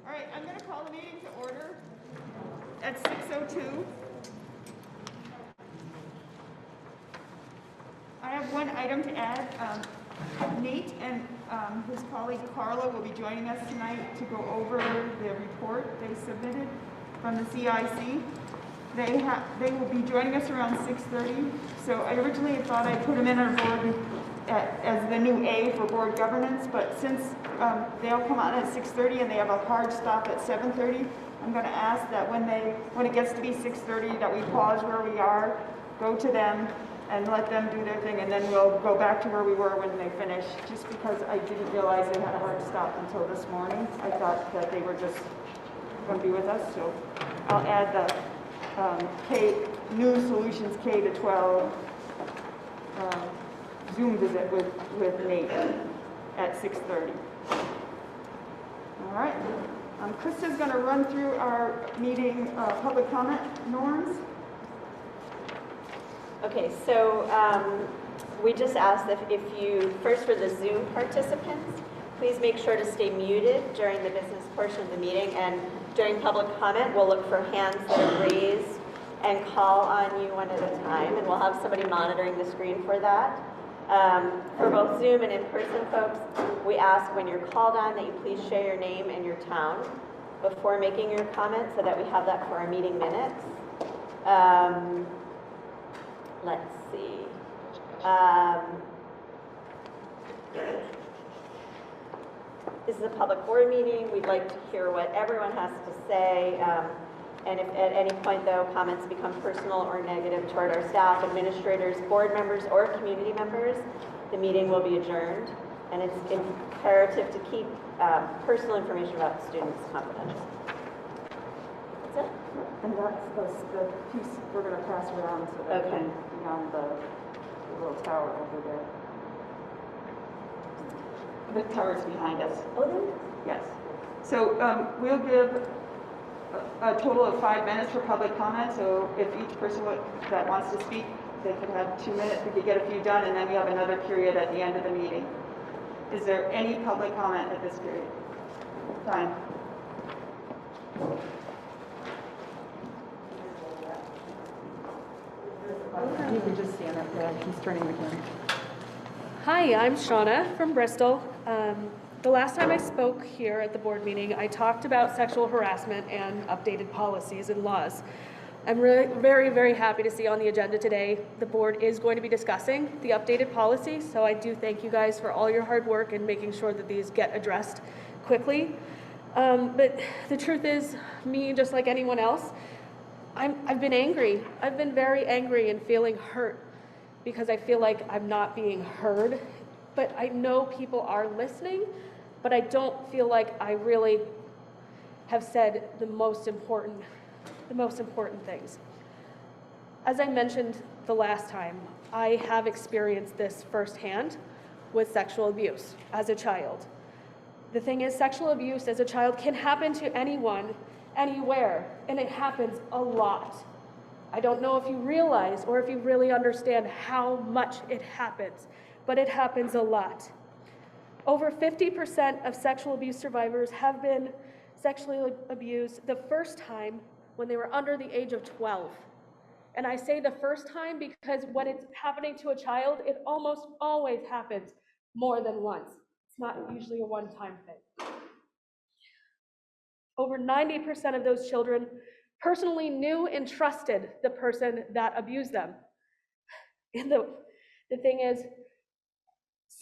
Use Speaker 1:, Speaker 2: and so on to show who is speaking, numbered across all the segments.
Speaker 1: All right, I'm going to call the meeting to order at 6:02. I have one item to add. Nate and his colleague Carla will be joining us tonight to go over the report they submitted from the CIC. They will be joining us around 6:30. So I originally thought I'd put them in our board as the new A for board governance, but since they'll come on at 6:30 and they have a hard stop at 7:30, I'm going to ask that when it gets to be 6:30 that we pause where we are, go to them and let them do their thing, and then we'll go back to where we were when they finish, just because I didn't realize they had a hard stop until this morning. I thought that they were just going to be with us, so I'll add the New Solutions K to 12 Zoom visit with Nate at 6:30. All right. Krista's going to run through our meeting public comment norms.
Speaker 2: Okay, so we just asked if you, first for the Zoom participants, please make sure to stay muted during the business portion of the meeting, and during public comment, we'll look for hands that are raised and call on you one at a time, and we'll have somebody monitoring the screen for that. For both Zoom and in-person folks, we ask when you're called on that you please share your name and your town before making your comment so that we have that for our meeting minutes. Let's see. This is a public board meeting. We'd like to hear what everyone has to say. And if at any point, though, comments become personal or negative toward our staff, administrators, board members, or community members, the meeting will be adjourned. And it's imperative to keep personal information about students confidential. That's it.
Speaker 1: And that's the piece we're going to pass around so that
Speaker 2: Okay.
Speaker 1: can be on the little tower over there. The tower's behind us.
Speaker 2: Oh, there?
Speaker 1: Yes. So we'll give a total of 5 minutes for public comment. So if each person that wants to speak, they could have 2 minutes. We could get a few done, and then we have another period at the end of the meeting. Is there any public comment at this period? Fine. You can just stand up there. He's turning the camera.
Speaker 3: Hi, I'm Shauna from Bristol. The last time I spoke here at the board meeting, I talked about sexual harassment and updated policies and laws. I'm really very, very happy to see on the agenda today the board is going to be discussing the updated policies, so I do thank you guys for all your hard work in making sure that these get addressed quickly. But the truth is, me, just like anyone else, I've been angry. I've been very angry and feeling hurt because I feel like I'm not being heard. But I know people are listening, but I don't feel like I really have said the most important things. As I mentioned the last time, I have experienced this firsthand with sexual abuse as a child. The thing is, sexual abuse as a child can happen to anyone, anywhere, and it happens a lot. I don't know if you realize or if you really understand how much it happens, but it happens a lot. Over 50% of sexual abuse survivors have been sexually abused the first time when they were under the age of 12. And I say the first time because when it's happening to a child, it almost always happens more than once. It's not usually a one-time thing. Over 90% of those children personally knew and trusted the person that abused them. And the thing is,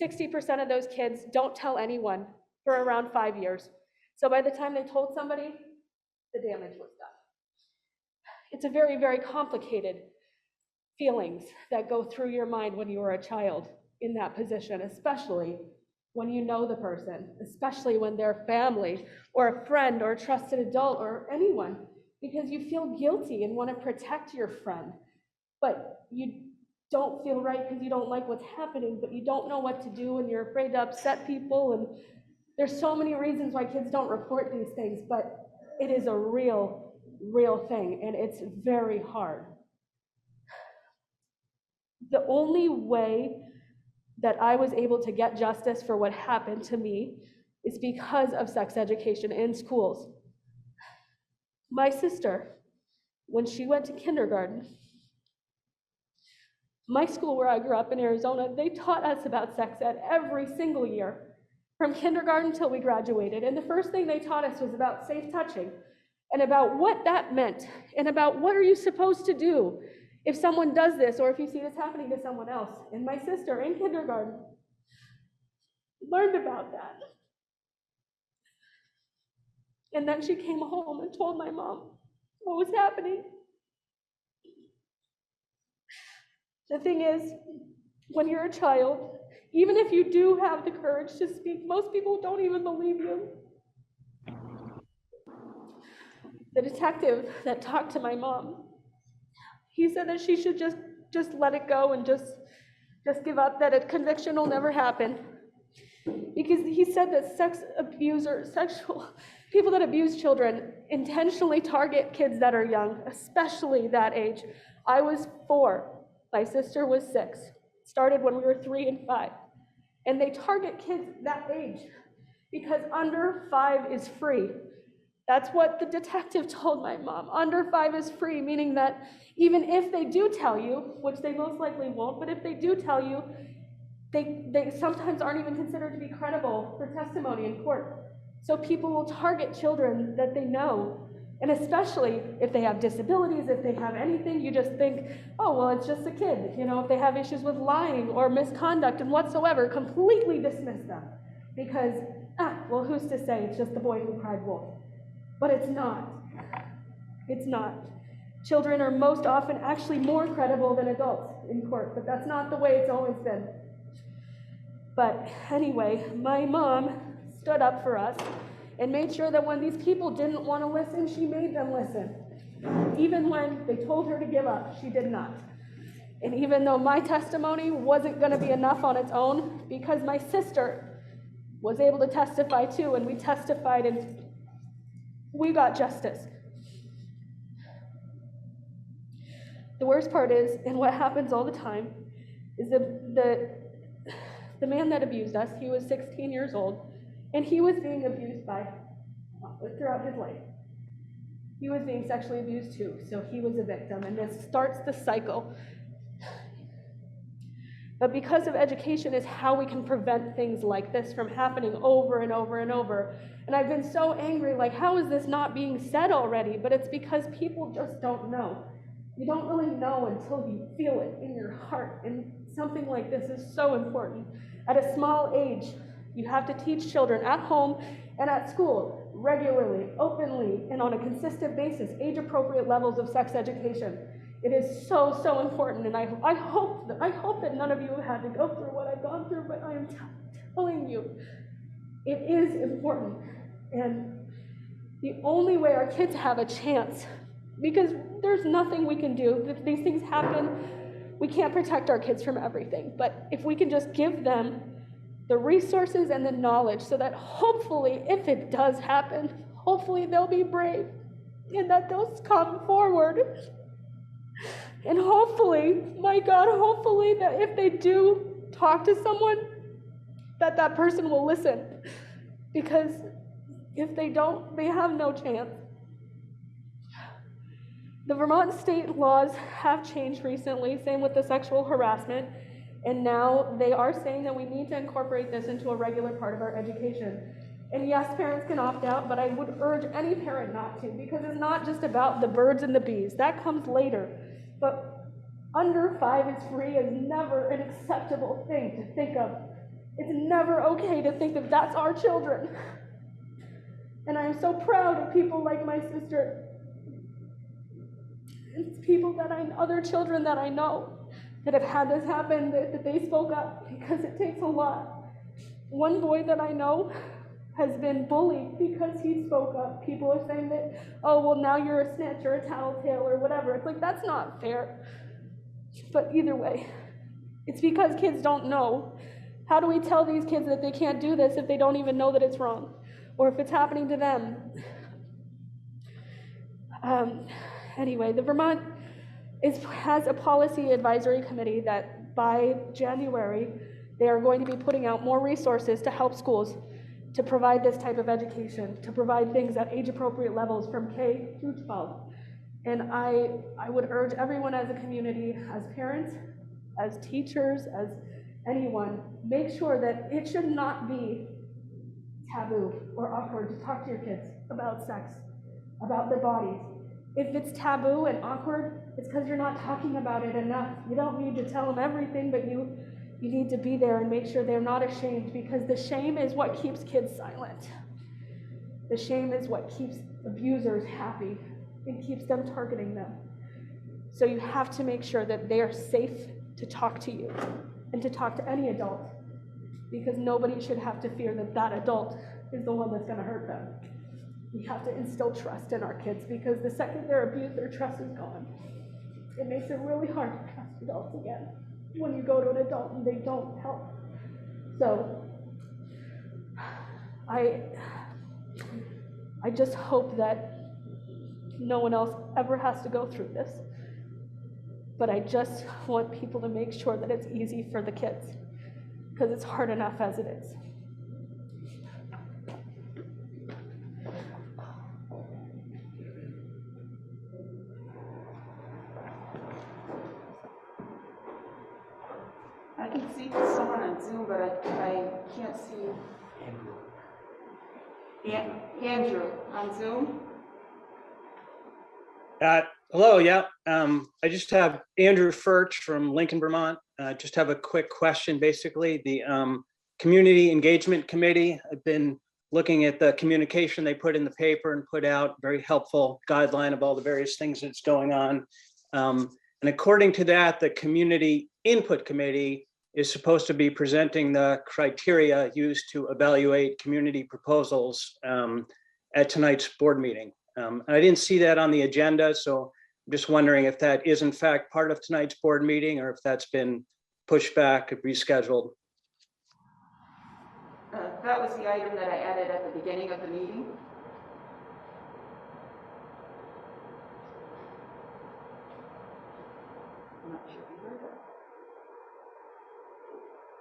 Speaker 3: 60% of those kids don't tell anyone for around 5 years. So by the time they told somebody, the damage was done. It's a very, very complicated feelings that go through your mind when you are a child in that position, especially when you know the person, especially when they're family or a friend or a trusted adult or anyone, because you feel guilty and want to protect your friend, but you don't feel right because you don't like what's happening, but you don't know what to do and you're afraid to upset people. And there's so many reasons why kids don't report these things, but it is a real thing, and it's very hard. The only way that I was able to get justice for what happened to me is because of sex education in schools. My sister, when she went to kindergarten, my school where I grew up in Arizona, they taught us about sex ed every single year, from kindergarten till we graduated. And the first thing they taught us was about safe touching and about what that meant and about what are you supposed to do if someone does this or if you see this happening to someone else. And my sister in kindergarten learned about that. And then she came home and told my mom what was happening. The thing is, when you're a child, even if you do have the courage to speak, most people don't even believe you. The detective that talked to my mom, he said that she should just let it go and just give up, that a conviction will never happen. Because he said that people that abuse children intentionally target kids that are young, especially that age. I was 4, my sister was 6. Started when we were 3 and 5. And they target kids that age because under 5 is free. That's what the detective told my mom. Under 5 is free, meaning that even if they do tell you, which they most likely won't, but if they do tell you, they sometimes aren't even considered to be credible for testimony in court. So people will target children that they know. And especially if they have disabilities, if they have anything, you just think, oh, well, it's just a kid. You know, if they have issues with lying or misconduct and whatsoever, completely dismiss them. Because, well, who's to say it's just the boy who cried wolf? But it's not. It's not. Children are most often actually more credible than adults in court, but that's not the way it's always been. But anyway, my mom stood up for us and made sure that when these people didn't want to listen, she made them listen. Even when they told her to give up, she did not. And even though my testimony wasn't going to be enough on its own, because my sister was able to testify too, and we testified and we got justice. The worst part is, and what happens all the time, is the man that abused us, he was 16 years old, and he was being abused throughout his life. He was being sexually abused too, so he was a victim, and this starts the cycle. But because of education is how we can prevent things like this from happening over and over and over. And I've been so angry, like, how is this not being said already? But it's because people just don't know. You don't really know until you feel it in your heart, and something like this is so important. At a small age, you have to teach children at home and at school regularly, openly, and on a consistent basis, age-appropriate levels of sex education. It is so, so important, and I hope that none of you have had to go through what I've gone through, but I am telling you, it is important. And the only way our kids have a chance, because there's nothing we can do, if these things happen, we can't protect our kids from everything, but if we can just give them the resources and the knowledge so that hopefully, if it does happen, hopefully they'll be brave and that they'll come forward. And hopefully, my God, hopefully that if they do talk to someone, that person will listen. Because if they don't, they have no chance. The Vermont state laws have changed recently, same with the sexual harassment, and now they are saying that we need to incorporate this into a regular part of our education. And yes, parents can opt out, but I would urge any parent not to, because it's not just about the birds and the bees. That comes later. But under 5 is free is never an acceptable thing to think of. It's never okay to think that that's our children. And I am so proud of people like my sister. It's people other children that I know that have had this happen, that they spoke up, because it takes a lot. One boy that I know has been bullied because he spoke up. People are saying that, oh, well, now you're a snitch or a tattletale or whatever. It's like, that's not fair. But either way, it's because kids don't know. How do we tell these kids that they can't do this if they don't even know that it's wrong? Or if it's happening to them? Anyway, the Vermont has a policy advisory committee that by January, they are going to be putting out more resources to help schools. to provide this type of education, to provide things at age-appropriate levels from K through 12. And I would urge everyone as a community, as parents, as teachers, as anyone, make sure that it should not be taboo or awkward to talk to your kids about sex, about their bodies. If it's taboo and awkward, it's because you're not talking about it enough. You don't need to tell them everything, but you need to be there and make sure they're not ashamed, because the shame is what keeps kids silent. The shame is what keeps abusers happy and keeps them targeting them. So you have to make sure that they are safe to talk to you and to talk to any adult, because nobody should have to fear that that adult is the one that's going to hurt them. We have to instill trust in our kids, because the second they're abused, their trust is gone. It makes it really hard to trust adults again when you go to an adult and they don't help. So I just hope that no one else ever has to go through this. But I just want people to make sure that it's easy for the kids, because it's hard enough as it is.
Speaker 1: I can see someone on Zoom, but I can't see Andrew on Zoom.
Speaker 4: Hello, yeah. I just have Andrew Furch from Lincoln, Vermont. Just have a quick question, basically. The Community Engagement Committee, I've been looking at the communication they put in the paper and put out, very helpful guideline of all the various things that's going on. And according to that, the Community Input Committee is supposed to be presenting the criteria used to evaluate community proposals at tonight's board meeting. I didn't see that on the agenda, so I'm just wondering if that is in fact part of tonight's board meeting, or if that's been pushed back, rescheduled.
Speaker 1: That was the item that I added at the beginning of the meeting. I'm not sure if you heard that.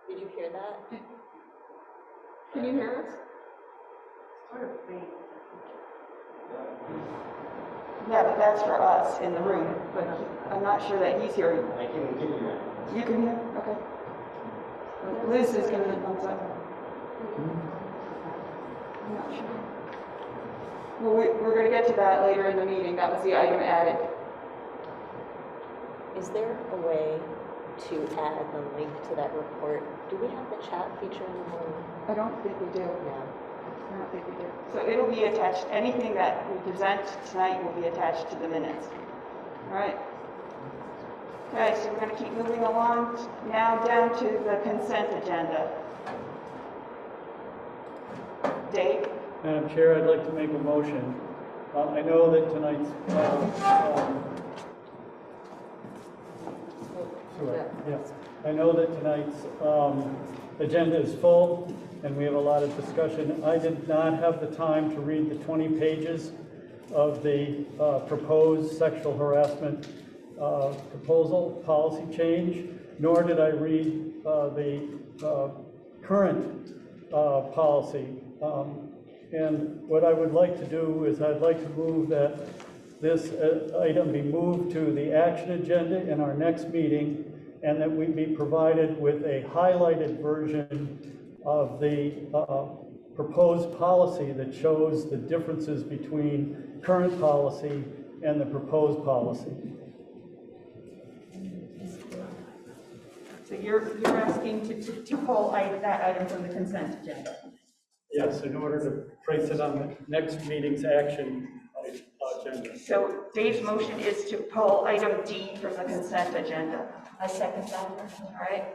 Speaker 2: Did you hear that?
Speaker 1: Can you hear us?
Speaker 2: Sort of faint.
Speaker 1: Yeah, but that's for us in the room, but I'm not sure that he's hearing.
Speaker 5: I can hear you.
Speaker 1: You can hear? Okay. Liz is going to, I'm sorry. I'm not sure. Well, we're going to get to that later in the meeting. That was the item added.
Speaker 2: Is there a way to add the link to that report? Do we have the chat feature anymore?
Speaker 1: I don't think we do.
Speaker 2: No.
Speaker 1: I don't think we do. So it'll be attached, anything that we present tonight will be attached to the minutes. All right. Okay, so we're going to keep moving along now down to the consent agenda. Dave?
Speaker 6: Madam Chair, I'd like to make a motion. I know that tonight's I know that tonight's agenda is full and we have a lot of discussion. I did not have the time to read the 20 pages of the proposed sexual harassment proposal policy change, nor did I read the current policy. And what I would like to do is I'd like to move that this item be moved to the action agenda in our next meeting, and that we be provided with a highlighted version of the proposed policy that shows the differences between current policy and the proposed policy.
Speaker 1: So you're asking to pull that item from the consent agenda?
Speaker 6: Yes, in order to place it on the next meeting's action agenda.
Speaker 1: So Dave's motion is to pull item D from the consent agenda.
Speaker 2: I second that.
Speaker 1: All right.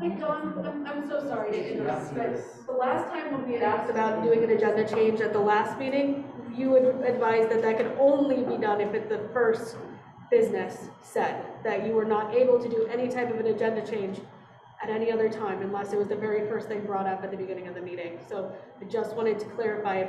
Speaker 3: Hey, Dawn, I'm so sorry to interrupt, but the last time when we had asked about doing an agenda change at the last meeting, you had advised that that could only be done if it's the first business said, that you were not able to do any type of an agenda change at any other time unless it was the very first thing brought up at the beginning of the meeting. So I just wanted to clarify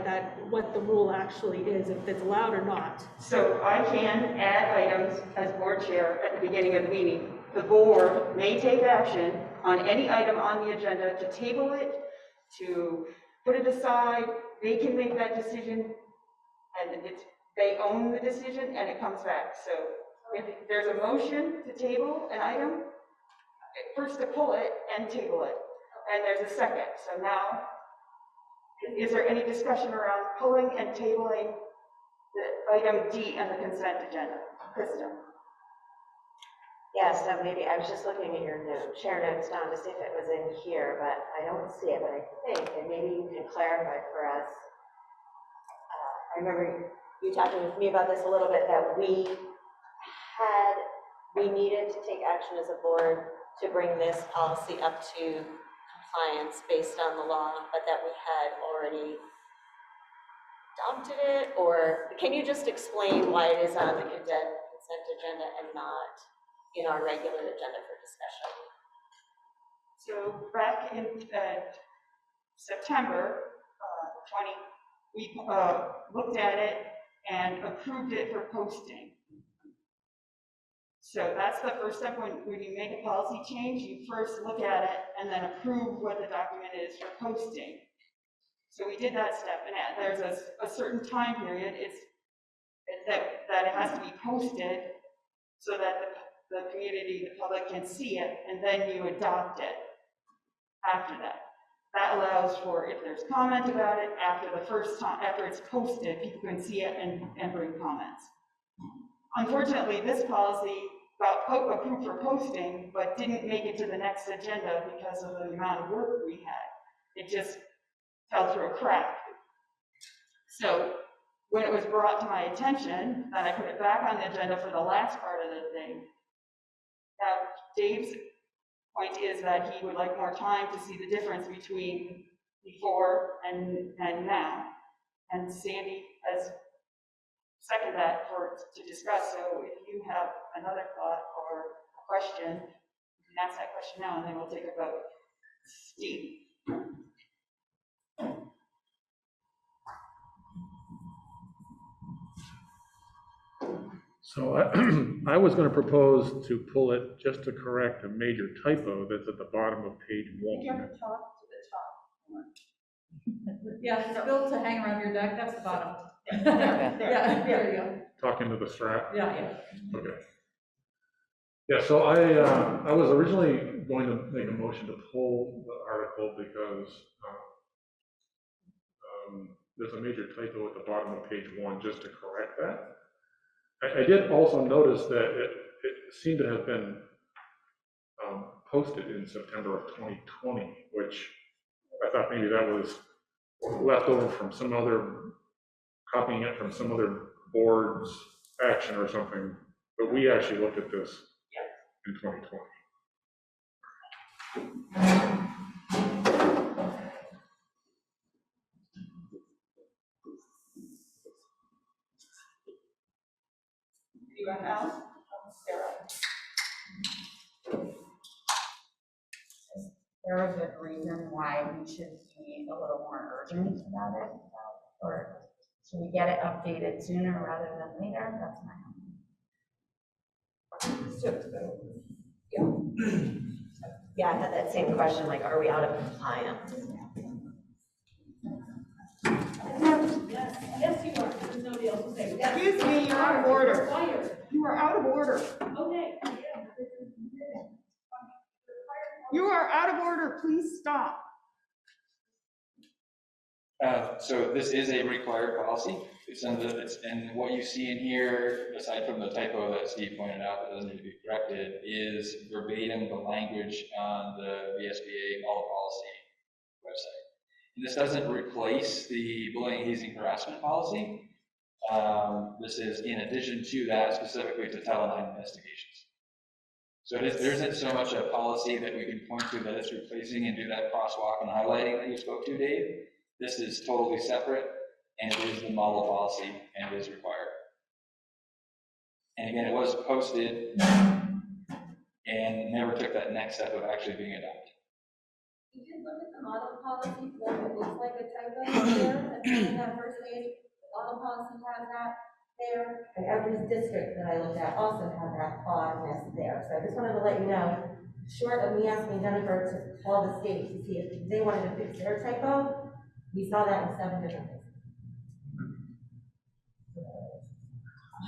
Speaker 3: what the rule actually is, if it's allowed or not.
Speaker 1: So I can add items as board chair at the beginning of the meeting. The board may take action on any item on the agenda, to table it, to put it aside. They can make that decision, and they own the decision, and it comes back. So if there's a motion to table an item, first to pull it and table it, and there's a second. So now, is there any discussion around pulling and tabling the item D on the consent agenda? Krista?
Speaker 2: Yeah, so maybe, I was just looking at your note, share notes down to see if it was in here, but I don't see it, but I think, and maybe you can clarify for us. I remember you talking with me about this a little bit, that we needed to take action as a board to bring this policy up to compliance based on the law, but that we had already adopted it, or can you just explain why it is on the consent agenda and not in our regular agenda for discussion?
Speaker 1: So back in September 20, we looked at it and approved it for posting. So that's the first step. When you make a policy change, you first look at it and then approve what the document is for posting. So we did that step, and there's a certain time period that it has to be posted so that the community, the public can see it, and then you adopt it after that. That allows for, if there's comment about it, after the first time, after it's posted, people can see it and bring comments. Unfortunately, this policy got approved for posting, but didn't make it to the next agenda because of the amount of work we had. It just fell through a crack. So when it was brought to my attention, then I put it back on the agenda for the last part of the thing. Now, Dave's point is that he would like more time to see the difference between before and now. And Sandy has seconded that to discuss. So if you have another thought or a question, you can ask that question now, and then we'll take a vote. Steve.
Speaker 5: So I was going to propose to pull it just to correct a major typo that's at the bottom of page 1.
Speaker 1: You have to talk to the top.
Speaker 7: Yeah, it's built to hang around your neck, that's the bottom.
Speaker 1: There.
Speaker 7: Yeah, there you go.
Speaker 5: Talking to the strap?
Speaker 7: Yeah, yeah.
Speaker 5: Okay. Yeah, so I was originally going to make a motion to pull the article because there's a major typo at the bottom of page 1, just to correct that. I did also notice that it seemed to have been posted in September of 2020, which I thought maybe that was left over from some other, copying it from some other board's action or something, but we actually looked at this in 2020.
Speaker 1: You want Al? Sarah.
Speaker 8: There a good reason why we should be a little more urgent about it? Or should we get it updated sooner rather than later? That's my own.
Speaker 2: Yeah, I had that same question, like, are we out of compliance?
Speaker 7: Yes, you are, there's nobody else to say.
Speaker 1: Excuse me, you're out of order. You are out of order.
Speaker 7: Okay.
Speaker 1: You are out of order. Please stop.
Speaker 9: So this is a required policy. And what you see in here, aside from the typo that Steve pointed out that doesn't need to be corrected, is verbatim the language on the VSBA all policy website. And this doesn't replace the bullying, hazing, harassment policy. This is in addition to that, specifically to Title IX investigations. So there isn't so much a policy that we can point to that it's replacing and do that crosswalk and highlighting that you spoke to, Dave. This is totally separate, and it is the model policy, and it is required. And again, it was posted and never took that next step of actually being adopted.
Speaker 10: If you look at the model policy form, it looks like a typo there, and then that first page, the model policy has that there, and every district that I looked at also had that clause there. So I just wanted to let you know, short of me asking Jennifer to call the state to see if they wanted to fix their typo, we saw that in 7 different places.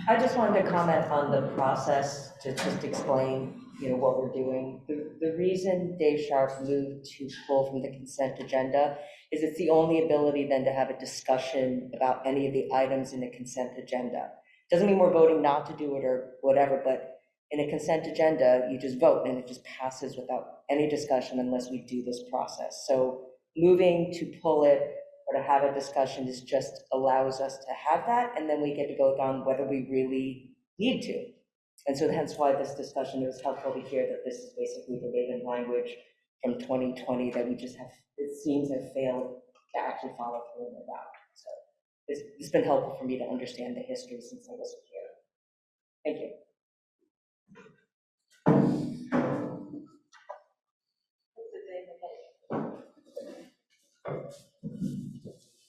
Speaker 11: I just wanted to comment on the process to just explain, what we're doing. The reason Dave Sharp moved to pull from the consent agenda is it's the only ability then to have a discussion about any of the items in the consent agenda. Doesn't mean we're voting not to do it or whatever, but in a consent agenda, you just vote and it just passes without any discussion unless we do this process. So moving to pull it or to have a discussion is just allows us to have that, and then we get to vote on whether we really need to. And so hence why this discussion, it was helpful to hear that this is basically the Raven language from 2020 that we just have, it seems have failed to actually follow through and adopt. So it's been helpful for me to understand the history since I wasn't here. Thank you.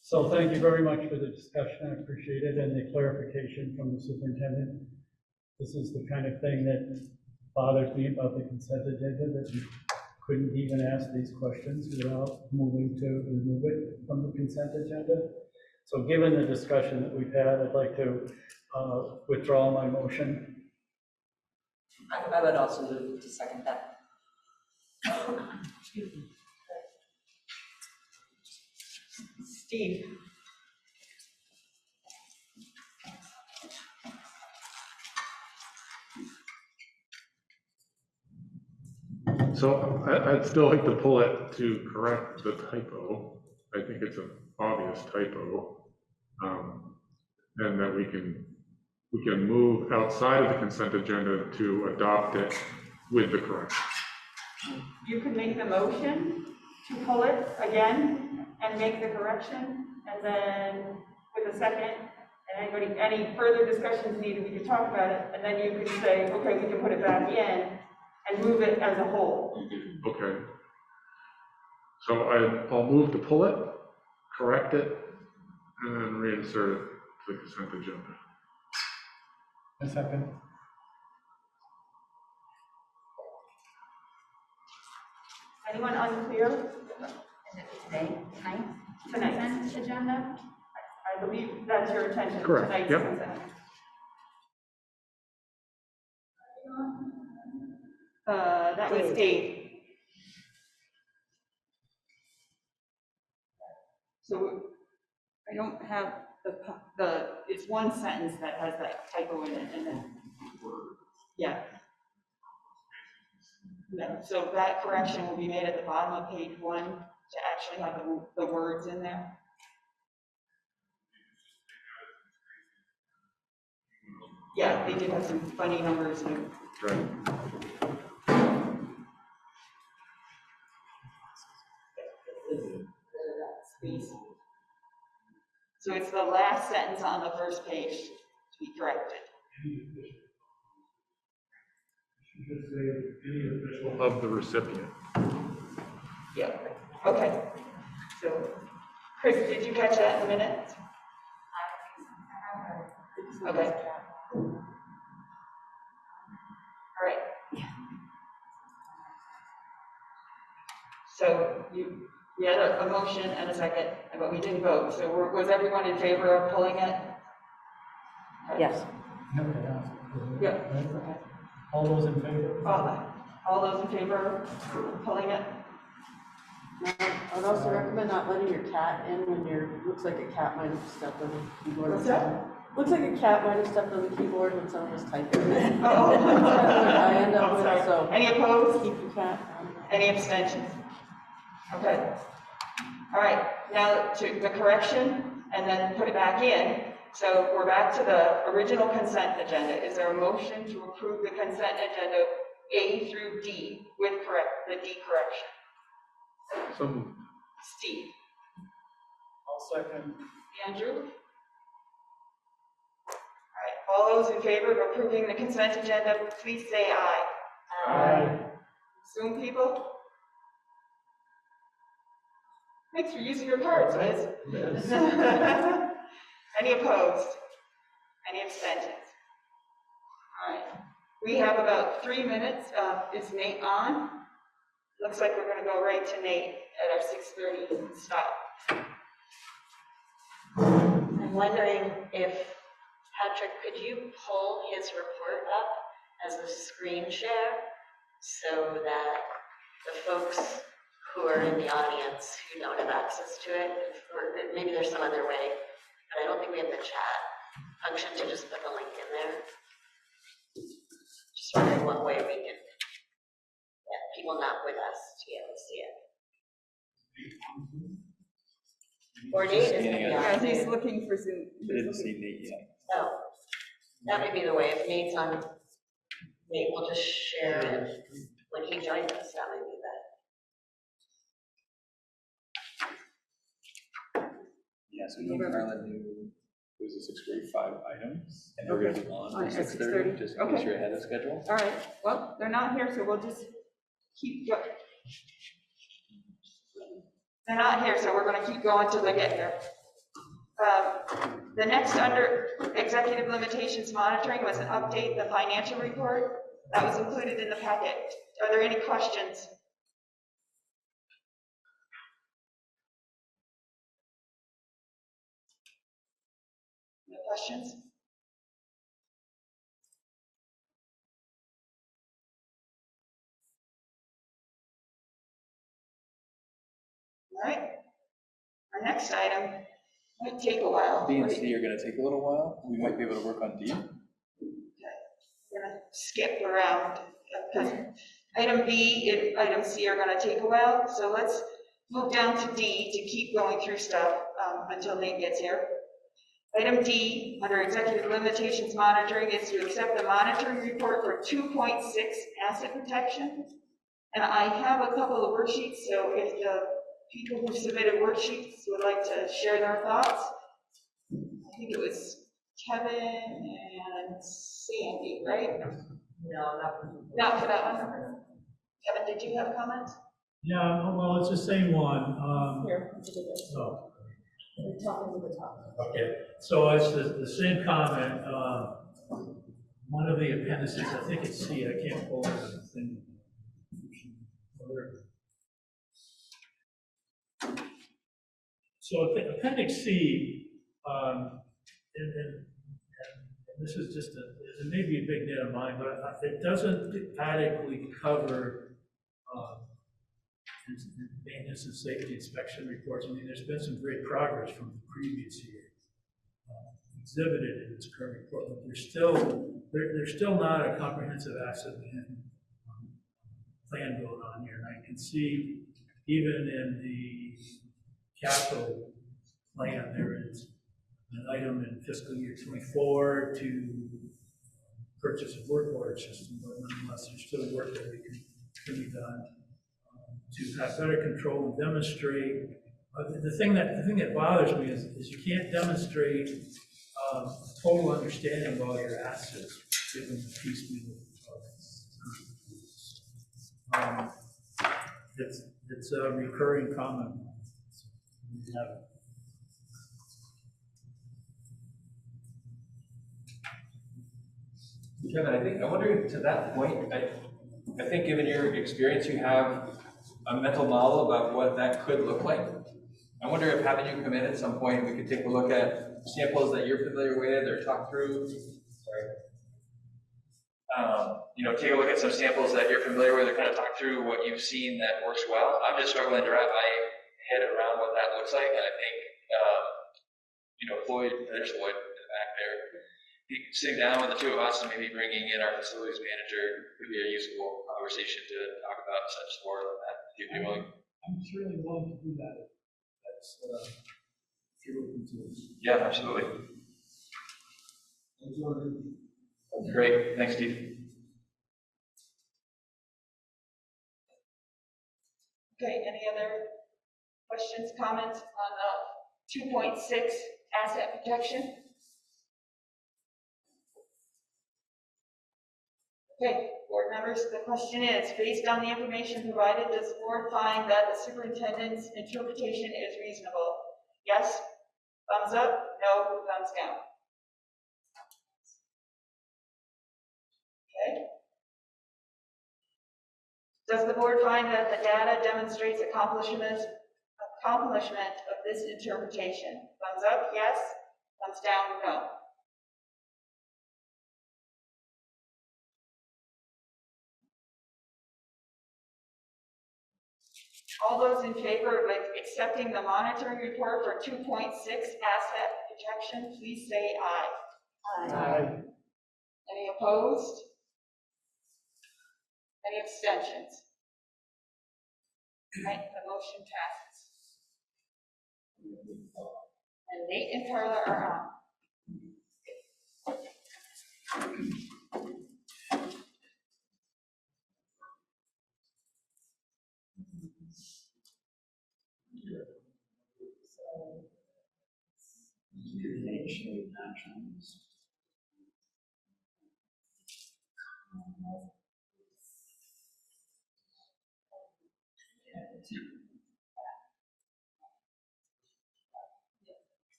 Speaker 6: So thank you very much for the discussion. I appreciate it, and the clarification from the superintendent. This is the kind of thing that bothers me about the consent agenda, that you couldn't even ask these questions without moving to remove it from the consent agenda. So given the discussion that we've had, I'd like to withdraw my motion.
Speaker 11: I would also move to second that.
Speaker 1: Steve?
Speaker 5: So I'd still like to pull it to correct the typo. I think it's an obvious typo. And that we can move outside of the consent agenda to adopt it with the correction.
Speaker 1: You could make the motion to pull it again and make the correction, and then with a second, and any further discussions needed, we could talk about it, and then you could say, okay, we can put it back in and move it as a whole.
Speaker 5: Okay. So I'll move to pull it, correct it, and then reinsert it to the consent agenda.
Speaker 6: A second.
Speaker 1: Anyone unclear?
Speaker 8: Is it today, tonight?
Speaker 1: Tonight.
Speaker 8: Consent agenda?
Speaker 1: I believe that's your intention.
Speaker 5: Correct,
Speaker 1: Tonight's
Speaker 5: yep.
Speaker 1: consent. That was Dave. So I don't have it's one sentence that has that typo in it, and then, yeah. Yeah, so that correction will be made at the bottom of page 1 to actually have the words in there. Yeah, they did have some funny numbers and.
Speaker 5: Right.
Speaker 1: Space. So it's the last sentence on the first page to be corrected.
Speaker 5: Of the recipient.
Speaker 1: Yeah, okay. So, Chris, did you catch that in a minute? Okay. All right. So we had a motion and a second, but we didn't vote. So was everyone in favor of pulling it?
Speaker 11: Yes.
Speaker 1: Yeah. Okay.
Speaker 6: All those in favor?
Speaker 1: All those in favor of pulling it?
Speaker 12: I'd also recommend not letting your cat in when looks like a cat might have stepped on the keyboard.
Speaker 1: What's that?
Speaker 12: Looks like a cat might have stepped on the keyboard when someone was typing.
Speaker 1: Oh.
Speaker 12: I end up
Speaker 1: I'm
Speaker 12: with,
Speaker 1: sorry.
Speaker 12: so.
Speaker 1: Any opposed?
Speaker 12: Keep your cat.
Speaker 1: Any abstentions? Okay. All right, now to the correction and then put it back in. So we're back to the original consent agenda. Is there a motion to approve the consent agenda A through D with the D correction?
Speaker 5: So moved.
Speaker 1: Steve?
Speaker 6: I'll second.
Speaker 1: Andrew? All right, all those in favor of approving the consent agenda, please say aye.
Speaker 6: Aye.
Speaker 1: Zoom people? Thanks for using your cards, Liz.
Speaker 6: Yes.
Speaker 1: Any opposed? Any abstentions? All right. We have about 3 minutes. Is Nate on? Looks like we're gonna go right to Nate at our 6:30 stop.
Speaker 2: I'm wondering if, Patrick, could you pull his report up as a screen share so that the folks who are in the audience who don't have access to it, or maybe there's some other way, but I don't think we have the chat function to just put the link in there. Just wondering what way we can get people not with us to be able to see it. Or Nate is in the
Speaker 1: Yeah, he's
Speaker 2: audience.
Speaker 1: looking for Zoom.
Speaker 9: I didn't see Nate yet.
Speaker 2: Oh, that would be the way. If Nate's on, Nate will just share it when he joins us. That might be better.
Speaker 9: Yeah, so me and Carla do, there's a 6:45 items, and we're gonna be on
Speaker 1: At
Speaker 9: at 6:30,
Speaker 1: 6:30.
Speaker 9: just in
Speaker 1: Okay.
Speaker 9: case you're ahead of schedule.
Speaker 1: All right, well, they're not here, so we'll just keep going. They're not here, so we're gonna keep going till they get here. The next under executive limitations monitoring was an update, the financial report. That was included in the packet. Are there any questions? No questions? All right. Our next item might take a while.
Speaker 9: B and C are gonna take a little while. We might be able to work on D.
Speaker 1: We're gonna skip around. Item B and item C are gonna take a while, so let's move down to D to keep going through stuff until Nate gets here. Item D, under executive limitations monitoring, is to accept the monitoring report for 2.6 asset protection. And I have a couple of worksheets, so if the people who submitted worksheets would like to share their thoughts. I think it was Kevin and Sandy, right?
Speaker 6: No,
Speaker 1: Not for that one. Kevin, did you have comments?
Speaker 6: Yeah, well, it's the same one.
Speaker 1: Here, let's do this.
Speaker 6: So,
Speaker 1: We're talking to the top.
Speaker 6: okay, so it's the same comment. One of the appendices, I think it's C, I can't pull the thing. So appendix C, and this is just it may be a big net of mine, but it doesn't adequately cover maintenance and safety inspection reports. I mean, there's been some great progress from the previous year exhibited in this current report, but there's still not a comprehensive asset management plan going on here. And I can see even in the capital plan, there is an item in fiscal year 24 to purchase a work order system, but nonetheless, there's still work that can be done to have better control and demonstrate. The thing that bothers me is you can't demonstrate total understanding of all your assets given the piecemeal. It's a recurring comment.
Speaker 9: Kevin, I wonder to that point, I think given your experience, you have a mental model about what that could look like. I wonder if having you come in at some point, we could take a look at samples that you're familiar with or talk through. Take a look at some samples that you're familiar with or kind of talk through what you've seen that works well. I'm just struggling to wrap my head around what that looks like. And I think, there's Floyd in the back there. Sitting down with the two of us and maybe bringing in our facilities manager could be a useful conversation to talk about such more than that. If you'd be willing.
Speaker 6: I'm certainly willing to do that. That's if you're open to it.
Speaker 9: Yeah, absolutely. Great, thanks, Steve.
Speaker 1: Okay, any other questions, comments on 2.6 asset protection? Okay, board members, the question is, based on the information provided, does the board find that the superintendent's interpretation is reasonable? Yes, thumbs up, no, thumbs down. Okay. Does the board find that the data demonstrates accomplishment of this interpretation? Thumbs up, yes. Thumbs down, no. All those in favor of accepting the monitoring report for 2.6 asset protection, please say aye.
Speaker 6: Aye.
Speaker 1: Any opposed? Any abstentions? Right, the motion passes. And Nate and Carla are on.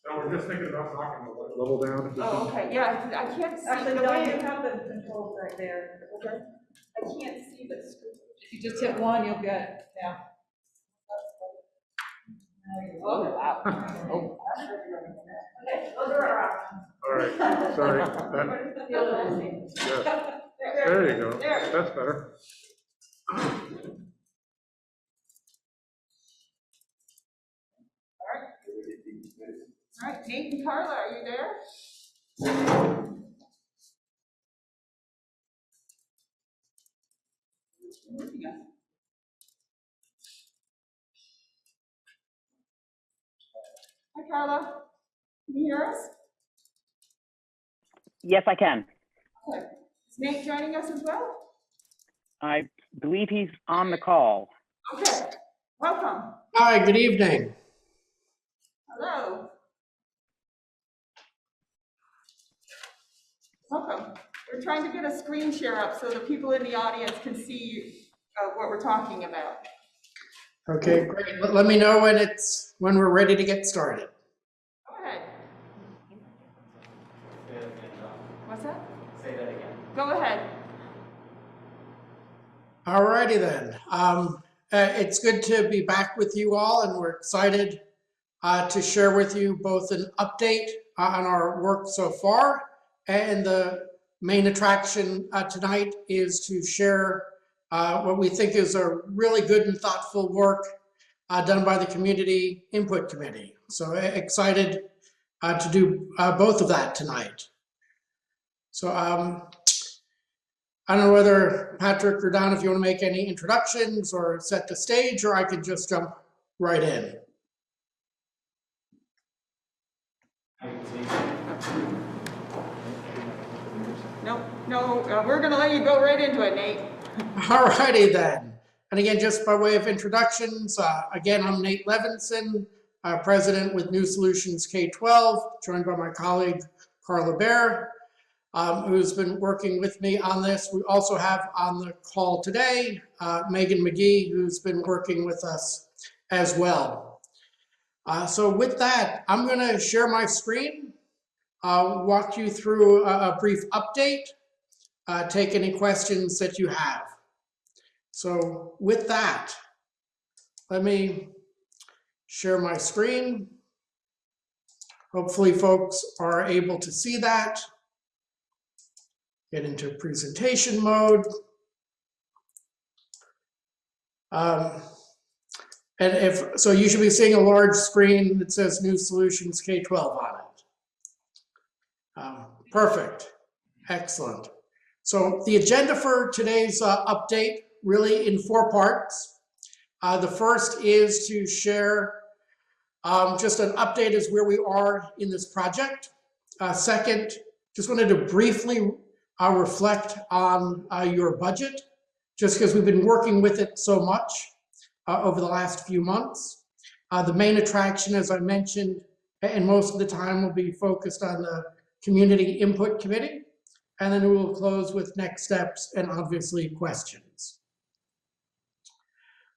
Speaker 5: No, we're just thinking about knocking the level down.
Speaker 1: Oh, okay, yeah, I can't see
Speaker 7: Actually,
Speaker 1: the
Speaker 7: no,
Speaker 1: way.
Speaker 7: you have the controls right there.
Speaker 1: Okay. I can't see the screen.
Speaker 7: If you just hit one, you'll get, yeah.
Speaker 1: Oh, wow.
Speaker 5: Oh.
Speaker 7: Okay, those are our options.
Speaker 5: All right, sorry. That-
Speaker 7: The other one.
Speaker 5: yes. There you go.
Speaker 1: There.
Speaker 5: That's better.
Speaker 1: All right, Nate and Carla, are you there? Hi, Carla. Can you hear us?
Speaker 13: Yes, I can.
Speaker 1: Okay. Is Nate joining us as well?
Speaker 13: I believe he's on the call.
Speaker 1: Okay, welcome.
Speaker 14: Hi, good evening.
Speaker 1: Hello. Welcome. We're trying to get a screen share up so the people in the audience can see what we're talking about.
Speaker 14: Okay, great. Let me know when we're ready to get started.
Speaker 1: Go ahead. What's that?
Speaker 4: Say that again.
Speaker 1: Go ahead.
Speaker 14: All righty then. It's good to be back with you all, and we're excited to share with you both an update on our work so far, and the main attraction tonight is to share what we think is a really good and thoughtful work done by the Community Input Committee. So excited to do both of that tonight. So I don't know whether Patrick or Don, if you want to make any introductions or set the stage, or I could just jump right in.
Speaker 1: No, we're going to let you go right into it, Nate.
Speaker 14: All righty then. And again, just by way of introductions, again, I'm Nate Levinson, president with New Solutions K-12, joined by my colleague, Carla Bear, who's been working with me on this. We also have on the call today, Megan McGee, who's been working with us as well. So with that, I'm going to share my screen, walk you through a brief update, take any questions that you have. So with that, let me share my screen. Hopefully folks are able to see that. Get into presentation mode. So you should be seeing a large screen that says New Solutions K-12 on it. Perfect, excellent. So the agenda for today's update really in 4 parts. The first is to share just an update as where we are in this project. Second, just wanted to briefly reflect on your budget, just because we've been working with it so much over the last few months. The main attraction, as I mentioned, and most of the time will be focused on the Community Input Committee and then we will close with next steps and obviously questions.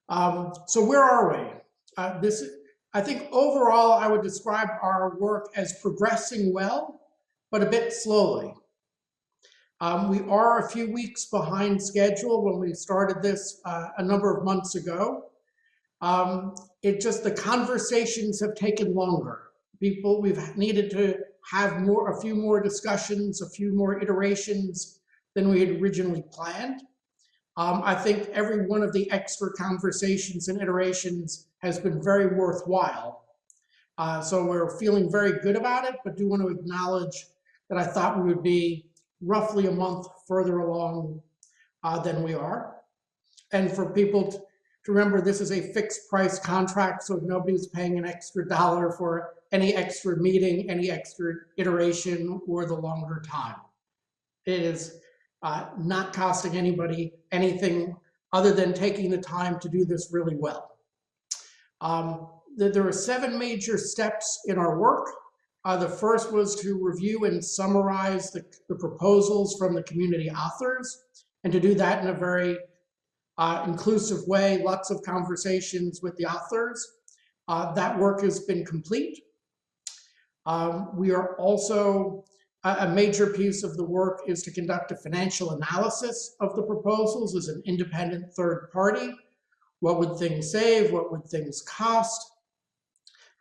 Speaker 14: So where are we? I think overall, I would describe our work as progressing well, but a bit slowly. We are a few weeks behind schedule when we started this a number of months ago. The conversations have taken longer. We've needed to have a few more discussions, a few more iterations than we had originally planned. I think every one of the extra conversations and iterations has been very worthwhile. So we're feeling very good about it, but do want to acknowledge that I thought we would be roughly a month further along than we are. And for people to remember, this is a fixed price contract, so nobody's paying an extra dollar for any extra meeting, any extra iteration, or the longer time. It is not costing anybody anything other than taking the time to do this really well. There are 7 major steps in our work. The first was to review and summarize the proposals from the community authors, and to do that in a very inclusive way, lots of conversations with the authors. That work has been complete. We are also, a major piece of the work is to conduct a financial analysis of the proposals as an independent third party. What would things save? What would things cost?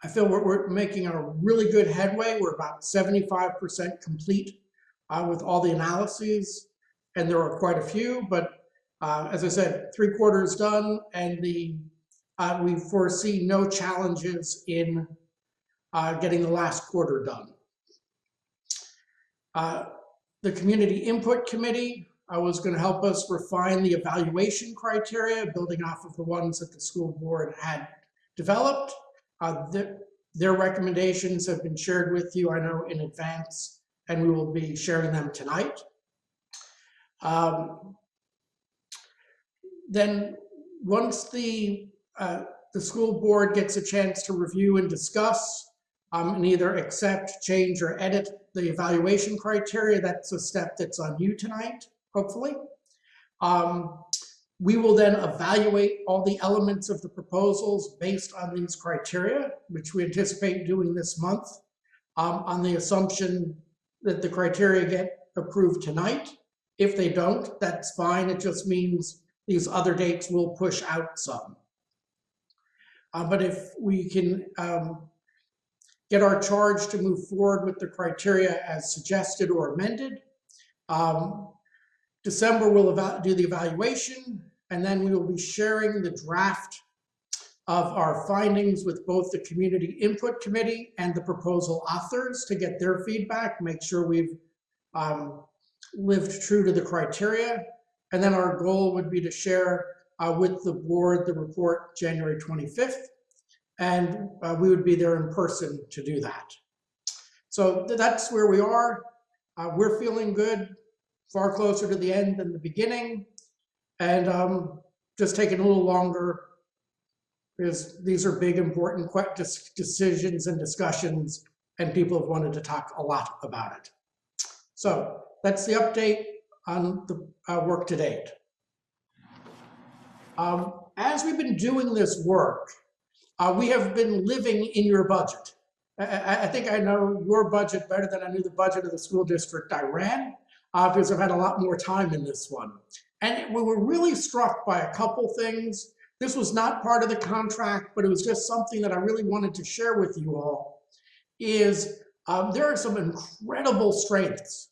Speaker 14: I feel we're making a really good headway. We're about 75% complete with all the analyses, and there are quite a few, but as I said, 3/4 done, and we foresee no challenges in getting the last quarter done. The Community Input Committee was going to help us refine the evaluation criteria, building off of the ones that the school board had developed. Their recommendations have been shared with you, I know, in advance, and we will be sharing them tonight. Then once the school board gets a chance to review and discuss and either accept, change, or edit the evaluation criteria, that's a step that's on you tonight, hopefully. We will then evaluate all the elements of the proposals based on these criteria, which we anticipate doing this month, on the assumption that the criteria get approved tonight. If they don't, that's fine. It just means these other dates will push out some. But if we can get our charge to move forward with the criteria as suggested or amended, December we'll do the evaluation, and then we will be sharing the draft of our findings with both the Community Input Committee and the proposal authors to get their feedback, make sure we've lived true to the criteria. And then our goal would be to share with the board the report January 25th, and we would be there in person to do that. So that's where we are. We're feeling good, far closer to the end than the beginning, and just taking a little longer because these are big, important decisions and discussions, and people have wanted to talk a lot about it. So that's the update on the work to date. As we've been doing this work, we have been living in your budget. I think I know your budget better than I knew the budget of the school district I ran, because I've had a lot more time in this one. And we were really struck by a couple things. This was not part of the contract, but it was just something that I really wanted to share with you all, is there are some incredible strengths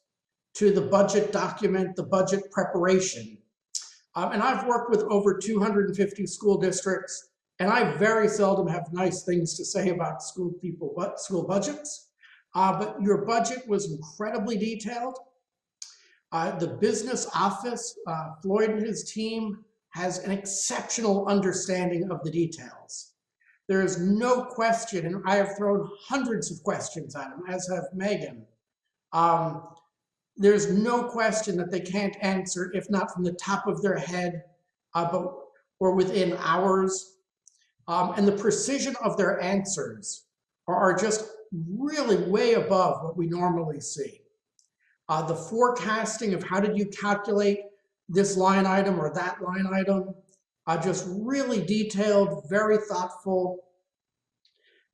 Speaker 14: to the budget document, the budget preparation. And I've worked with over 250 school districts, and I very seldom have nice things to say about school budgets. But your budget was incredibly detailed. The business office, Floyd and his team, has an exceptional understanding of the details. There is no question, and I have thrown hundreds of questions at him, as have Megan. There's no question that they can't answer, if not from the top of their head, or within hours. And the precision of their answers are just really way above what we normally see. The forecasting of how did you calculate this line item or that line item, just really detailed, very thoughtful,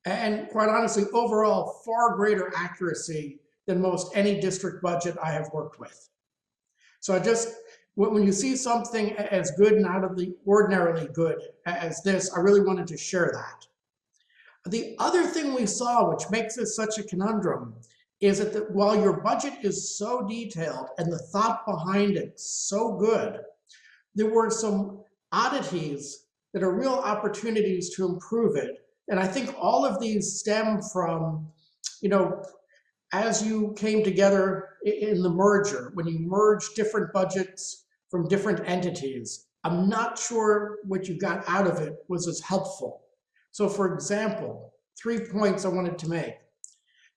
Speaker 14: and quite honestly, overall, far greater accuracy than most any district budget I have worked with. So when you see something as good and out of the ordinarily good as this, I really wanted to share that. The other thing we saw, which makes this such a conundrum, is that while your budget is so detailed and the thought behind it so good, there were some oddities that are real opportunities to improve it. And I think all of these stem from, as you came together in the merger, when you merged different budgets from different entities, I'm not sure what you got out of it was as helpful. So for example, 3 points I wanted to make.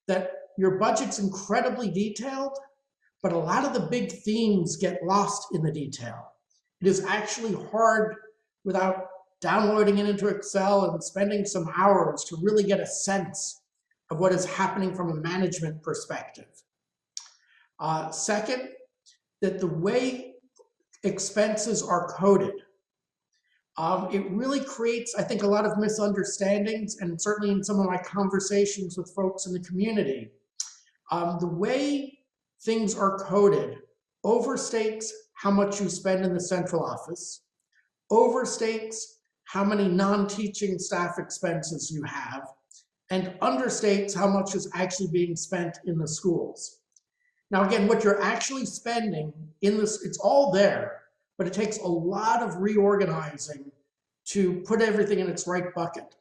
Speaker 14: That your budget's incredibly detailed, but a lot of the big themes get lost in the detail. It is actually hard without downloading it into Excel and spending some hours to really get a sense of what is happening from a management perspective. Second, that the way expenses are coded, it really creates, I think, a lot of misunderstandings, and certainly in some of my conversations with folks in the community, the way things are coded overstates how much you spend in the central office, overstates how many non-teaching staff expenses you have, and understates how much is actually being spent in the schools. Now again, what you're actually spending in this, it's all there, but it takes a lot of reorganizing to put everything in its right bucket.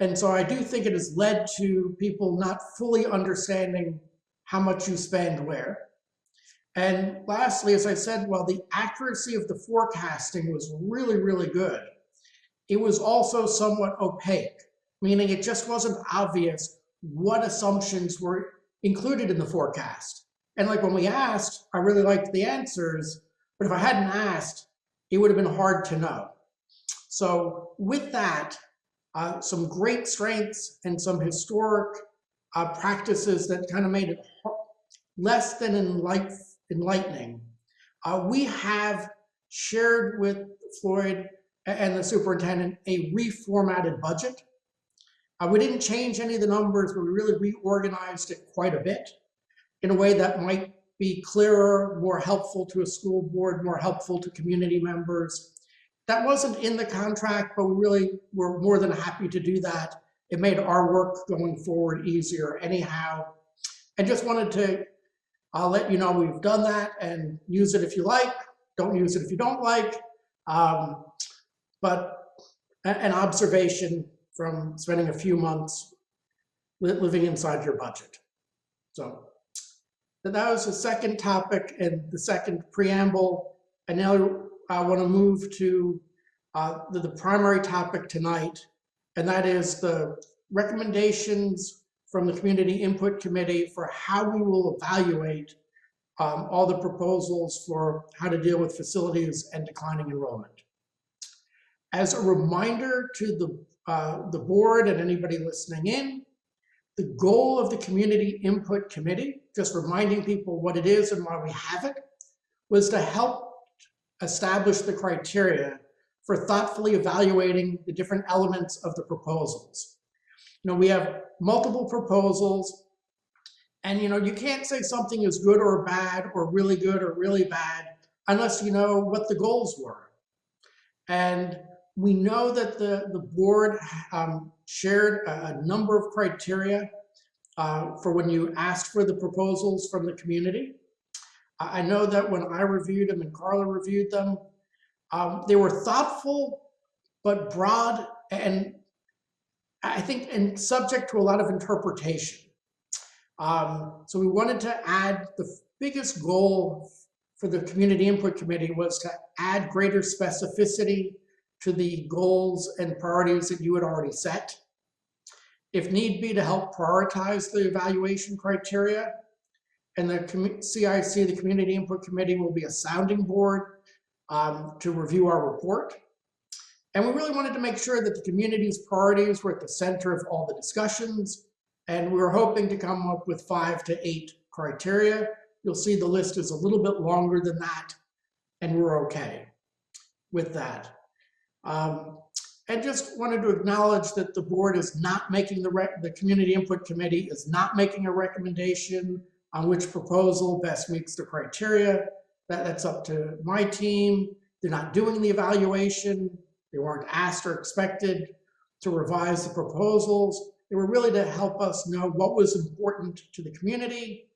Speaker 14: And so I do think it has led to people not fully understanding how much you spend where. And lastly, as I said, while the accuracy of the forecasting was really, really good, it was also somewhat opaque, meaning it just wasn't obvious what assumptions were included in the forecast. And like when we asked, I really liked the answers, but if I hadn't asked, it would have been hard to know. So with that, some great strengths and some historic practices that kind of made it less than enlightening. We have shared with Floyd and the superintendent a reformatted budget. We didn't change any of the numbers, but we really reorganized it quite a bit in a way that might be clearer, more helpful to a school board, more helpful to community members. That wasn't in the contract, but we really were more than happy to do that. It made our work going forward easier anyhow. And just wanted to let you know we've done that, and use it if you like, don't use it if you don't like. But an observation from spending a few months living inside your budget. So that was the second topic and the second preamble. And now I want to move to the primary topic tonight, and that is the recommendations from the Community Input Committee for how we will evaluate all the proposals for how to deal with facilities and declining enrollment. As a reminder to the board and anybody listening in, the goal of the Community Input Committee, just reminding people what it is and why we have it, was to help establish the criteria for thoughtfully evaluating the different elements of the proposals. We have multiple proposals, and you can't say something is good or bad or really good or really bad unless you know what the goals were. And we know that the board shared a number of criteria for when you asked for the proposals from the community. I know that when I reviewed them and Carla reviewed them, they were thoughtful but broad, and I think and subject to a lot of interpretation. So we wanted to add, the biggest goal for the Community Input Committee was to add greater specificity to the goals and priorities that you had already set. If need be, to help prioritize the evaluation criteria. And the CIC, the Community Input Committee, will be a sounding board to review our report. And we really wanted to make sure that the community's priorities were at the center of all the discussions. And we were hoping to come up with 5 to 8 criteria. You'll see the list is a little bit longer than that, and we're okay with that. And just wanted to acknowledge that the board is not making the Community Input Committee is not making a recommendation on which proposal best meets the criteria. That's up to my team. They're not doing the evaluation. They weren't asked or expected to revise the proposals. They were really to help us know what was important to the community,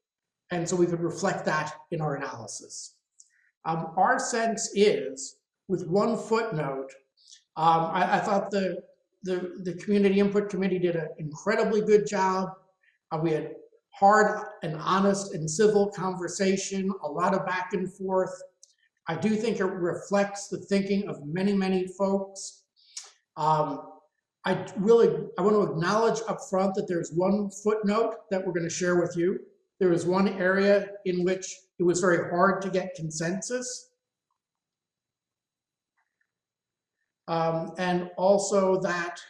Speaker 14: and so we could reflect that in our analysis. Our sense is, with one footnote, I thought the Community Input Committee did an incredibly good job. We had hard and honest and civil conversation, a lot of back and forth. I do think it reflects the thinking of many, many folks. I want to acknowledge up front that there's one footnote that we're going to share with you. There was one area in which it was very hard to get consensus. And also that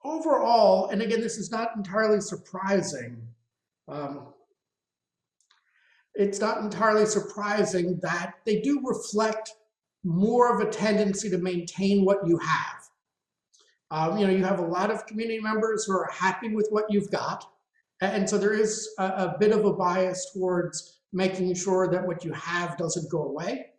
Speaker 14: overall, and again, this is not entirely surprising, it's not entirely surprising that they do reflect more of a tendency to maintain what you have. You have a lot of community members who are happy with what you've got. And so there is a bit of a bias towards making sure that what you have doesn't go away.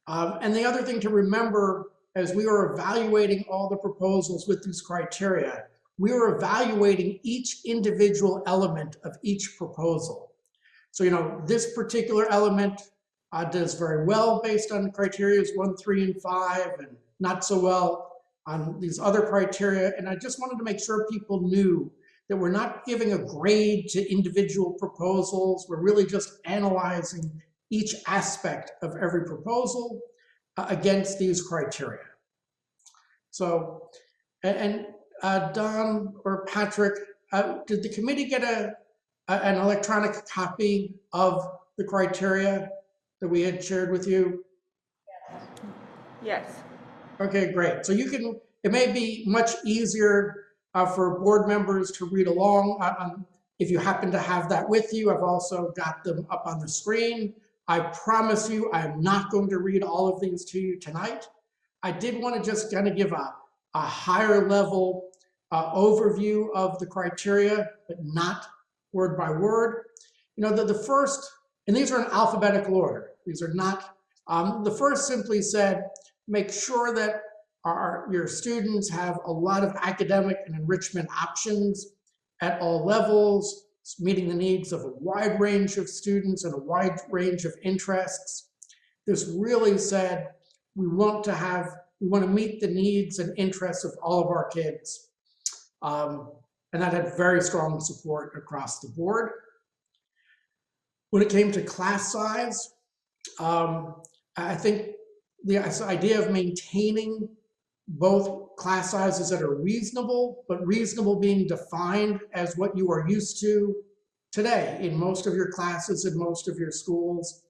Speaker 14: And the other thing to remember, as we are evaluating all the proposals with these criteria, we are evaluating each individual element of each proposal. So, this particular element does very well based on criteria 1, 3, and 5, and not so well on these other criteria. And I just wanted to make sure people knew that we're not giving a grade to individual proposals. We're really just analyzing each aspect of every proposal against these criteria. So, and Don or Patrick, did the committee get an electronic copy of the criteria that we had shared with you?
Speaker 1: Yes.
Speaker 14: Okay, great. So it may be much easier for board members to read along if you happen to have that with you. I've also got them up on the screen. I promise you, I am not going to read all of these to you tonight. I did want to just kind of give a higher level overview of the criteria, but not word by word. The first, and these are in alphabetical order. These are not, the first simply said, make sure that your students have a lot of academic and enrichment options at all levels, meeting the needs of a wide range of students and a wide range of interests. This really said we want to meet the needs and interests of all of our kids. And that had very strong support across the board. When it came to class size, I think the idea of maintaining both class sizes that are reasonable, but reasonable being defined as what you are used to today in most of your classes, in most of your schools.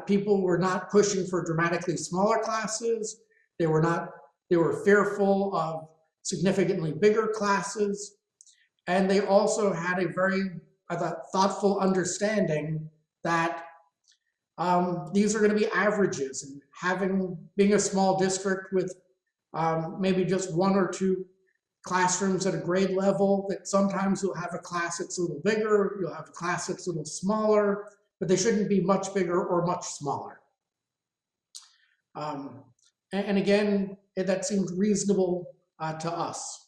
Speaker 14: People were not pushing for dramatically smaller classes. They were fearful of significantly bigger classes. And they also had a very, I thought, thoughtful understanding that these are going to be averages, and being a small district with maybe just 1 or 2 classrooms at a grade level, that sometimes you'll have a class that's a little bigger, you'll have a class that's a little smaller, but they shouldn't be much bigger or much smaller. And again, that seemed reasonable to us.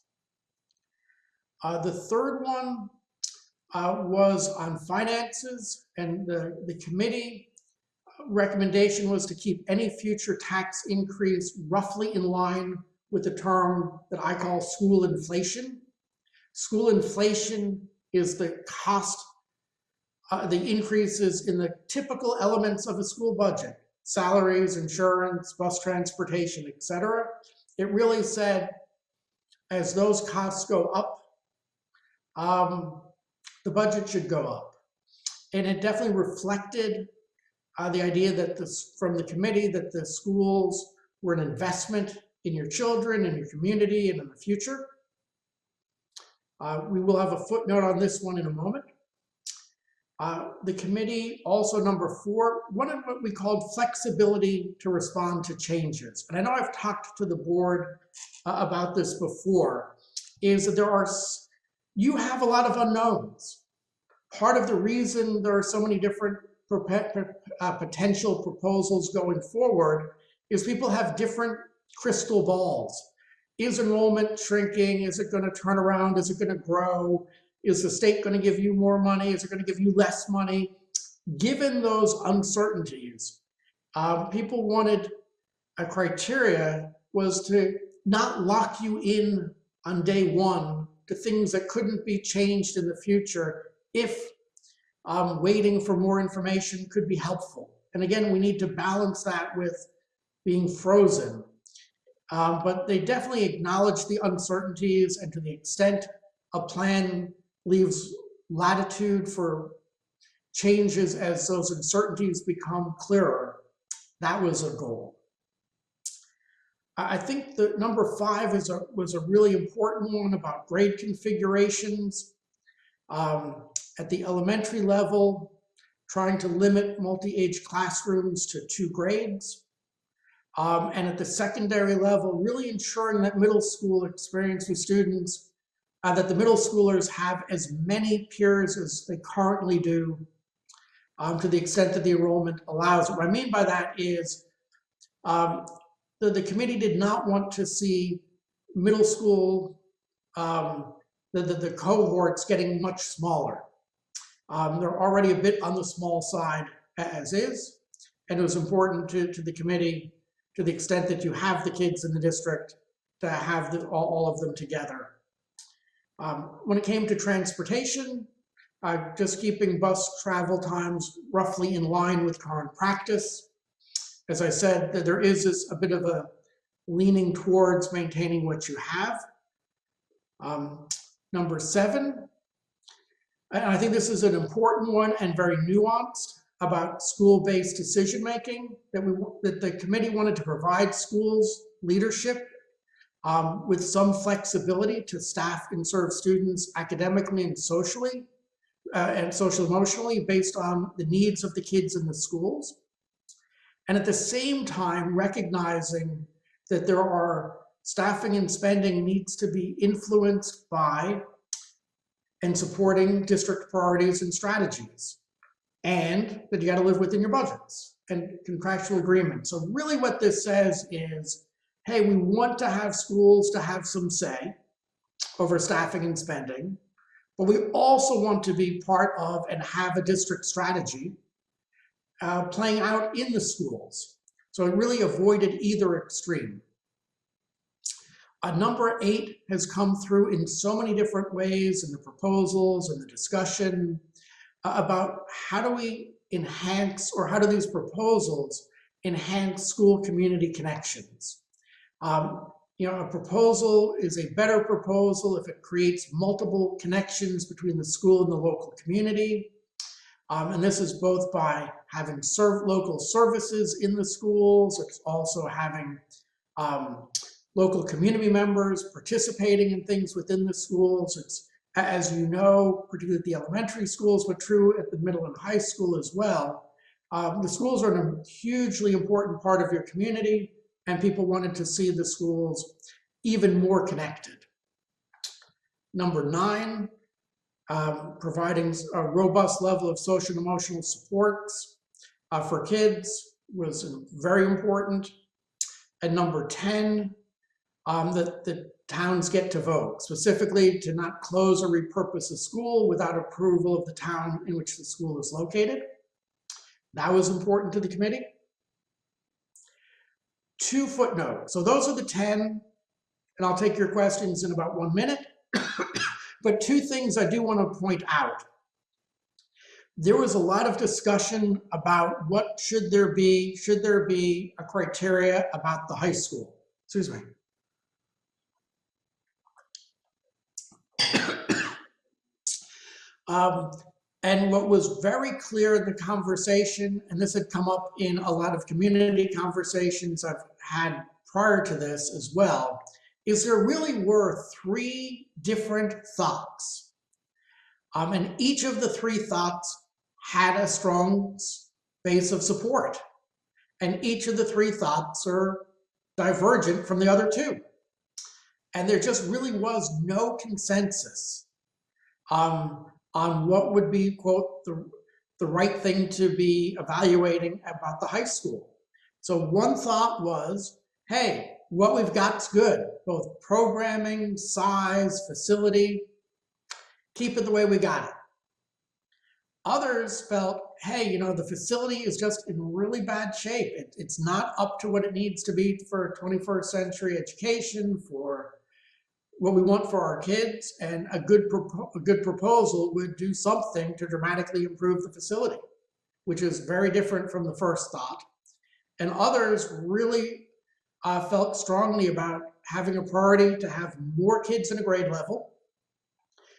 Speaker 14: The third one was on finances, and the committee recommendation was to keep any future tax increase roughly in line with the term that I call school inflation. School inflation is the cost, the increases in the typical elements of a school budget: salaries, insurance, bus transportation, etc. It really said, as those costs go up, the budget should go up. And it definitely reflected the idea that from the committee that the schools were an investment in your children, in your community, and in the future. We will have a footnote on this one in a moment. The committee also, number 4, wanted what we called flexibility to respond to changes. And I know I've talked to the board about this before, is that you have a lot of unknowns. Part of the reason there are so many different potential proposals going forward is people have different crystal balls. Is enrollment shrinking? Is it going to turn around? Is it going to grow? Is the state going to give you more money? Is it going to give you less money? Given those uncertainties, people wanted a criteria was to not lock you in on day one to things that couldn't be changed in the future if waiting for more information could be helpful. And again, we need to balance that with being frozen. But they definitely acknowledge the uncertainties, and to the extent a plan leaves latitude for changes as those uncertainties become clearer, that was a goal. I think the number 5 was a really important one about grade configurations. At the elementary level, trying to limit multi-age classrooms to 2 grades. And at the secondary level, really ensuring that middle school experience with students, that the middle schoolers have as many peers as they currently do, to the extent that the enrollment allows. What I mean by that is the committee did not want to see middle school, the cohorts getting much smaller. They're already a bit on the small side as is, and it was important to the committee, to the extent that you have the kids in the district, to have all of them together. When it came to transportation, just keeping bus travel times roughly in line with current practice. As I said, that there is a bit of a leaning towards maintaining what you have. Number 7, and I think this is an important one and very nuanced, about school-based decision-making, that the committee wanted to provide schools leadership with some flexibility to staff and serve students academically and socially, and social-emotionally based on the needs of the kids in the schools. And at the same time, recognizing that there are staffing and spending needs to be influenced by and supporting district priorities and strategies, and that you got to live within your budgets and contractual agreements. So really what this says is, hey, we want to have schools to have some say over staffing and spending, but we also want to be part of and have a district strategy playing out in the schools. So it really avoided either extreme. Number 8 has come through in so many different ways in the proposals and the discussion about how do we enhance, or how do these proposals enhance school community connections. A proposal is a better proposal if it creates multiple connections between the school and the local community. And this is both by having local services in the schools. It's also having local community members participating in things within the schools. It's, as you know, particularly at the elementary schools, but true at the middle and high school as well. The schools are a hugely important part of your community, and people wanted to see the schools even more connected. Number 9, providing a robust level of social and emotional supports for kids was very important. And number 10, that the towns get to vote, specifically to not close or repurpose a school without approval of the town in which the school is located. That was important to the committee. 2 footnotes. So those are the 10, and I'll take your questions in about 1 minute. But 2 things I do want to point out. There was a lot of discussion about what should there be a criteria about the high school. Excuse me. And what was very clear in the conversation, and this had come up in a lot of community conversations I've had prior to this as well, is there really were 3 different thoughts. And each of the 3 thoughts had a strong base of support. And each of the three thoughts are divergent from the other two. And there just really was no consensus on what would be, quote, the right thing to be evaluating about the high school. So one thought was, hey, what we've got's good, both programming, size, facility, keep it the way we got it. Others felt, hey, the facility is just in really bad shape. It's not up to what it needs to be for 21st century education, for what we want for our kids, and a good proposal would do something to dramatically improve the facility, which is very different from the first thought. And others really felt strongly about having a priority to have more kids in a grade level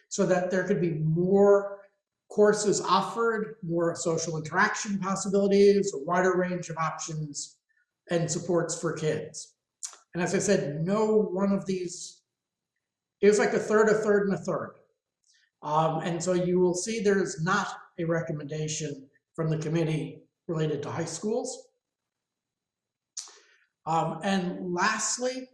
Speaker 14: so that there could be more courses offered, more social interaction possibilities, a wider range of options and supports for kids. And as I said, no one of these, it was like a third, and a third. And so you will see there is not a recommendation from the committee related to high schools. And lastly,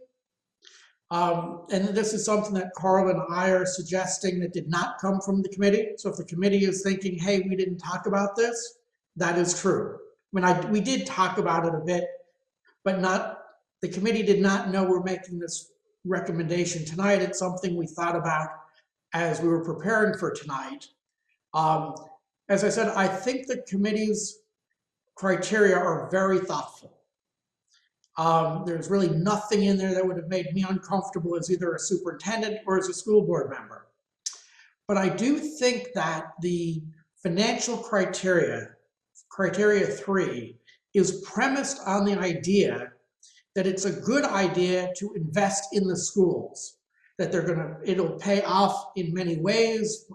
Speaker 14: and this is something that Carl and I are suggesting that did not come from the committee. So if the committee is thinking, hey, we didn't talk about this, that is true. I mean, we did talk about it a bit, but the committee did not know we're making this recommendation tonight. It's something we thought about as we were preparing for tonight. As I said, I think the committee's criteria are very thoughtful. There's really nothing in there that would have made me uncomfortable as either a superintendent or as a school board member. But I do think that the financial criteria 3, is premised on the idea that it's a good idea to invest in the schools, that it'll pay off in many ways.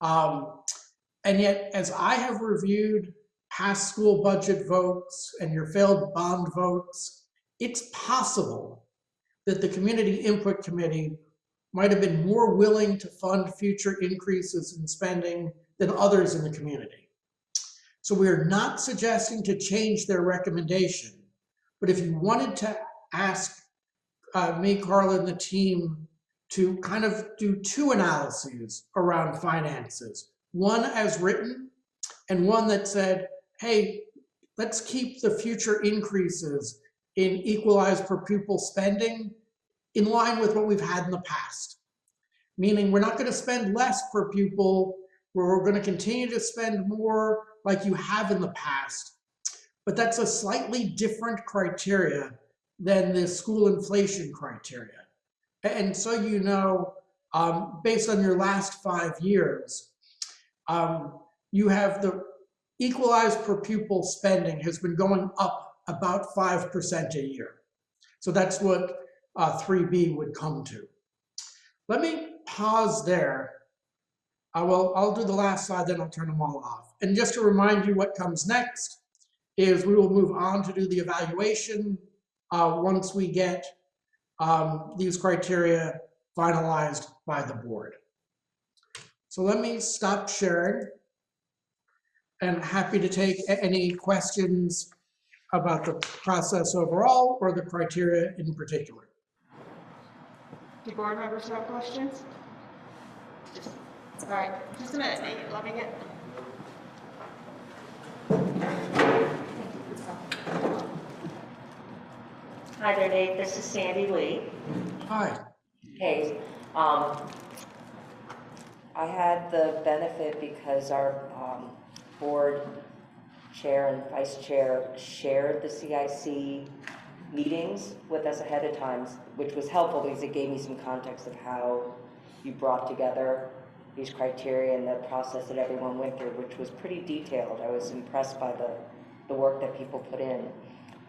Speaker 14: And yet, as I have reviewed past school budget votes and your failed bond votes, it's possible that the Community Input Committee might have been more willing to fund future increases in spending than others in the community. So we are not suggesting to change their recommendation, but if you wanted to ask me, Carla, and the team to kind of do 2 analyses around finances, one as written and one that said, hey, let's keep the future increases in equalized per pupil spending in line with what we've had in the past. Meaning we're not going to spend less per pupil, we're going to continue to spend more like you have in the past. But that's a slightly different criteria than the school inflation criteria. And so based on your last 5 years, you have the equalized per pupil spending has been going up about 5% a year. So that's what 3B would come to. Let me pause there. I'll do the last slide, then I'll turn them all off. And just to remind you what comes next is we will move on to do the evaluation once we get these criteria finalized by the board. So let me stop sharing, and happy to take any questions about the process overall or the criteria in particular.
Speaker 1: Do board members have questions? All right, just a minute, Nate, let me get.
Speaker 11: Hi there, Nate. This is Sandy Lee.
Speaker 14: Hi.
Speaker 11: Hey, I had the benefit because our board chair and vice chair shared the CIC meetings with us ahead of time, which was helpful because it gave me some context of how you brought together these criteria and the process that everyone went through, which was pretty detailed. I was impressed by the work that people put in.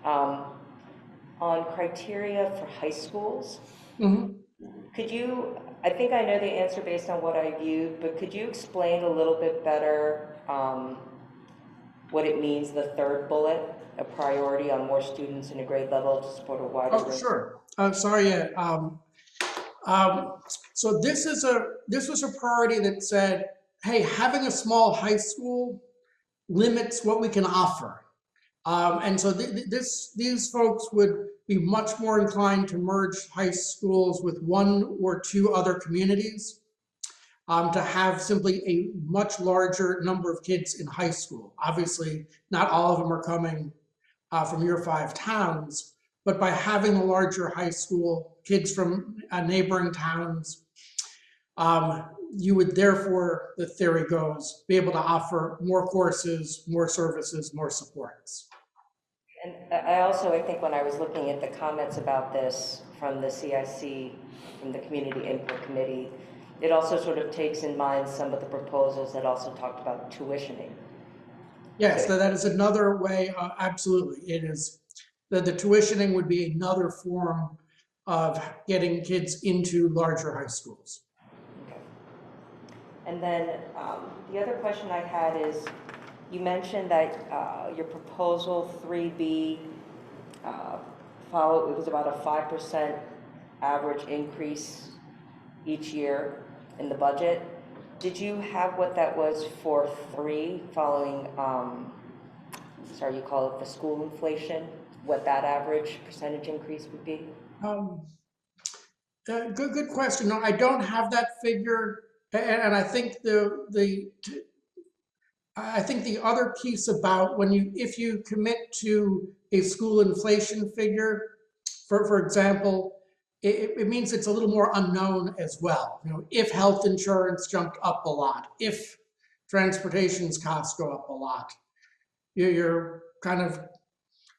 Speaker 11: On criteria for high schools, could you, I think I know the answer based on what I viewed, but could you explain a little bit better what it means, the third bullet, a priority on more students in a grade level to support a wider range?
Speaker 14: Oh, sure. Sorry, so this was a priority that said, hey, having a small high school limits what we can offer. And so these folks would be much more inclined to merge high schools with one or two other communities, to have simply a much larger number of kids in high school. Obviously, not all of them are coming from your 5 towns, but by having a larger high school, kids from neighboring towns, you would therefore, the theory goes, be able to offer more courses, more services, more supports.
Speaker 11: And I think when I was looking at the comments about this from the CIC, from the Community Input Committee, it also sort of takes in mind some of the proposals that also talked about tuitioning.
Speaker 14: Yes, so that is another way, absolutely. It is, the tuitioning would be another form of getting kids into larger high schools.
Speaker 11: Okay. And then the other question I had is, you mentioned that your proposal 3B, it was about a 5% average increase each year in the budget. Did you have what that was for 3 following, sorry, you call it the school inflation, what that average percentage increase would be?
Speaker 14: Good question. No, I don't have that figure. And I think I think the other piece about if you commit to a school inflation figure, for example, it means it's a little more unknown as well. If health insurance jumped up a lot, if transportation costs go up a lot, you're kind of,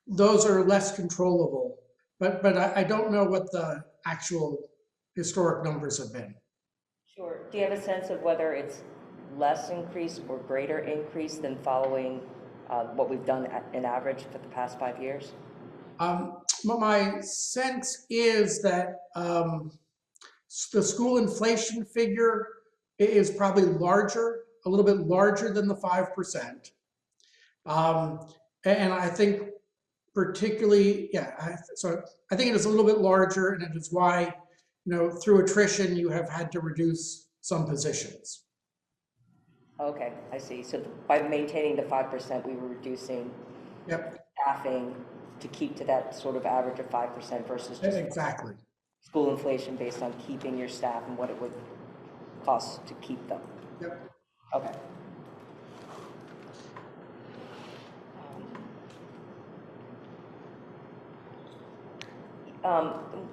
Speaker 14: those are less controllable. But I don't know what the actual historic numbers have been.
Speaker 11: Sure. Do you have a sense of whether it's less increase or greater increase than following what we've done in average for the past 5 years?
Speaker 14: My sense is that the school inflation figure is probably larger, a little bit larger than the 5%. And I think particularly, so I think it is a little bit larger, and it is why, through attrition, you have had to reduce some positions.
Speaker 11: Okay, I see. So by maintaining the 5%, we were reducing staffing to keep to that sort of average of 5% versus just
Speaker 14: exactly
Speaker 11: school inflation based on keeping your staff and what it would cost to keep them.
Speaker 14: Yep.
Speaker 11: Okay.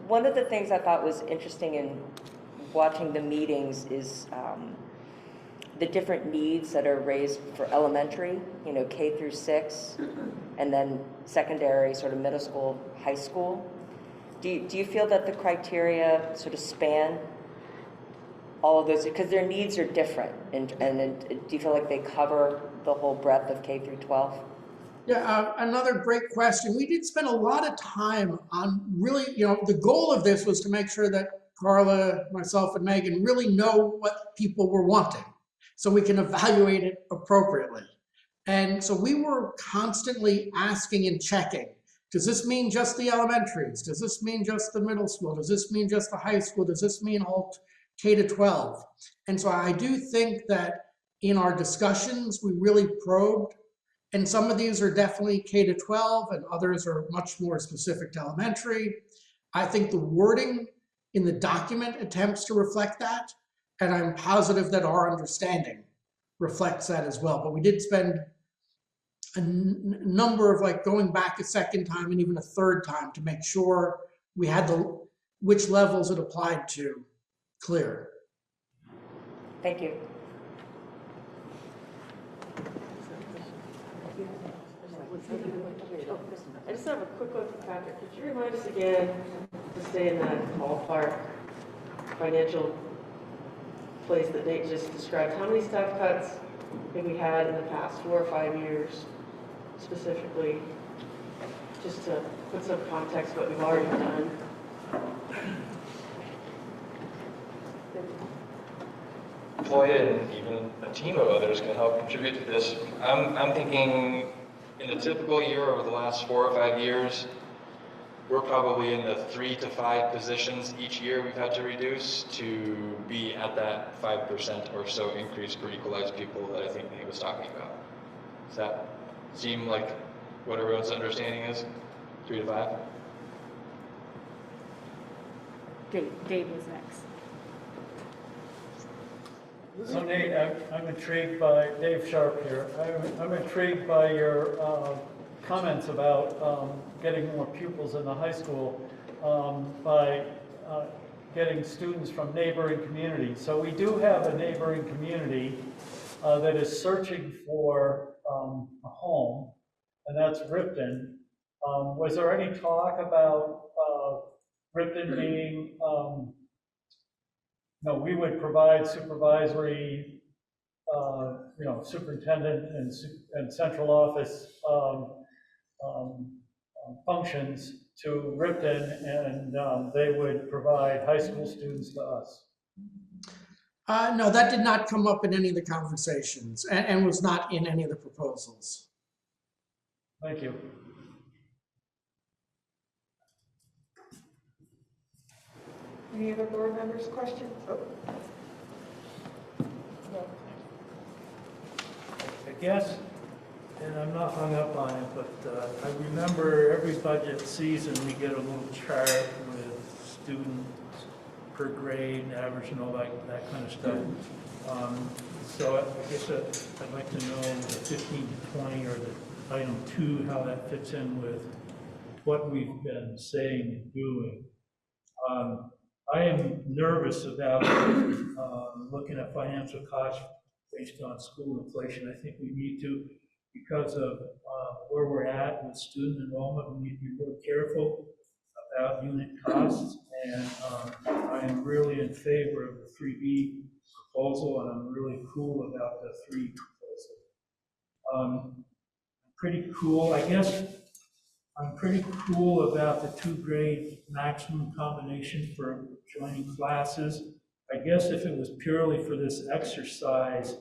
Speaker 11: One of the things I thought was interesting in watching the meetings is the different needs that are raised for elementary, K through 6, and then secondary, sort of middle school, high school. Do you feel that the criteria sort of span all of those, because their needs are different, and do you feel like they cover the whole breadth of K through 12?
Speaker 14: Yeah, another great question. We did spend a lot of time on really, the goal of this was to make sure that Carla, myself, and Megan really know what people were wanting, so we can evaluate it appropriately. And so we were constantly asking and checking, does this mean just the elementaries? Does this mean just the middle school? Does this mean just the high school? Does this mean all K to 12? And so I do think that in our discussions, we really probed, and some of these are definitely K to 12 and others are much more specific to elementary. I think the wording in the document attempts to reflect that, and I'm positive that our understanding reflects that as well. But we did spend a number of going back a second time and even a third time to make sure we had which levels it applied to clear.
Speaker 11: Thank you.
Speaker 12: I just have a quick one for Patrick. Could you remind us again to stay in that ballpark financial place that Nate just described? How many staff cuts have we had in the past 4 or 5 years specifically? Just to put some context what we've already done.
Speaker 9: Toya and even a team of others can help contribute to this. I'm thinking in a typical year over the last 4 or 5 years, we're probably in the 3 to 5 positions each year we've had to reduce to be at that 5% or so increase for equalized people that I think Nate was talking about. Does that seem like what everyone's understanding is? 3 to 5?
Speaker 3: Dave was next.
Speaker 6: So Nate, I'm intrigued by, Dave Sharp here, I'm intrigued by your comments about getting more pupils in the high school by getting students from neighboring communities. So we do have a neighboring community that is searching for a home, and that's Ripton. Was there any talk about Ripton being, no, we would provide supervisory, superintendent and central office functions to Ripton, and they would provide high school students to us?
Speaker 14: No, that did not come up in any of the conversations and was not in any of the proposals.
Speaker 6: Thank you.
Speaker 1: Any other board members' questions? Oh.
Speaker 15: I guess, and I'm not hung up on it, but I remember every budget season, we get a little chart with students per grade, average, and all that kind of stuff. So I guess I'd like to know the 15 to 20 or the item 2, how that fits in with what we've been saying and doing. I am nervous about looking at financial costs based on school inflation. I think we need to, because of where we're at with student enrollment, we need to be real careful about unit costs. And I am really in favor of the 3B proposal, and I'm really cool about the 3 proposal. Pretty cool, I guess. I'm pretty cool about the 2 grade maximum combination for joining classes. I guess if it was purely for this exercise,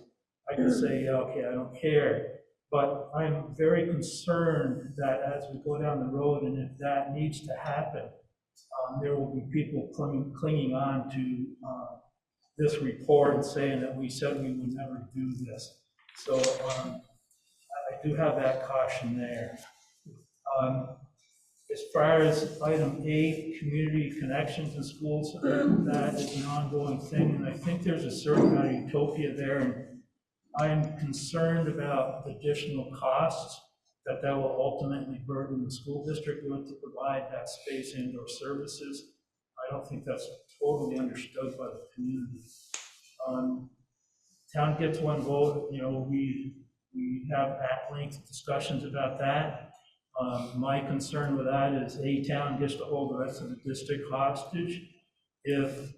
Speaker 15: I could say, yeah, okay, I don't care. But I'm very concerned that as we go down the road, and if that needs to happen, there will be people clinging on to this report and saying that we said we would never do this. So I do have that caution there. As far as item 8, community connections in schools, that is an ongoing thing, and I think there's a certain amount of utopia there, and I'm concerned about additional costs that will ultimately burden the school district with to provide that space and/or services. I don't think that's totally understood by the community. Town gets 1 vote, we have at-length discussions about that. My concern with that is a town gets to hold the rest of the district hostage if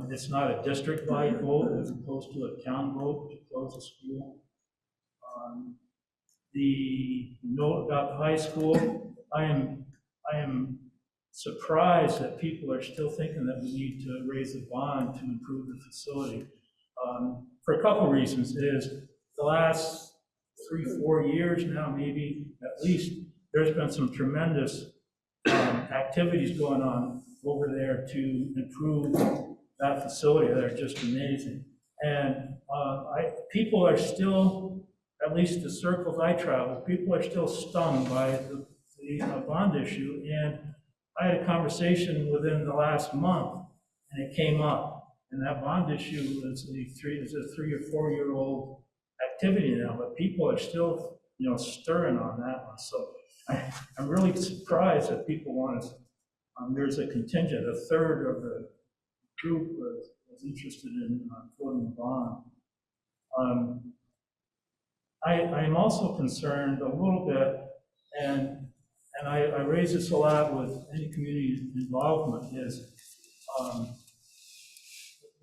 Speaker 15: it's not a district-wide vote as opposed to a town vote to close the school. The note about the high school, I am surprised that people are still thinking that we need to raise the bond to improve the facility. For a couple of reasons. Is the last 3-4 years now, maybe at least, there's been some tremendous activities going on over there to improve that facility that are just amazing. And people are still, at least the circles I travel, people are still stung by the bond issue. And I had a conversation within the last month, and it came up. And that bond issue is a 3 or 4 year old activity now, but people are still, stirring on that one. So I'm really surprised that people want to. There's a contingent, a third of the group was interested in voting the bond. I'm also concerned a little bit, and I raise this a lot with any community involvement, is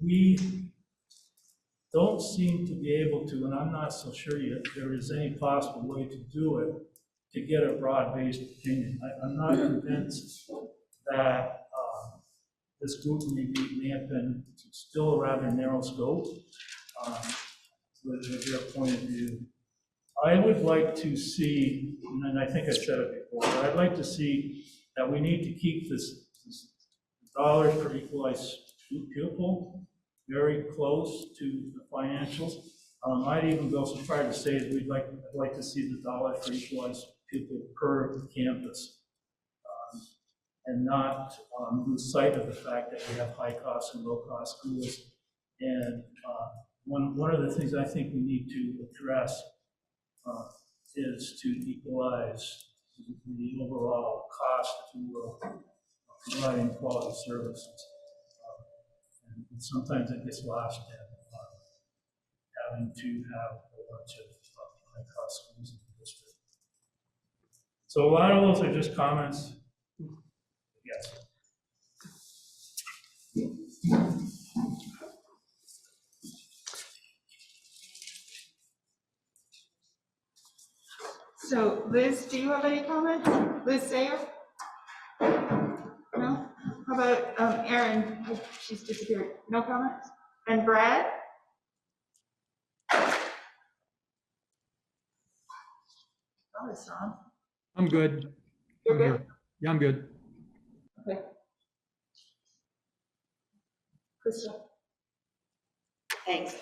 Speaker 15: we don't seem to be able to, and I'm not so sure yet there is any possible way to do it, to get a broad-based opinion. I'm not convinced that this group may have been still a rather narrow scope with their point of view. I would like to see, and I think I said it before, but I'd like to see that we need to keep this dollars per equalized pupil very close to the financials. I'd even go so far to say that I'd like to see the dollar for equalized pupil per campus, and not lose sight of the fact that we have high-cost and low-cost schools. And one of the things I think we need to address is to equalize the overall cost, if you will, of providing quality services. And sometimes it gets lost in having to have a bunch of high-cost schools in the district. So a lot of those are just comments. Yes.
Speaker 1: So Liz, do you have any comments? Liz Sayer? No? How about Erin? She's disappeared. No comments? And Brad? Oh, it's on.
Speaker 16: I'm good.
Speaker 1: You're good?
Speaker 16: Yeah, I'm good.
Speaker 1: Okay. Crystal?
Speaker 2: Thanks.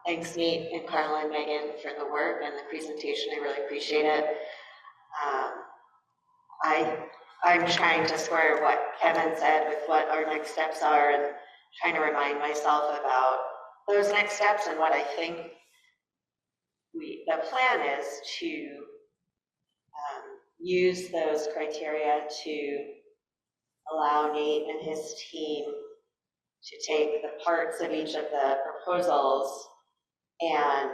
Speaker 2: Thanks, Nate and Carla and Megan, for the work and the presentation. I really appreciate it. I'm trying to square what Kevin said with what our next steps are, and trying to remind myself about those next steps and what I think the plan is to use those criteria to allow Nate and his team to take the parts of each of the proposals and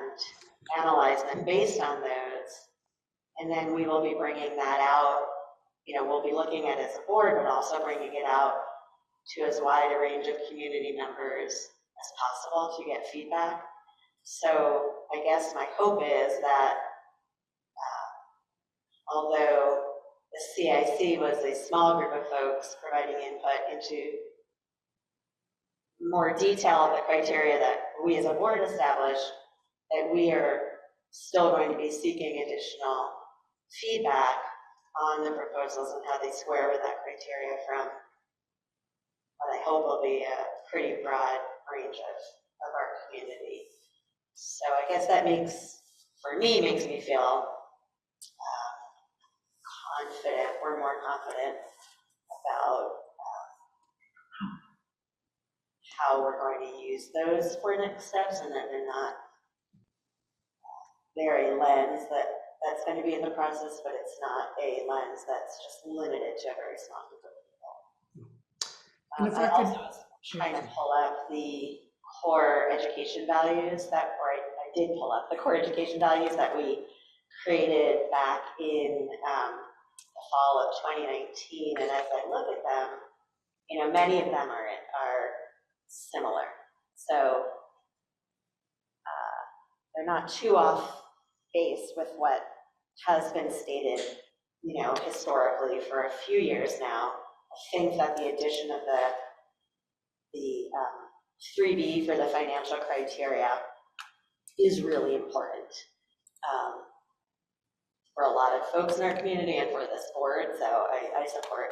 Speaker 2: analyze them based on those. And then we will be bringing that out. We'll be looking at it as a board, but also bringing it out to as wide a range of community members as possible to get feedback. So I guess my hope is that although the CIC was a small group of folks providing input into more detail of the criteria that we as a board established, that we are still going to be seeking additional feedback on the proposals and how they square with that criteria from what I hope will be a pretty broad range of our community. So I guess that makes me feel confident, we're more confident about how we're going to use those for next steps, and that they're not they're a lens that's going to be in the process, but it's not a lens that's just limited to a very small group of people.
Speaker 14: And if
Speaker 2: I
Speaker 14: I could,
Speaker 2: also was trying to pull up the core education values I did pull up the core education values that we created back in the fall of 2019, and as I look at them, many of them are similar. So they're not too off base with what has been stated, historically for a few years now. I think that the addition of the 3B for the financial criteria is really important for a lot of folks in our community and for this board. So I support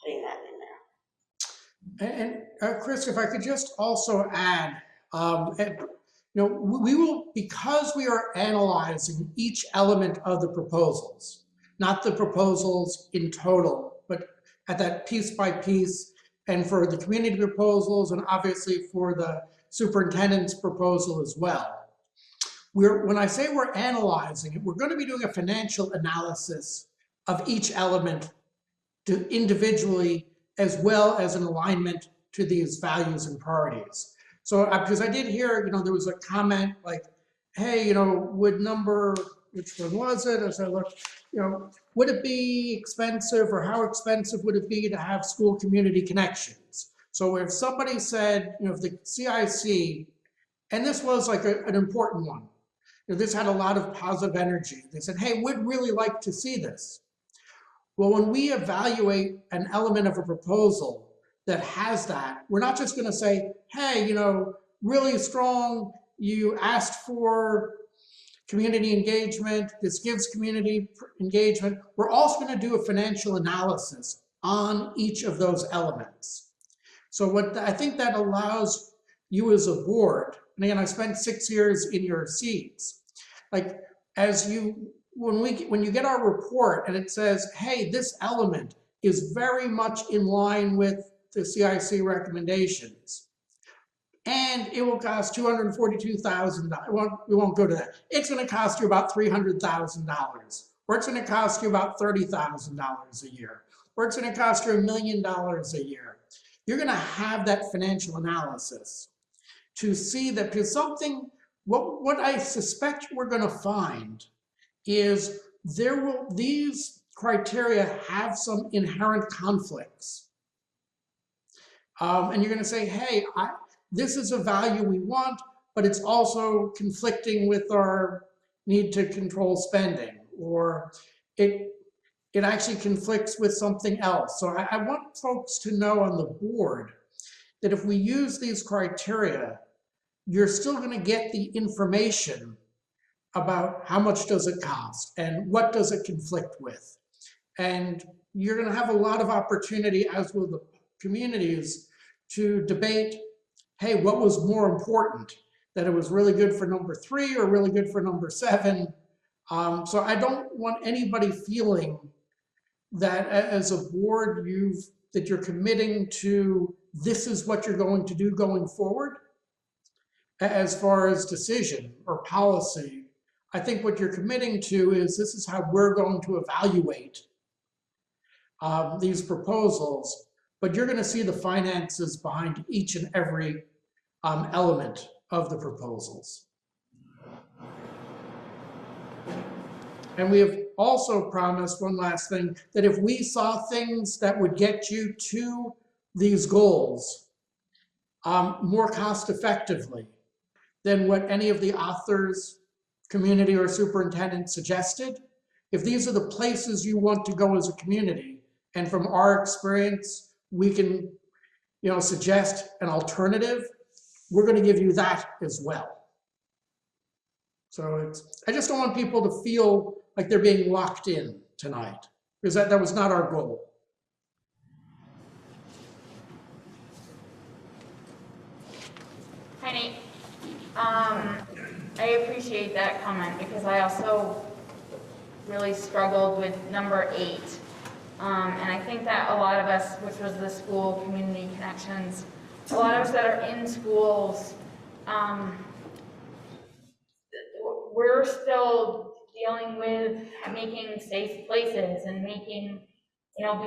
Speaker 2: putting that in there.
Speaker 14: and Chris, if I could just also add, we will, because we are analyzing each element of the proposals, not the proposals in total, but at that piece by piece, and for the community proposals, and obviously for the superintendent's proposal as well. When I say we're analyzing it, we're going to be doing a financial analysis of each element individually, as well as an alignment to these values and priorities. So, because I did hear, there was a comment like, hey, would which one was it? As I looked, would it be expensive, or how expensive would it be to have school community connections? So if somebody said, if the CIC, and this was like an important one, this had a lot of positive energy. They said, hey, we'd really like to see this. Well, when we evaluate an element of a proposal that has that, we're not just going to say, hey, really strong, you asked for community engagement, this gives community engagement. We're also going to do a financial analysis on each of those elements. So I think that allows you as a board and again, I spent 6 years in your seats. Like, when you get our report and it says, hey, this element is very much in line with the CIC recommendations, and it will cost $242,000. We won't go to that. It's going to cost you about $300,000, or it's going to cost you about $30,000 a year, or it's going to cost you $1 million a year. You're going to have that financial analysis to see that, because something, what I suspect we're going to find is these criteria have some inherent conflicts. And you're going to say, hey, this is a value we want, but it's also conflicting with our need to control spending, or it actually conflicts with something else. So I want folks to know on the board that if we use these criteria, you're still going to get the information about how much does it cost and what does it conflict with. And you're going to have a lot of opportunity, as will the communities, to debate, hey, what was more important? That it was really good for number 3 or really good for number 7? So I don't want anybody feeling that as a board that you're committing to this is what you're going to do going forward. As far as decision or policy, I think what you're committing to is this is how we're going to evaluate these proposals, but you're going to see the finances behind each and every element of the proposals. And we have also promised one last thing, that if we saw things that would get you to these goals more cost effectively than what any of the authors, community, or superintendent suggested, if these are the places you want to go as a community, and from our experience, we can suggest an alternative, we're going to give you that as well. So I just don't want people to feel like they're being locked in tonight, because that was not our goal.
Speaker 8: Hi, Nate. I appreciate that comment, because I also really struggled with number 8. And I think that a lot of us, which was the school community connections, a lot of us that are in schools, we're still dealing with making safe places and making,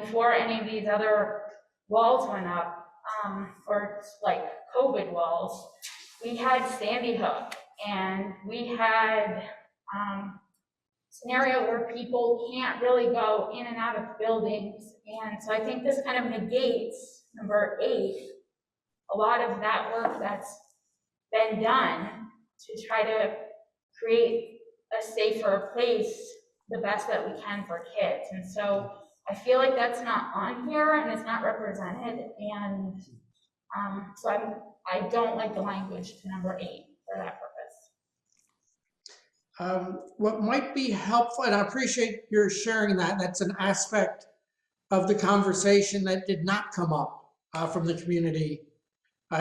Speaker 8: before any of these other walls went up, or like COVID walls, we had Sandy Hook, and we had scenario where people can't really go in and out of buildings. And so I think this kind of negates number 8, a lot of that work that's been done to try to create a safer place the best that we can for kids. And so I feel like that's not on here and it's not represented. And so I don't like the language to number 8 for that purpose.
Speaker 14: What might be helpful, and I appreciate your sharing that, that's an aspect of the conversation that did not come up from the community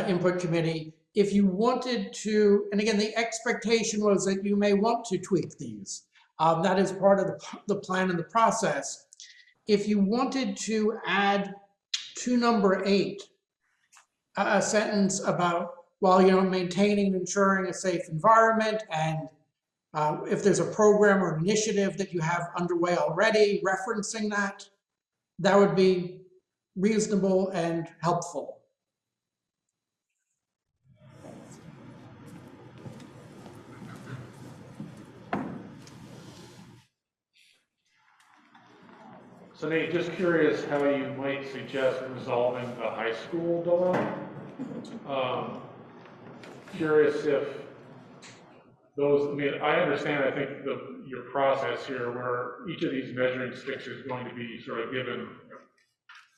Speaker 14: input committee. If you wanted to, and again, the expectation was that you may want to tweak these. That is part of the plan and the process. If you wanted to add to number 8, a sentence about, while maintaining and ensuring a safe environment, and if there's a program or an initiative that you have underway already referencing that, that would be reasonable and helpful.
Speaker 5: So Nate, just curious how you might suggest resolving the high school dilemma. Curious if those, I understand, I think your process here where each of these measuring sticks is going to be sort of given,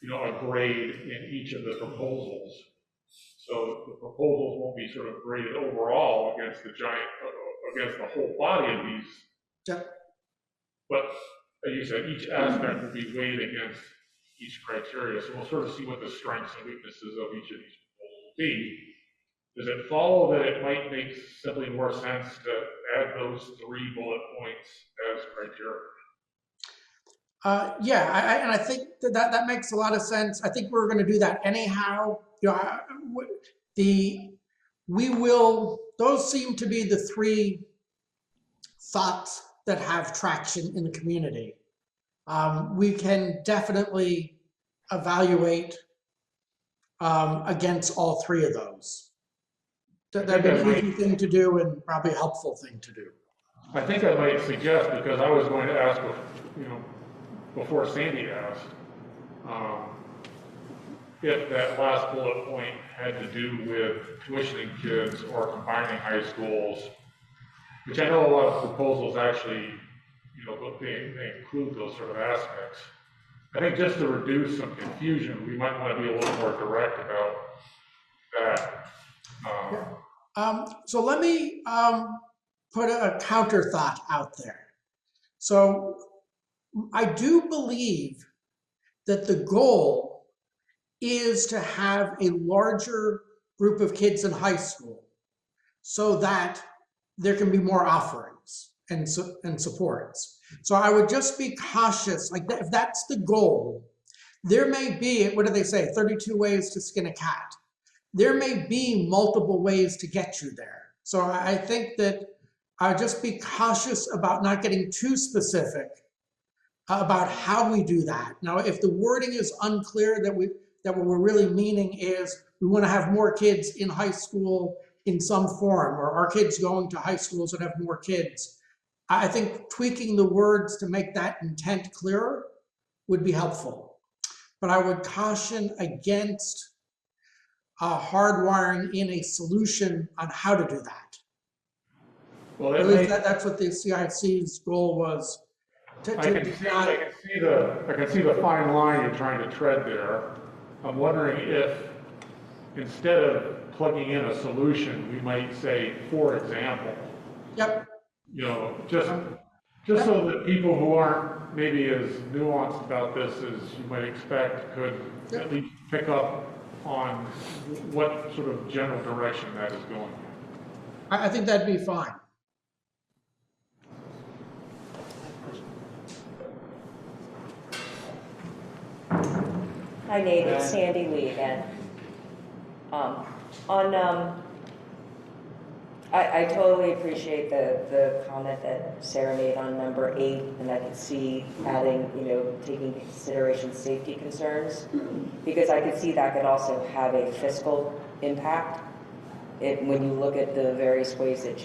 Speaker 5: a grade in each of the proposals. So the proposals won't be sort of graded overall against the whole body of these.
Speaker 14: Yep.
Speaker 5: But as you said, each aspect will be weighed against each criteria. So we'll sort of see what the strengths and weaknesses of each of these proposals will be. does it follow that it might make simply more sense to add those 3 bullet points as criteria?
Speaker 14: Yeah, and I think that makes a lot of sense. I think we're going to do that anyhow. You know, those seem to be the 3 thoughts that have traction in the community. We can definitely evaluate against all 3 of those. That'd be an easy thing to do and probably a helpful thing to do.
Speaker 5: I think I might suggest, because I was going to ask, you know, before Sandy asked, if that last bullet point had to do with tuitioning kids or combining high schools, which I know a lot of proposals actually, you know, they include those sort of aspects. I think just to reduce some confusion, we might want to be a little more direct about that.
Speaker 14: So let me put a counter thought out there. So I do believe that the goal is to have a larger group of kids in high school so that there can be more offerings and supports. So I would just be cautious, like if that's the goal, there may be, what do they say, 32 ways to skin a cat. There may be multiple ways to get you there. So I think that I would just be cautious about not getting too specific about how we do that. Now, if the wording is unclear, that what we're really meaning is we want to have more kids in high school in some form, or our kids going to high schools that have more kids. I think tweaking the words to make that intent clearer would be helpful. But I would caution against hardwiring in a solution on how to do that.
Speaker 5: Well,
Speaker 14: at least that's what the CIC's goal was.
Speaker 5: I can see the fine line you're trying to tread there. I'm wondering if instead of plugging in a solution, we might say, for example.
Speaker 14: Yep.
Speaker 5: You know, just so that people who aren't maybe as nuanced about this as you might expect could at least pick up on what sort of general direction that is going.
Speaker 14: I think that'd be fine.
Speaker 11: Hi Nate, it's Sandy Lee again. I totally appreciate the comment that Sarah made on number 8, and I could see adding, you know, taking into consideration safety concerns, because I could see that could also have a fiscal impact when you look at the various ways that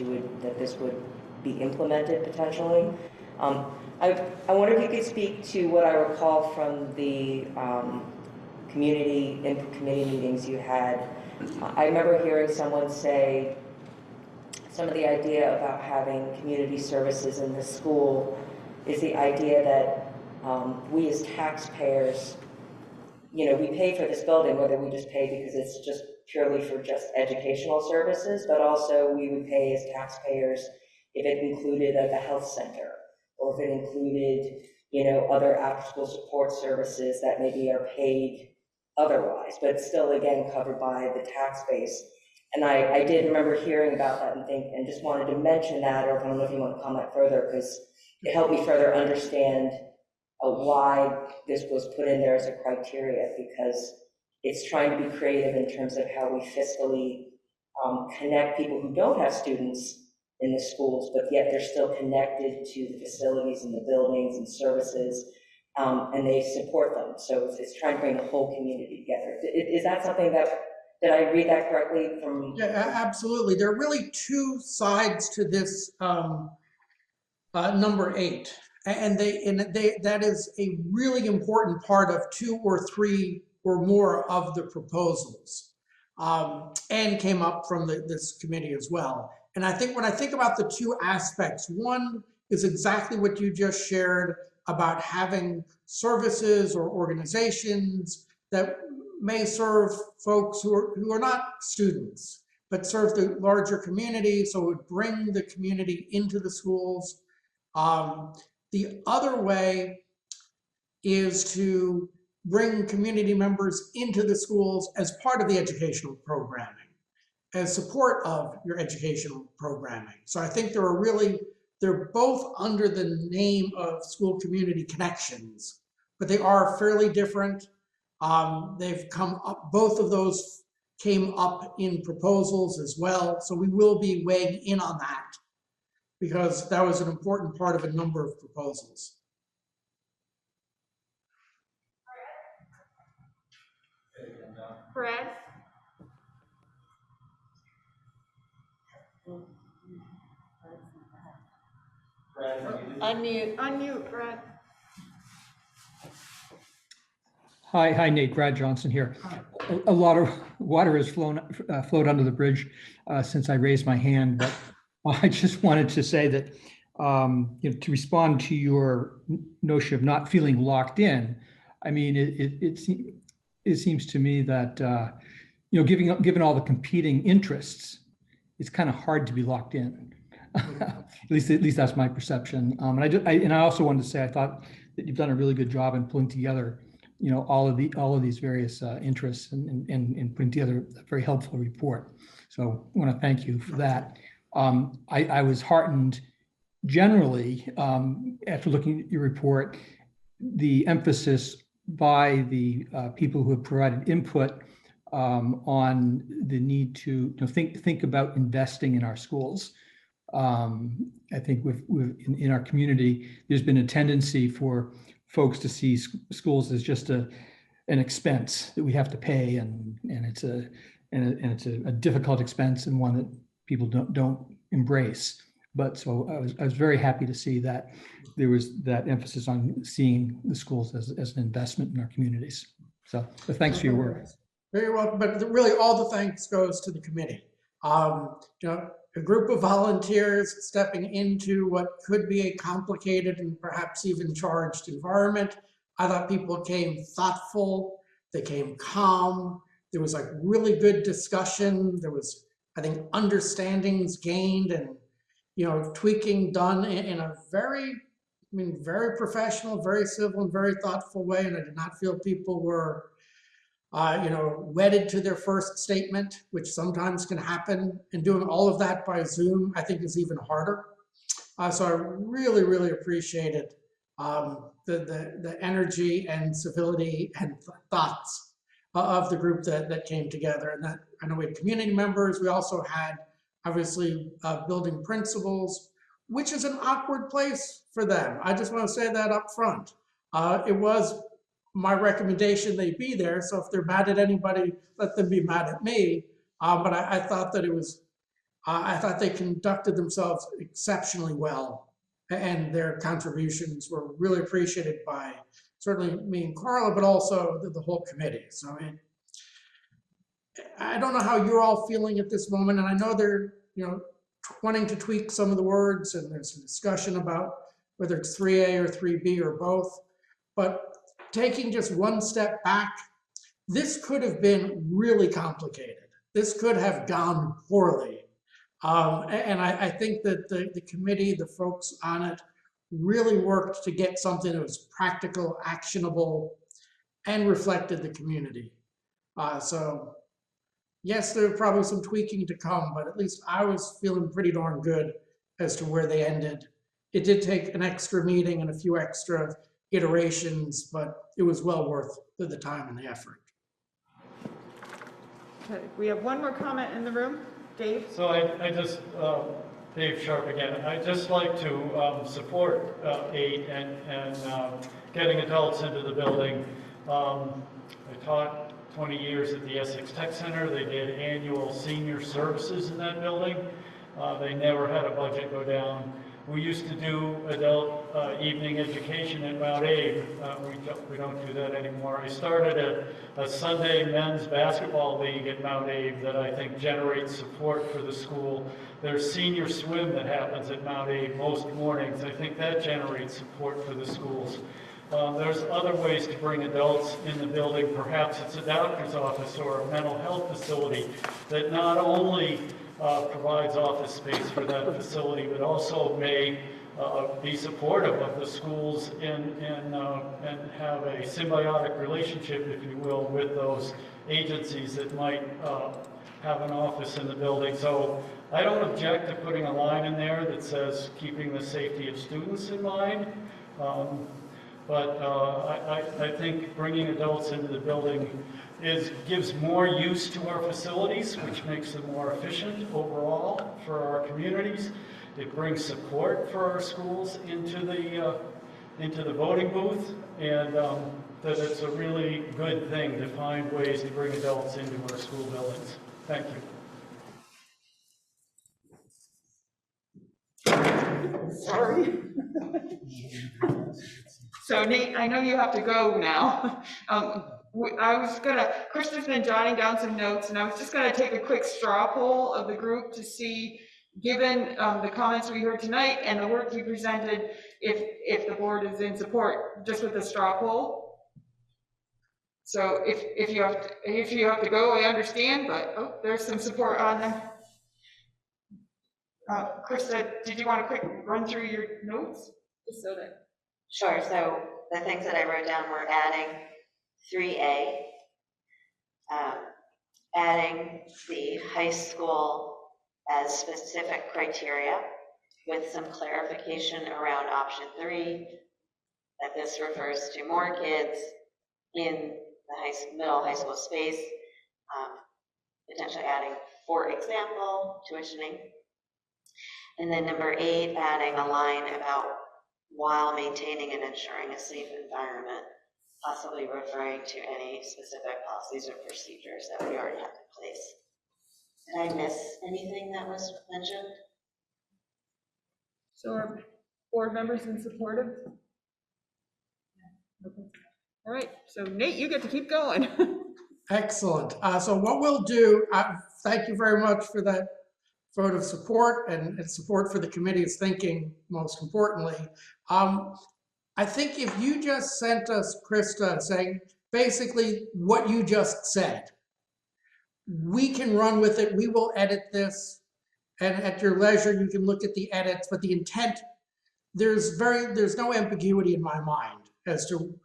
Speaker 11: this would be implemented potentially. I wonder if you could speak to what I recall from the community input committee meetings you had. I remember hearing someone say some of the idea about having community services in the school is the idea that we as taxpayers, you know, we pay for this building, whether we just pay because it's just purely for just educational services, but also we would pay as taxpayers if it included like a health center, or if it included, you know, other after-school support services that maybe are paid otherwise, but still, again, covered by the tax base. And I did remember hearing about that and just wanted to mention that, or I don't know if you want to comment further, because it helped me further understand why this was put in there as a criteria, because it's trying to be creative in terms of how we fiscally connect people who don't have students in the schools, but yet they're still connected to the facilities and the buildings and services, and they support them. So it's trying to bring the whole community together. Is that something that, did I read that correctly from?
Speaker 14: Yeah, absolutely. There are really 2 sides to this number 8. And that is a really important part of 2 or 3 or more of the proposals, and came up from this committee as well. And I think when I think about the 2 aspects, one is exactly what you just shared about having services or organizations that may serve folks who are not students, but serve the larger community, so it would bring the community into the schools. The other way is to bring community members into the schools as part of the educational programming. as support of your educational programming. So I think they're both under the name of School Community Connections, but they are fairly different. They've come up, both of those came up in proposals as well. So we will be weighing in on that because that was an important part of a number of proposals.
Speaker 1: Brad? Unmute, Brad.
Speaker 16: Hi, Nate. Brad Johnson here. A lot of water has flowed under the bridge since I raised my hand, but I just wanted to say that to respond to your notion of not feeling locked in. I mean, it seems to me that given all the competing interests, it's kind of hard to be locked in. at least that's my perception. And I also wanted to say I thought that you've done a really good job in pulling together all of these various interests and putting together a very helpful report. So I want to thank you for that. I was heartened generally after looking at your report, the emphasis by the people who have provided input on the need to think about investing in our schools. I think in our community, there's been a tendency for folks to see schools as just an expense that we have to pay, and it's a difficult expense and one that people don't embrace. But so I was very happy to see that there was that emphasis on seeing the schools as an investment in our communities. So thanks for your work.
Speaker 14: Very welcome, but really all the thanks goes to the committee. A group of volunteers stepping into what could be a complicated and perhaps even charged environment. I thought people came thoughtful, they came calm. There was like really good discussion. There was, I think, understandings gained and tweaking done in a very professional, very civil, and very thoughtful way. And I did not feel people were wedded to their first statement, which sometimes can happen. And doing all of that by Zoom, I think, is even harder. So I really, really appreciated the energy and civility and thoughts of the group that came together. And that I know we had community members. We also had, obviously, building principals, which is an awkward place for them. I just want to say that up front. It was my recommendation they be there. So if they're mad at anybody, let them be mad at me. But I thought that I thought they conducted themselves exceptionally well, and their contributions were really appreciated by certainly me and Carla, but also the whole committee. So I don't know how you're all feeling at this moment, and I know they're wanting to tweak some of the words, and there's some discussion about whether it's 3A or 3B or both. But taking just one step back, this could have been really complicated. This could have gone poorly. And I think that the committee, the folks on it, really worked to get something that was practical, actionable, and reflected the community. So yes, there was probably some tweaking to come, but at least I was feeling pretty darn good as to where they ended. It did take an extra meeting and a few extra iterations, but it was well worth the time and the effort.
Speaker 1: Okay, we have one more comment in the room. Dave?
Speaker 6: So I just, Dave Sharp again, I'd just like to support 8 and getting adults into the building. I taught 20 years at the Essex Tech Center. They did annual senior services in that building. They never had a budget go down. We used to do adult evening education at Mount Abe. We don't do that anymore. I started a Sunday men's basketball league at Mount Abe that I think generates support for the school. There's senior swim that happens at Mount Abe most mornings. I think that generates support for the schools. There's other ways to bring adults in the building. Perhaps it's a doctor's office or a mental health facility that not only provides office space for that facility, but also may be supportive of the schools and have a symbiotic relationship, if you will, with those agencies that might have an office in the building. So I don't object to putting a line in there that says keeping the safety of students in mind. But I think bringing adults into the building gives more use to our facilities, which makes them more efficient overall for our communities. It brings support for our schools into the voting booth, and that it's a really good thing to find ways to bring adults into our school buildings. Thank you.
Speaker 1: Sorry. So Nate, I know you have to go now. Krista's been jotting down some notes, and I was just gonna take a quick straw poll of the group to see, given the comments we heard tonight and the work you presented, if the board is in support, just with the straw poll. So if you have to go, I understand, but there's some support on there. Krista, did you want a quick run through your notes? Just so that.
Speaker 2: Sure, so the things that I wrote down were adding 3A, adding the high school as specific criteria with some clarification around option 3, that this refers to more kids in the middle high school space, potentially adding, for example, tuitioning. And then number 8, adding a line about while maintaining and ensuring a safe environment, possibly referring to any specific policies or procedures that we already have in place. Did I miss anything that was mentioned?
Speaker 1: So are board members in support of? Okay. All right, so Nate, you get to keep going.
Speaker 14: Excellent. So what we'll do, thank you very much for that vote of support and support for the committee's thinking, most importantly. I think if you just sent us, Krista, saying basically what you just said, we can run with it. We will edit this, and at your leisure, you can look at the edits, but the intent, there's no ambiguity in my mind as to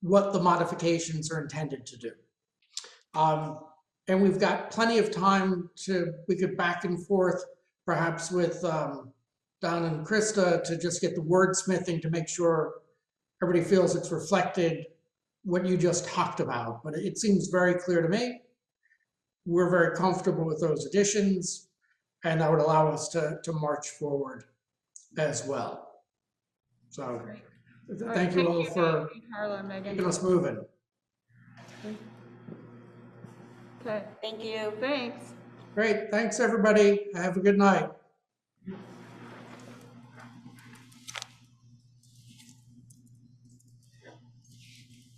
Speaker 14: what the modifications are intended to do. And we've got plenty of time we could back and forth, perhaps with Don and Krista, to just get the wordsmithing to make sure everybody feels it's reflected what you just talked about. But it seems very clear to me. We're very comfortable with those additions, and that would allow us to march forward as well. So thank you all for keeping us moving.
Speaker 1: Okay.
Speaker 2: Thank you.
Speaker 1: Thanks.
Speaker 14: Great. Thanks, everybody. Have a good night.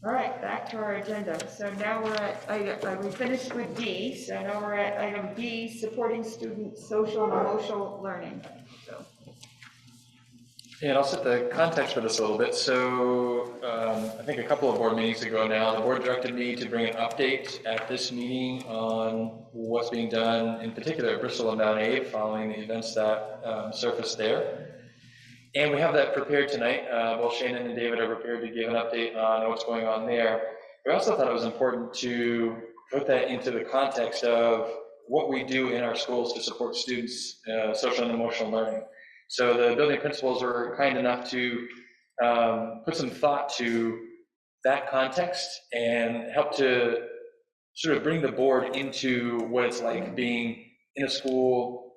Speaker 1: All right, back to our agenda. So now we're at, we finished with D, so now we're at item B, supporting student social and emotional learning. So.
Speaker 9: Yeah, and I'll set the context for this a little bit. So I think a couple of board meetings ago now, the board directed me to bring an update at this meeting on what's being done, in particular at Bristol and Mount A, following the events that surfaced there. And we have that prepared tonight. Both Shannon and David are prepared to give an update on what's going on there. We also thought it was important to put that into the context of what we do in our schools to support students' social and emotional learning. So the building principals were kind enough to put some thought to that context and help to sort of bring the board into what it's like being in a school,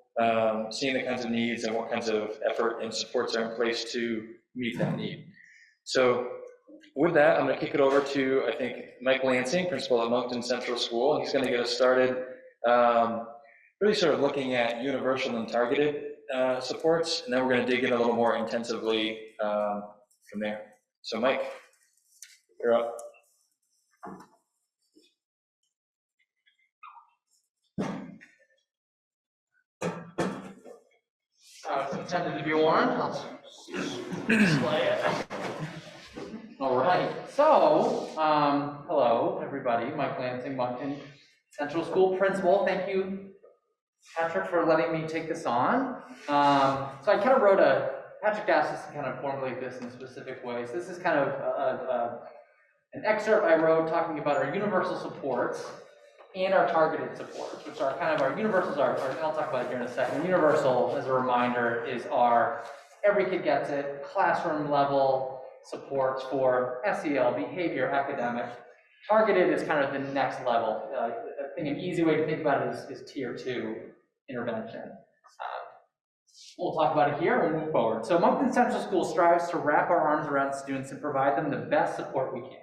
Speaker 9: seeing the kinds of needs and what kinds of effort and supports are in place to meet that need. So with that, I'm going to kick it over to, I think, Mike Lansing, principal at Moncton Central School, and he's going to get us started really sort of looking at universal and targeted supports, and then we're going to dig in a little more intensively from there. So Mike, you're up.
Speaker 17: It's intended to be worn. I'll display it. All right. So, hello, everybody. Mike Lansing, Moncton Central School Principal. Thank you, Patrick, for letting me take this on. So I kind of wrote Patrick asked us to kind of formulate this in specific ways. This is kind of an excerpt I wrote talking about our universal supports and our targeted supports, which are kind of our universals are, I'll talk about it here in a second. Universal, as a reminder, is our every kid gets it, classroom level supports for SEL, behavior, academic. Targeted is kind of the next level. I think an easy way to think about it is tier 2 intervention. We'll talk about it here and we'll move forward. So Moncton Central School strives to wrap our arms around students and provide them the best support we can.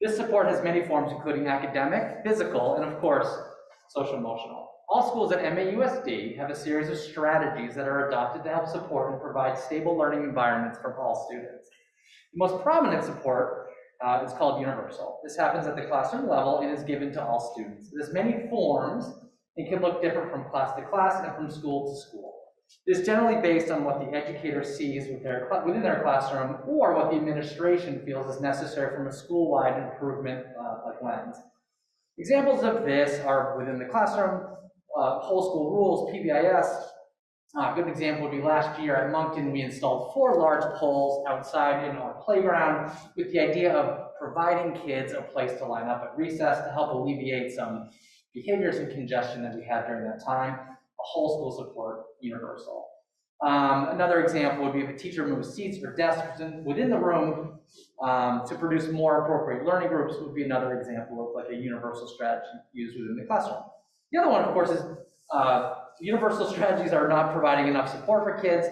Speaker 17: This support has many forms, including academic, physical, and of course, social emotional. All schools at MAUSD have a series of strategies that are adopted to help support and provide stable learning environments for all students. The most prominent support is called universal. This happens at the classroom level and is given to all students. It has many forms and can look different from class to class and from school to school. It is generally based on what the educator sees within their classroom or what the administration feels is necessary from a school-wide improvement lens. Examples of this are within the classroom, whole school rules, PBIS. A good example would be last year at Moncton, we installed 4 large poles outside in our playground with the idea of providing kids a place to line up at recess to help alleviate some behaviors and congestion that we had during that time. A whole school support, universal. Another example would be if a teacher moves seats or desks within the room to produce more appropriate learning groups would be another example of like a universal strategy used within the classroom. The other one, of course, is universal strategies are not providing enough support for kids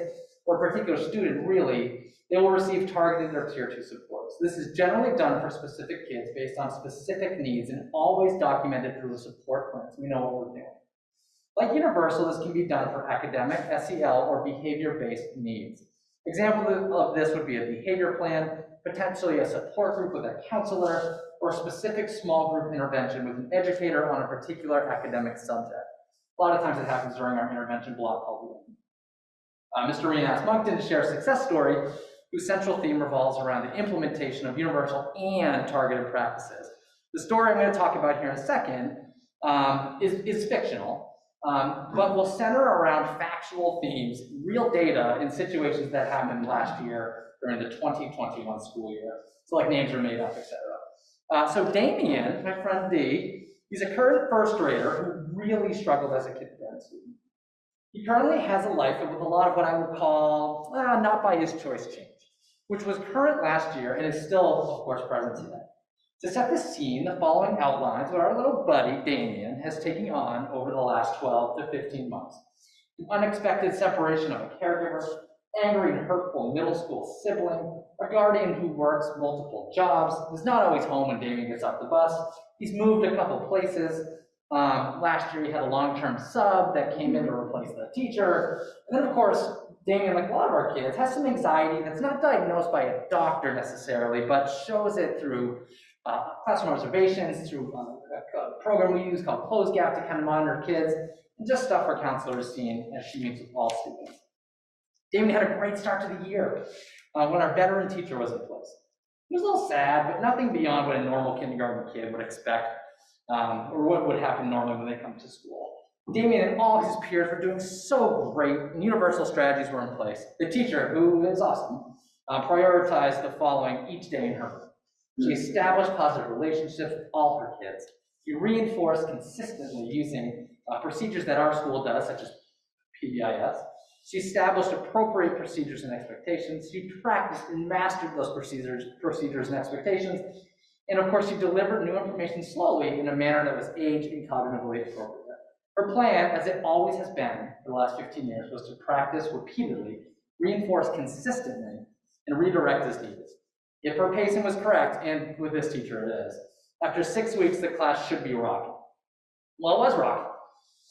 Speaker 17: or a particular student, really. They will receive targeted or tier 2 supports. This is generally done for specific kids based on specific needs and always documented through a support plan, so we know what we're doing. Like universal, this can be done for academic, SEL, or behavior-based needs. Example of this would be a behavior plan, potentially a support group with a counselor, or a specific small group intervention with an educator on a particular academic subject. A lot of times it happens during our intervention block called Mr. Ryan asked Moncton to share a success story whose central theme revolves around the implementation of universal and targeted practices. The story I'm going to talk about here in a second is fictional. But will center around factual themes, real data in situations that happened last year during the 2021 school year. So like names are made up, etc. So Damien, my friend D, he's a current first grader who really struggled as a kindergarten student. He currently has a life with a lot of what I would call, not by his choice change, which was current last year and is still, of course, present today. To set the scene, the following outlines what our little buddy, Damien, has taken on over the last 12 to 15 months. An unexpected separation of a caregiver, angry and hurtful middle school sibling, a guardian who works multiple jobs, is not always home when Damien gets off the bus. He's moved a couple places. Last year he had a long-term sub that came in to replace the teacher. And then of course, Damien, like a lot of our kids, has some anxiety that's not diagnosed by a doctor necessarily, but shows it through classroom observations, through a program we use called Close Gap to kind of monitor kids, and just stuff our counselor is seeing as she meets with all students. Damien had a great start to the year when our veteran teacher was in place. He was a little sad, but nothing beyond what a normal kindergarten kid would expect, or what would happen normally when they come to school. Damien and all his peers were doing so great, and universal strategies were in place. The teacher, who is awesome, prioritized the following each day in her room. She established positive relationships with all her kids. She reinforced consistently using procedures that our school does, such as PBIS. She established appropriate procedures and expectations. She practiced and mastered those procedures and expectations. And of course, she delivered new information slowly in a manner that was age and cognitively appropriate. Her plan, as it always has been for the last 15 years, was to practice repeatedly, reinforce consistently, and redirect as needed. If her pacing was correct, and with this teacher it is, after 6 weeks, the class should be rocking. Well, it was rocking,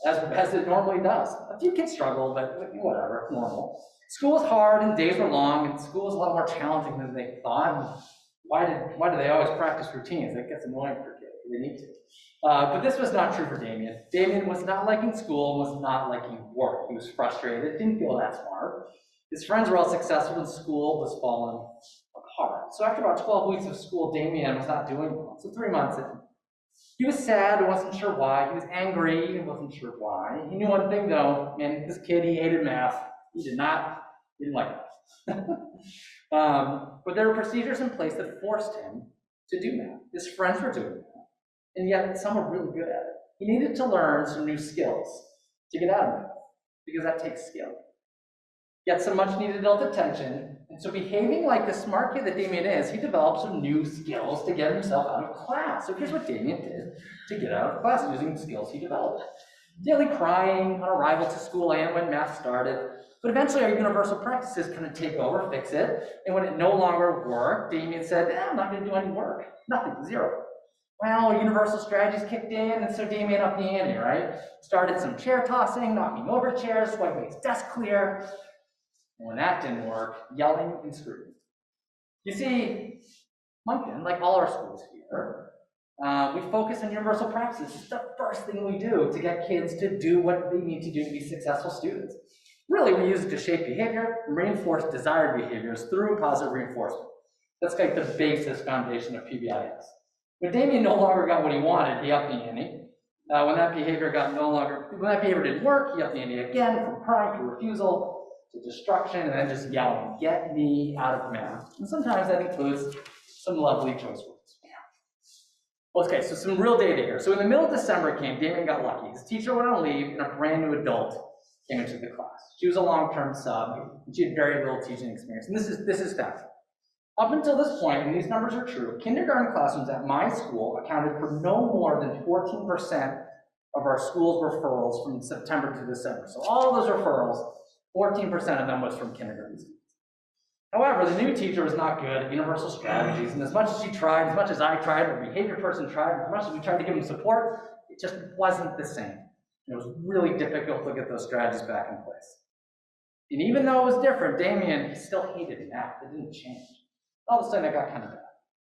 Speaker 17: as it normally does. A few kids struggled, but whatever, normal. School was hard, and days were long, and school was a lot more challenging than they thought. Why do they always practice routines? That gets annoying for kids. They need to. But this was not true for Damien. Damien was not liking school, was not liking work. He was frustrated, didn't feel that smart. His friends were all successful, and school was falling apart. So after about 12 weeks of school, Damien was not doing well. So 3 months in. He was sad and wasn't sure why. He was angry and wasn't sure why. He knew one thing though, man, this kid, he hated math. He didn't like it. But there were procedures in place that forced him to do math. His friends were doing math, and yet some were really good at it. He needed to learn some new skills to get out of it, because that takes skill. Get some much needed adult attention, and so behaving like the smart kid that Damien is, he developed some new skills to get himself out of class. So here's what Damien did to get out of class using the skills he developed. Daily crying on arrival to school and when math started, but eventually our universal practices kind of take over, fix it, and when it no longer worked, Damien said, I'm not gonna do any work, nothing, zero. Well, universal strategies kicked in, and so Damien upped the ante, right? Started some chair tossing, knocking over chairs, wiping his desk clear. And when that didn't work, yelling and screaming. You see, Moncton, like all our schools here, we focus on universal practices. It's the first thing we do to get kids to do what they need to do to be successful students. Really, we use it to shape behavior and reinforce desired behaviors through positive reinforcement. That's like the basis foundation of PBIS. When Damien no longer got what he wanted, he upped the ante. When that behavior didn't work, he upped the ante again, from crying to refusal to destruction, and then just yelling, get me out of math. And sometimes that includes some lovely choice words. Okay, so some real data here. So in the middle of December came, Damien got lucky. His teacher went on leave, and a brand new adult came into the class. She was a long-term sub, and she had very little teaching experience. And this is fact. Up until this point, and these numbers are true, kindergarten classrooms at my school accounted for no more than 14% of our school's referrals from September to December. So all of those referrals, 14% of them was from kindergarten students. However, the new teacher was not good at universal strategies, and as much as she tried, as much as I tried, or behavior person tried, as much as we tried to give them support, it just wasn't the same. It was really difficult to get those strategies back in place. And even though it was different, Damien still hated math. It didn't change. All of a sudden, it got kind of bad.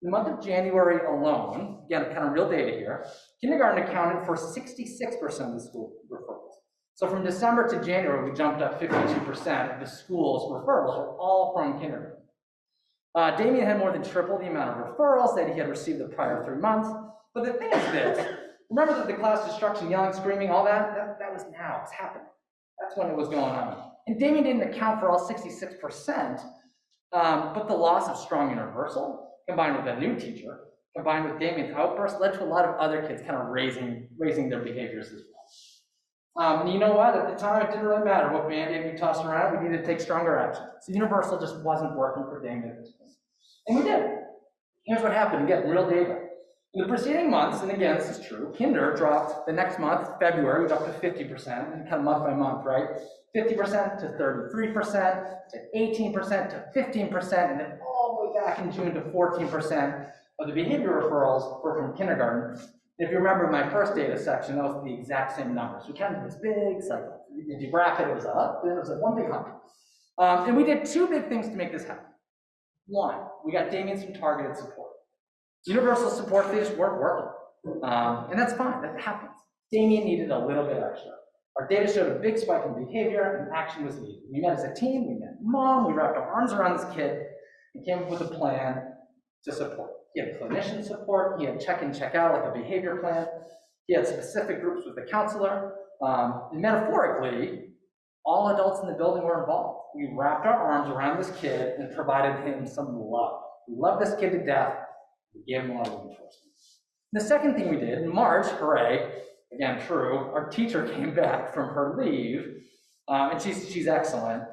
Speaker 17: In the month of January alone, again, kind of real data here, kindergarten accounted for 66% of the school referrals. So from December to January, we jumped up 52% of the school's referrals were all from kindergarten. Damien had more than triple the amount of referrals that he had received the prior 3 months. But the thing is this, remember that the class destruction, yelling, screaming, all that was now, it's happening. That's when it was going on. And Damien didn't account for all 66%, but the loss of strong universal, combined with a new teacher, combined with Damien's outburst, led to a lot of other kids kind of raising their behaviors as well. And you know what? At the time, it didn't really matter what Band-Aid we tossed around. We needed to take stronger action. So universal just wasn't working for Damien. And we did. Here's what happened. Again, real data. In the preceding months, and again, this is true, kinder dropped the next month, February, we dropped to 50%, and kind of month by month, right? 50% to 33%, to 18%, to 15%, and then all the way back in June to 14% of the behavior referrals were from kindergarten. If you remember my first data section, that was the exact same numbers. We kind of did this big cycle. If you graph it, it was up, then it was like one big hump. And we did two big things to make this happen. One, we got Damien some targeted support. Universal support, they just weren't working. And that's fine, that happens. Damien needed a little bit extra. Our data showed a big spike in behavior, and action was needed. We met as a team, we met mom, we wrapped our arms around this kid, and came up with a plan to support. He had clinician support, he had check in, check out, like a behavior plan. He had specific groups with the counselor. And metaphorically, all adults in the building were involved. We wrapped our arms around this kid and provided him some love. We loved this kid to death. We gave him a lot of reinforcement. The second thing we did in March, hooray, again, true, our teacher came back from her leave, and she's excellent,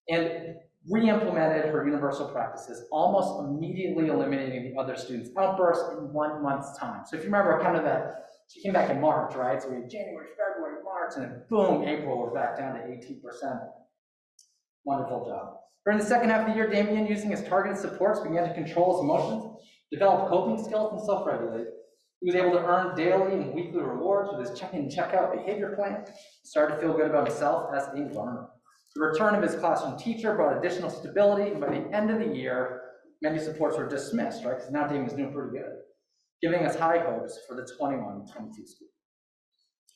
Speaker 17: and re-implemented her universal practices, almost immediately eliminating the other students' outbursts in 1 month's time. So if you remember kind of that, she came back in March, right? So we had January, February, March, and then boom, April, we're back down to 18%. Wonderful job. During the second half of the year, Damien, using his targeted supports, began to control his emotions, develop coping skills, and self-regulate. He was able to earn daily and weekly rewards with his check-in, check-out behavior plan. He started to feel good about himself as a learner. The return of his classroom teacher brought additional stability, and by the end of the year, many supports were dismissed, right? Because now Damien's doing pretty good, giving us high hopes for the 21-22 school.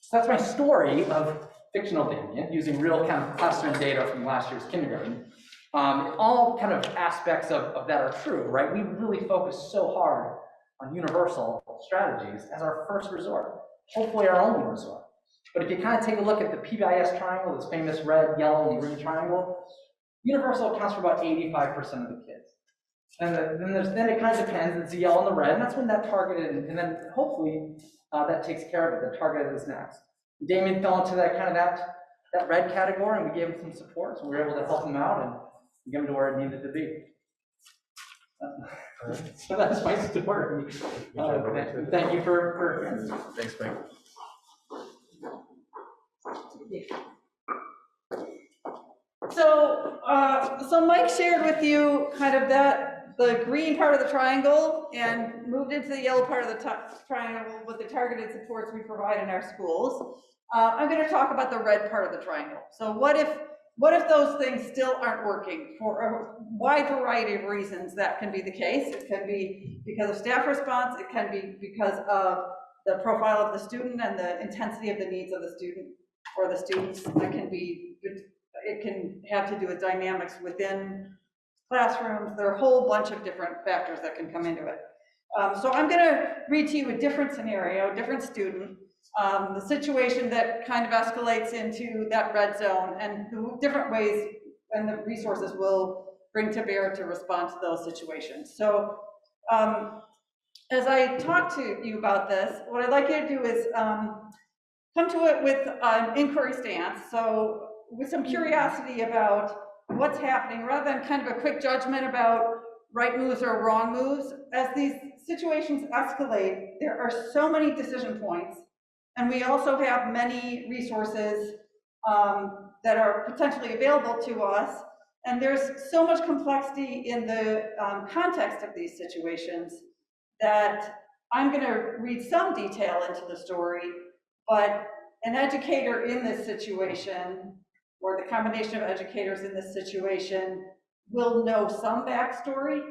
Speaker 17: So that's my story of fictional Damien, using real kind of classroom data from last year's kindergarten. All kind of aspects of that are true, right? We really focus so hard on universal strategies as our first resort, hopefully our only resort. But if you kind of take a look at the PBIS triangle, this famous red, yellow, and green triangle, universal accounts for about 85% of the kids. And then it kind of depends, it's the yellow and the red, and that's when that targeted, and then hopefully that takes care of it. The targeted is next. Damien fell into that kind of that red category, and we gave him some support, so we were able to help him out and get him to where it needed to be. So that's my story. Thank you for.
Speaker 5: Thanks, Mike.
Speaker 7: So Mike shared with you kind of the green part of the triangle and moved into the yellow part of the triangle with the targeted supports we provide in our schools. I'm going to talk about the red part of the triangle. So what if those things still aren't working for a wide variety of reasons? That can be the case. It can be because of staff response. It can be because of the profile of the student and the intensity of the needs of the student or the students. It can have to do with dynamics within classrooms. There are a whole bunch of different factors that can come into it. So I'm going to read to you a different scenario, a different student, the situation that kind of escalates into that red zone, and the different ways and the resources we'll bring to bear to respond to those situations. So as I talk to you about this, what I'd like you to do is come to it with an inquiry stance. So with some curiosity about what's happening, rather than kind of a quick judgment about right moves or wrong moves. As these situations escalate, there are so many decision points, and we also have many resources that are potentially available to us, and there's so much complexity in the context of these situations that I'm going to read some detail into the story, but an educator in this situation, or the combination of educators in this situation, will know some backstory.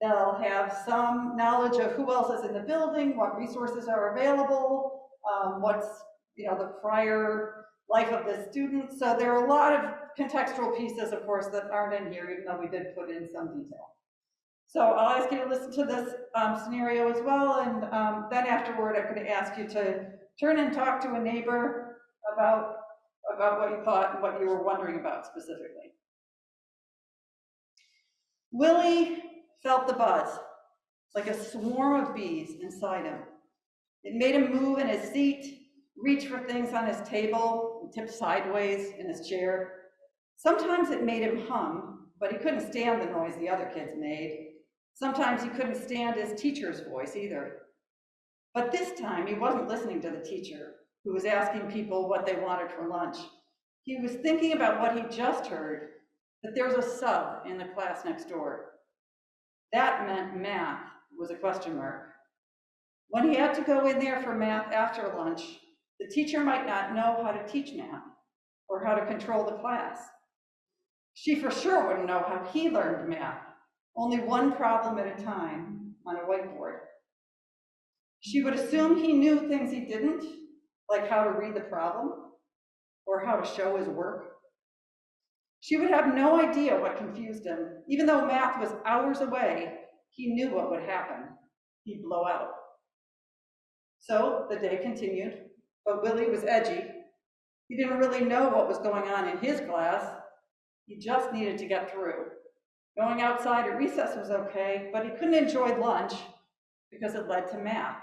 Speaker 7: They'll have some knowledge of who else is in the building, what resources are available, what's the prior life of the student. So there are a lot of contextual pieces, of course, that aren't in here, even though we did put in some detail. So I'll ask you to listen to this scenario as well, and then afterward I'm going to ask you to turn and talk to a neighbor about what you thought and what you were wondering about specifically. Willie felt the buzz, like a swarm of bees inside him. It made him move in his seat, reach for things on his table, and tip sideways in his chair. Sometimes it made him hum, but he couldn't stand the noise the other kids made. Sometimes he couldn't stand his teacher's voice either. But this time he wasn't listening to the teacher, who was asking people what they wanted for lunch. He was thinking about what he just heard, that there was a sub in the class next door. That meant math was a question mark. When he had to go in there for math after lunch, the teacher might not know how to teach math or how to control the class. She for sure wouldn't know how he learned math, only one problem at a time on a whiteboard. She would assume he knew things he didn't, like how to read the problem or how to show his work. She would have no idea what confused him. Even though math was hours away, he knew what would happen. He'd blow out. So the day continued, but Willie was edgy. He didn't really know what was going on in his class. He just needed to get through. Going outside at recess was okay, but he couldn't enjoy lunch because it led to math.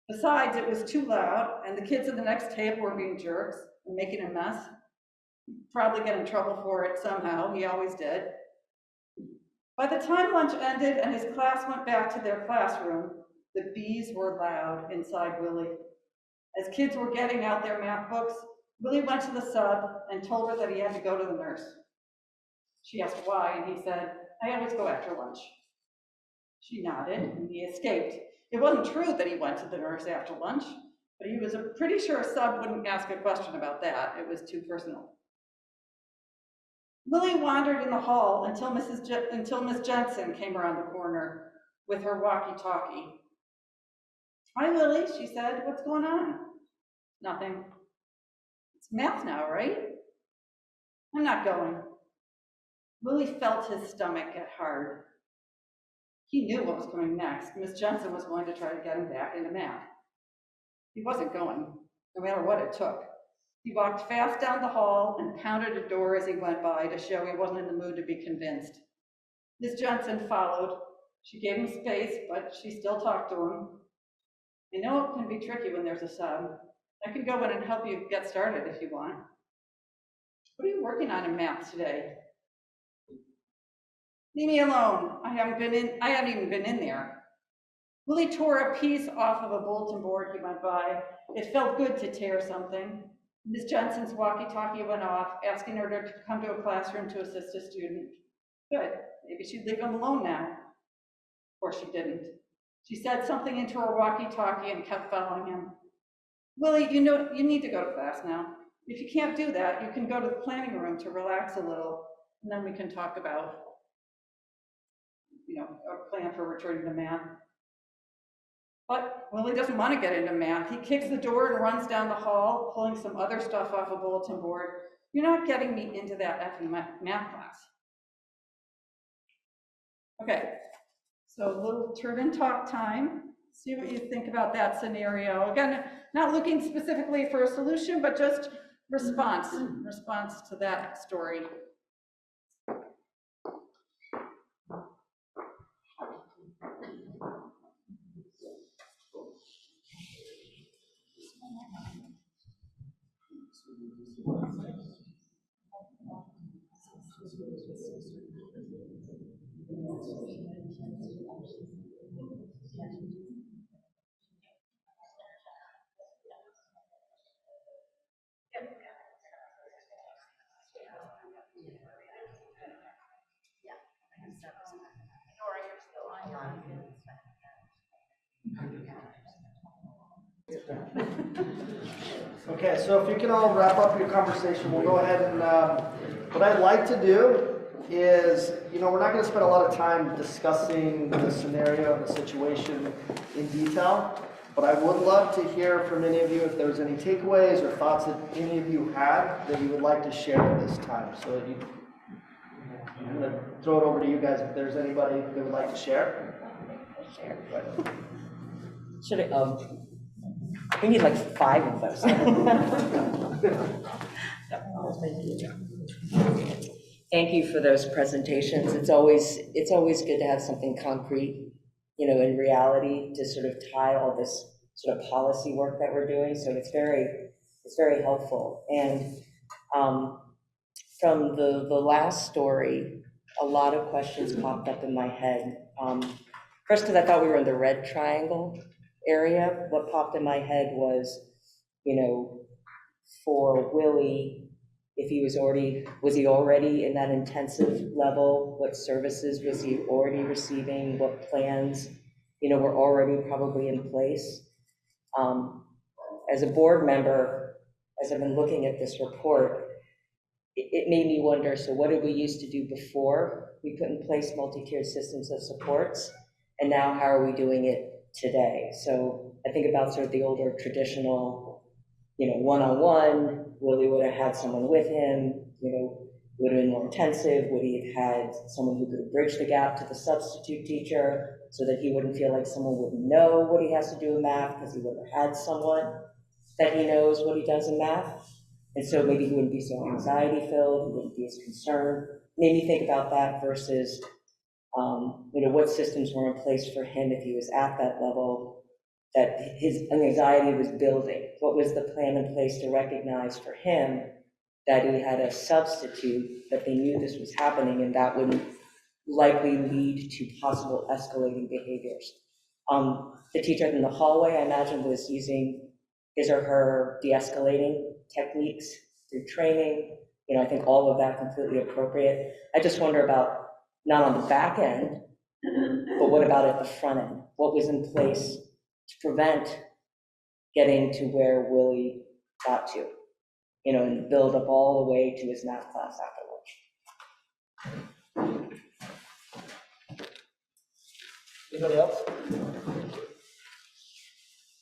Speaker 7: Besides, it was too loud, and the kids at the next table were being jerks and making a mess. He'd probably get in trouble for it somehow. He always did. By the time lunch ended and his class went back to their classroom, the bees were loud inside Willie. As kids were getting out their math books, Willie went to the sub and told her that he had to go to the nurse. She asked why, and he said, "I always go after lunch." She nodded, and he escaped. It wasn't true that he went to the nurse after lunch, but he was pretty sure a sub wouldn't ask a question about that. It was too personal. Willie wandered in the hall until Miss Jensen came around the corner with her walkie-talkie. "Hi, Willie," she said. "What's going on?" "Nothing." "It's math now, right?" "I'm not going." Willie felt his stomach get hard. He knew what was coming next. Miss Jensen was going to try to get him back into math. He wasn't going, no matter what it took. He walked fast down the hall and pounded a door as he went by to show he wasn't in the mood to be convinced. Miss Jensen followed. She gave him space, but she still talked to him. I know it can be tricky when there's a sub. I can go in and help you get started if you want. What are you working on in math today? Leave me alone. I haven't even been in there. Willie tore a piece off of a bulletin board he went by. It felt good to tear something. Ms. Johnson's walkie-talkie went off, asking her to come to a classroom to assist a student. Good, maybe she'd leave him alone now. Of course she didn't. She said something into her walkie-talkie and kept following him. Willie, you know, you need to go to class now. If you can't do that, you can go to the planning room to relax a little, and then we can talk about, you know, a plan for returning to math. But Willie doesn't want to get into math. He kicks the door and runs down the hall, pulling some other stuff off a bulletin board. You're not getting me into that effing math class. Okay, so a little turn and talk time. See what you think about that scenario. Again, not looking specifically for a solution, but just response to that story.
Speaker 18: Okay, so if you can all wrap up your conversation, we'll go ahead and, what I'd like to do is, you know, we're not going to spend a lot of time discussing the scenario and the situation in detail, but I would love to hear from any of you if there's any takeaways or thoughts that any of you had that you would like to share at this time. So I'm going to throw it over to you guys if there's anybody that would like to share.
Speaker 11: Should I, we need like 5 of those. Thank you for those presentations. It's always good to have something concrete, you know, in reality to sort of tie all this sort of policy work that we're doing. So it's very helpful. And from the last story, a lot of questions popped up in my head. First, because I thought we were in the red triangle area. What popped in my head was, you know, for Willie, if he was he already in that intensive level? What services was he already receiving? What plans, you know, were already probably in place? As a board member, as I've been looking at this report, it made me wonder, so what did we used to do before we put in place multi-tiered systems of supports? And now how are we doing it today? So I think about sort of the older traditional, you know, one-on-one. Willie would have had someone with him, you know, would have been more intensive. Would he have had someone who could bridge the gap to the substitute teacher so that he wouldn't feel like someone wouldn't know what he has to do in math because he would have had someone that he knows what he does in math. And so maybe he wouldn't be so anxiety filled, he wouldn't be as concerned. Made me think about that versus you know, what systems were in place for him if he was at that level, that his anxiety was building. What was the plan in place to recognize for him that he had a substitute, that they knew this was happening, and that would likely lead to possible escalating behaviors. The teacher in the hallway, I imagine, was using his or her de-escalating techniques through training. You know, I think all of that completely appropriate. I just wonder about, not on the back end, but what about at the front end? What was in place to prevent getting to where Willie got to, you know, and build up all the way to his math class after lunch?
Speaker 18: Anybody else?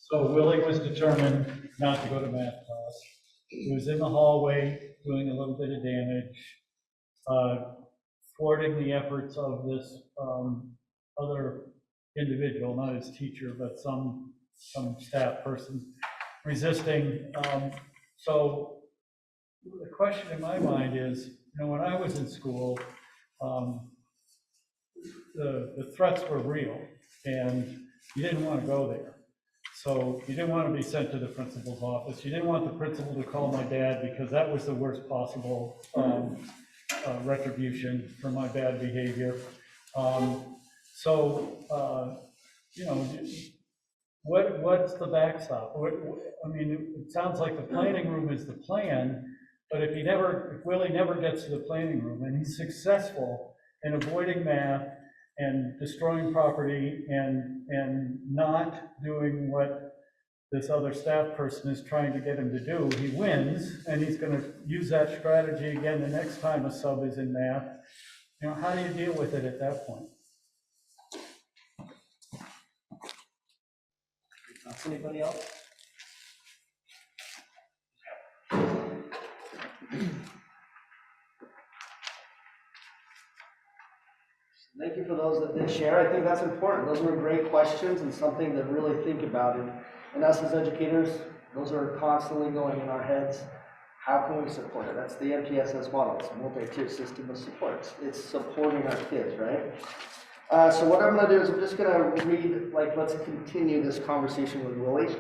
Speaker 6: So Willie was determined not to go to math class. He was in the hallway doing a little bit of damage, thwarting the efforts of this other individual, not his teacher, but some staff person resisting. So the question in my mind is, you know, when I was in school, the threats were real, and you didn't want to go there. So you didn't want to be sent to the principal's office. You didn't want the principal to call my dad because that was the worst possible retribution for my bad behavior. You know, what's the backstop? I mean, it sounds like the planning room is the plan, but if Willie never gets to the planning room and he's successful in avoiding math and destroying property and not doing what this other staff person is trying to get him to do, he wins, and he's going to use that strategy again the next time a sub is in math. You know, how do you deal with it at that point?
Speaker 18: Anybody else? Thank you for those that did share. I think that's important. Those were great questions and something to really think about. And us as educators, those are constantly going in our heads. How can we support it? That's the MTSS model. It's a multi-tier system of supports. It's supporting our kids, right? So what I'm going to do is I'm just going to read, let's continue this conversation with Willie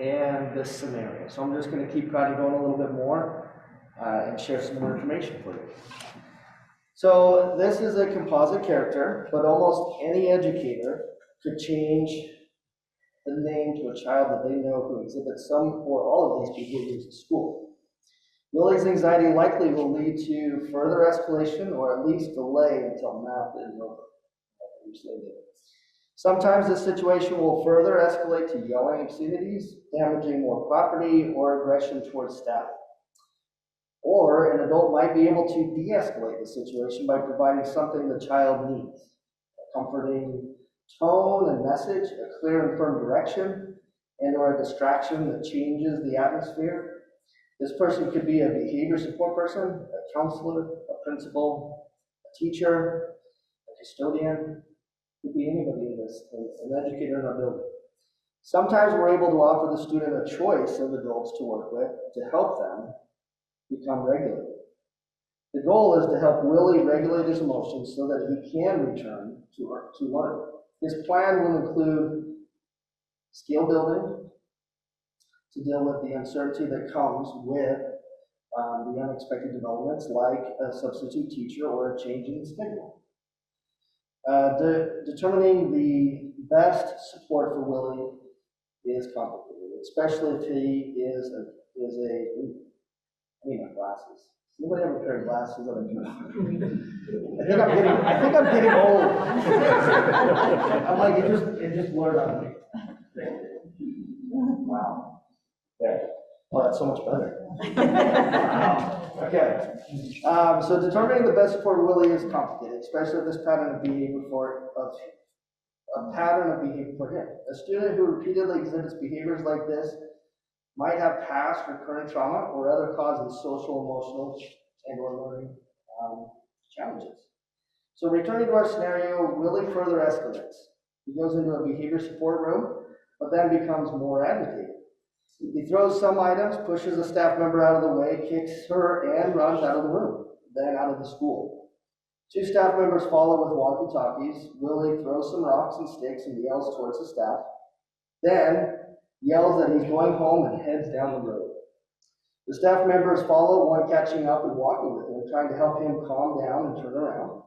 Speaker 18: and this scenario. So I'm just going to keep kind of going a little bit more and share some more information for you. So this is a composite character, but almost any educator could change the name to a child that they know who exhibits some or all of these behaviors at school. Willie's anxiety likely will lead to further escalation or at least delay until math is over. Sometimes this situation will further escalate to yelling obscenities, damaging more property, or aggression towards staff. Or an adult might be able to de-escalate the situation by providing something the child needs: a comforting tone and message, a clear and firm direction, and or a distraction that changes the atmosphere. This person could be a behavior support person, a counselor, a principal, a teacher, a custodian. Could be anybody in this, an educator in our building. Sometimes we're able to offer the student a choice of adults to work with to help them become regulated. The goal is to help Willie regulate his emotions so that he can return to learn. His plan will include skill building to deal with the uncertainty that comes with the unexpected developments, like a substitute teacher or a change in the schedule. Determining the best support for Willie is complicated, especially if he is I need my glasses. Anybody have a pair of glasses that I think I'm getting old. I'm like, it just blurred on me. Wow. There. Oh, that's so much better. Wow. Okay. So determining the best support for Willie is complicated, especially if this pattern of behavior for him. A student who repeatedly exhibits behaviors like this might have past or current trauma or other causes, social, emotional, and or learning challenges. So returning to our scenario, Willie further escalates. He goes into a behavior support room, but then becomes more agitated. He throws some items, pushes a staff member out of the way, kicks her, and runs out of the room, then out of the school. 2 staff members follow with walkie-talkies. Willie throws some rocks and sticks and yells towards the staff, then yells that he's going home and heads down the road. The staff members follow, one catching up and walking with him, trying to help him calm down and turn around.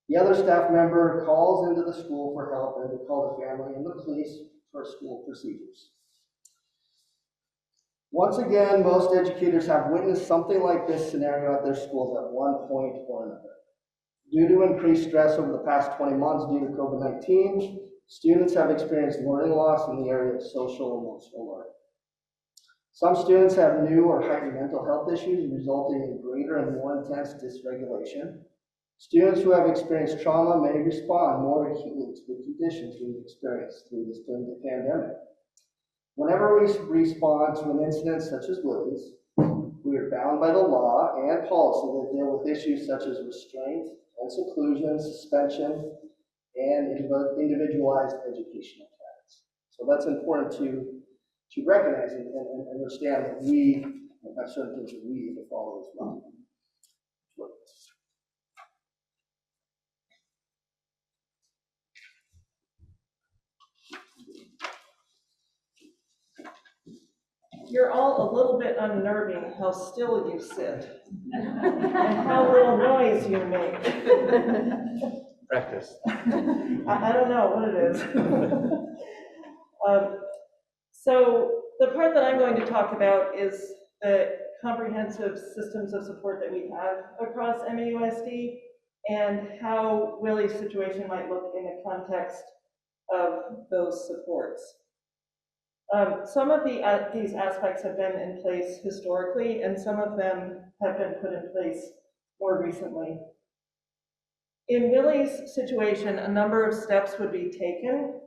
Speaker 18: The other staff member calls into the school for help and to call the family and the police for school procedures. Once again, most educators have witnessed something like this scenario at their schools at one point or another. Due to increased stress over the past 20 months due to COVID-19, students have experienced learning loss in the area of social and emotional learning. Some students have new or heightened mental health issues resulting in greater and more intense dysregulation. Students who have experienced trauma may respond more acutely to the conditions we've experienced through this pandemic. Whenever we respond to an incident such as Willie's, we are bound by the law and policy that deal with issues such as restraint and seclusion, suspension, and individualized educational plans. So that's important to recognize and understand that we have certain things that we need to follow as well.
Speaker 7: you're all a little bit unnerving how still you sit and how little noise you make.
Speaker 5: Practice.
Speaker 7: I don't know what it is. So the part that I'm going to talk about is the comprehensive systems of support that we have across MAUSD and how Willie's situation might look in the context of those supports. Some of these aspects have been in place historically, and some of them have been put in place more recently. In Willie's situation, a number of steps would be taken.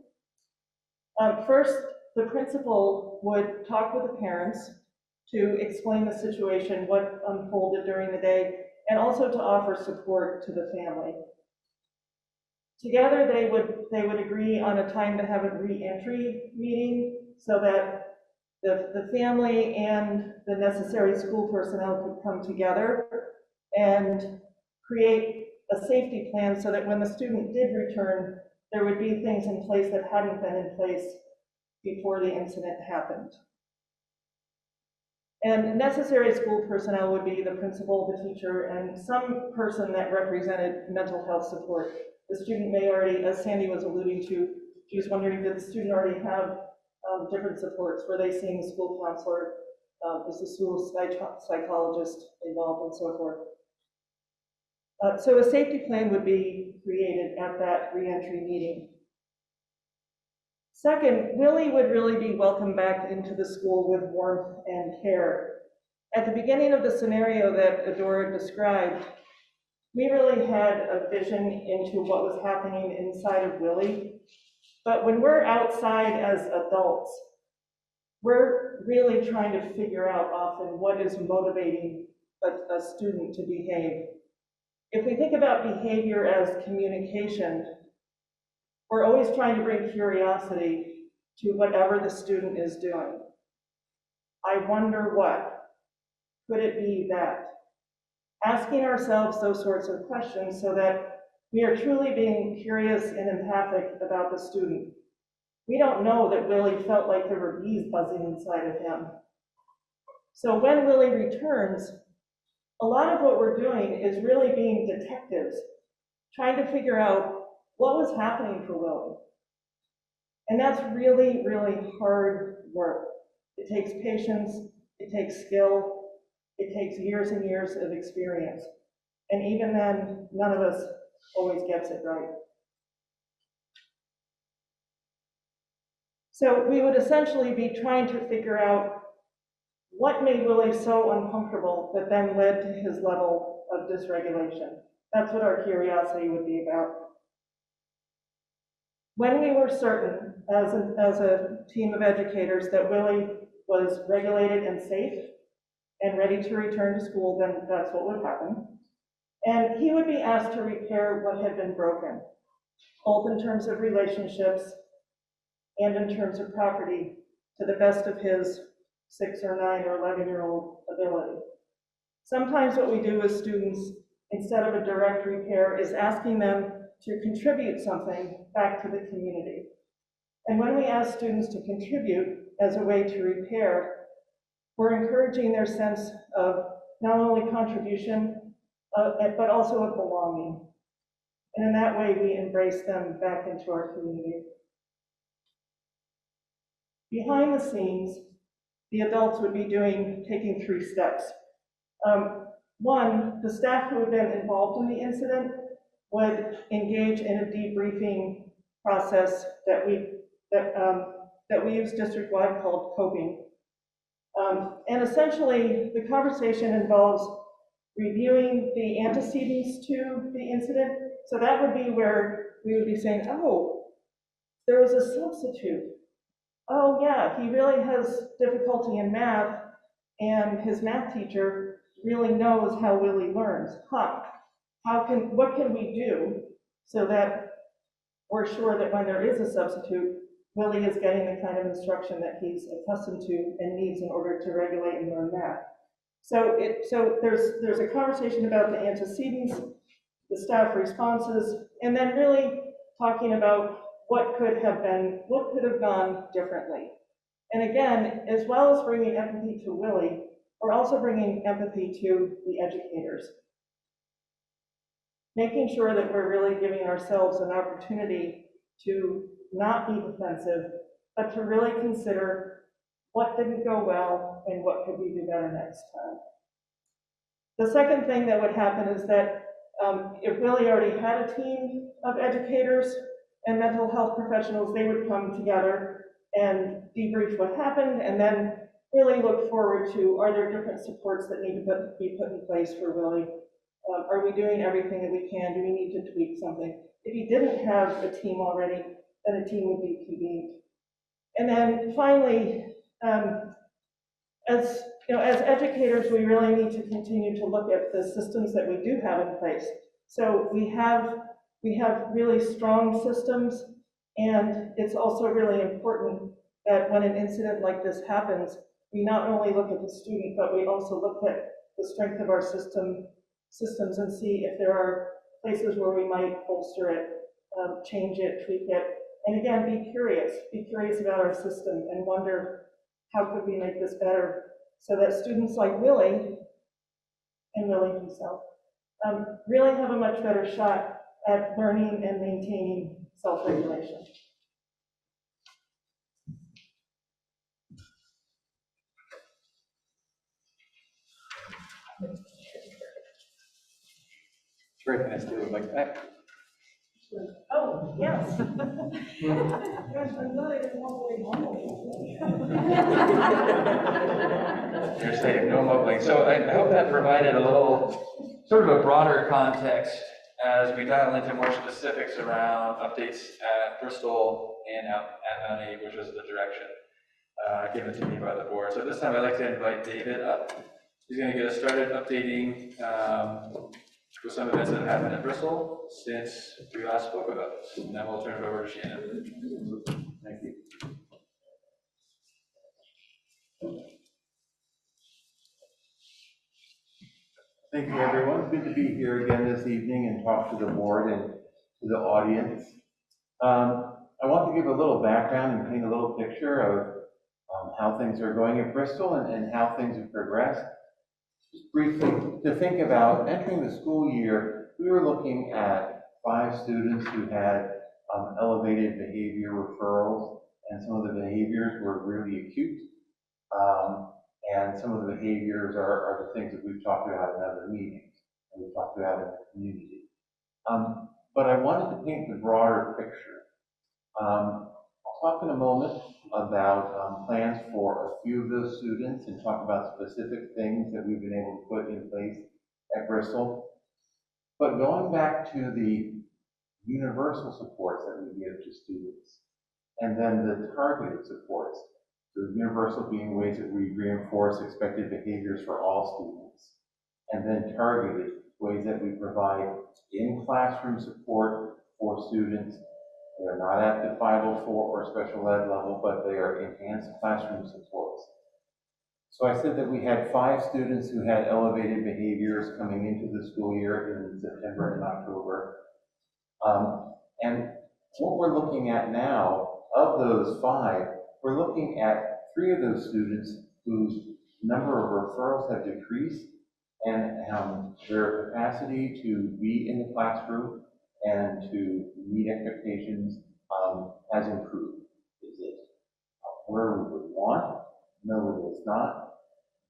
Speaker 7: First, the principal would talk with the parents to explain the situation, what unfolded during the day, and also to offer support to the family. Together, they would agree on a time to have a re-entry meeting so that the family and the necessary school personnel could come together and create a safety plan so that when the student did return, there would be things in place that hadn't been in place before the incident happened. And necessary school personnel would be the principal, the teacher, and some person that represented mental health support. The student may already, as Sandy was alluding to, she was wondering, did the student already have different supports? Were they seeing a school counselor? Was the school psychologist involved, and so forth? So a safety plan would be created at that reentry meeting. Second, Willie would really be welcomed back into the school with warmth and care. At the beginning of the scenario that Adora described, we really had a vision into what was happening inside of Willie. But when we're outside as adults, we're really trying to figure out often what is motivating a student to behave. If we think about behavior as communication, we're always trying to bring curiosity to whatever the student is doing. I wonder what. Could it be that? Asking ourselves those sorts of questions so that we are truly being curious and empathic about the student. We don't know that Willie felt like there were bees buzzing inside of him. So when Willie returns, a lot of what we're doing is really being detectives, trying to figure out what was happening for Willie. And that's really, really hard work. It takes patience, it takes skill, it takes years and years of experience. And even then, none of us always gets it right. So we would essentially be trying to figure out what made Willie so uncomfortable that then led to his level of dysregulation. That's what our curiosity would be about. When we were certain, as a team of educators, that Willie was regulated and safe and ready to return to school, then that's what would happen. And he would be asked to repair what had been broken, both in terms of relationships and in terms of property, to the best of his 6 or 9 or 11-year-old ability. Sometimes what we do with students, instead of a direct repair, is asking them to contribute something back to the community. And when we ask students to contribute as a way to repair, we're encouraging their sense of not only contribution, but also of belonging. And in that way, we embrace them back into our community. Behind the scenes, the adults would be taking 3 steps. One, the staff who have been involved in the incident would engage in a debriefing process that we use district-wide called coping. And essentially, the conversation involves reviewing the antecedents to the incident. So that would be where we would be saying, oh, there was a substitute. Oh yeah, he really has difficulty in math, and his math teacher really knows how Willie learns. What can we do so that we're sure that when there is a substitute, Willie is getting the kind of instruction that he's accustomed to and needs in order to regulate and learn math. So there's a conversation about the antecedents, the staff responses, and then really talking about what could have gone differently.
Speaker 19: And again, as well as bringing empathy to Willie, we're also bringing empathy to the educators. Making sure that we're really giving ourselves an opportunity to not be defensive, but to really consider what didn't go well and what could we do better next time. The second thing that would happen is that if Willie already had a team of educators and mental health professionals, they would come together and debrief what happened and then really look forward to, are there different supports that need to be put in place for Willie? Are we doing everything that we can? Do we need to tweak something? If he didn't have a team already, then a team would be convened. And then finally, as you know, as educators, we really need to continue to look at the systems that we do have in place. So we have really strong systems, and it's also really important that when an incident like this happens, we not only look at the student, but we also look at the strength of our systems and see if there are places where we might bolster it, change it, tweak it, and again, be curious about our system and wonder how could we make this better so that students like Willie and Willie himself really have a much better shot at learning and maintaining self-regulation.
Speaker 9: Very nice to look like that.
Speaker 19: Oh, yes. Gosh, I'm glad I didn't walk away home.
Speaker 9: You're saying no mumbling. So I hope that provided a little, sort of a broader context as we dial into more specifics around updates at Bristol and at Mount A, which was the direction given to me by the board. So this time I'd like to invite David up. He's going to get us started updating with some events that have happened at Bristol since we last spoke about this. And then we'll turn it over to Shannon. Thank you.
Speaker 20: Thank you, everyone. Good to be here again this evening and talk to the board and to the audience. I want to give a little background and paint a little picture of how things are going at Bristol and how things have progressed. Just briefly, to think about entering the school year, we were looking at 5 students who had elevated behavior referrals, and some of the behaviors were really acute. And some of the behaviors are the things that we've talked about in other meetings, and we've talked about in the community. But I wanted to paint the broader picture. I'll talk in a moment about plans for a few of those students and talk about specific things that we've been able to put in place at Bristol. But going back to the universal supports that we give to students, and then the targeted supports, so universal being ways that we reinforce expected behaviors for all students, and then targeted ways that we provide in-classroom support for students. They're not at the 504 or special ed level, but they are enhanced classroom supports. So I said that we had 5 students who had elevated behaviors coming into the school year in September and October. And what we're looking at now, of those 5, we're looking at 3 of those students whose number of referrals have decreased and their capacity to be in the classroom and to meet expectations has improved. Is it where we would want? No, it is not.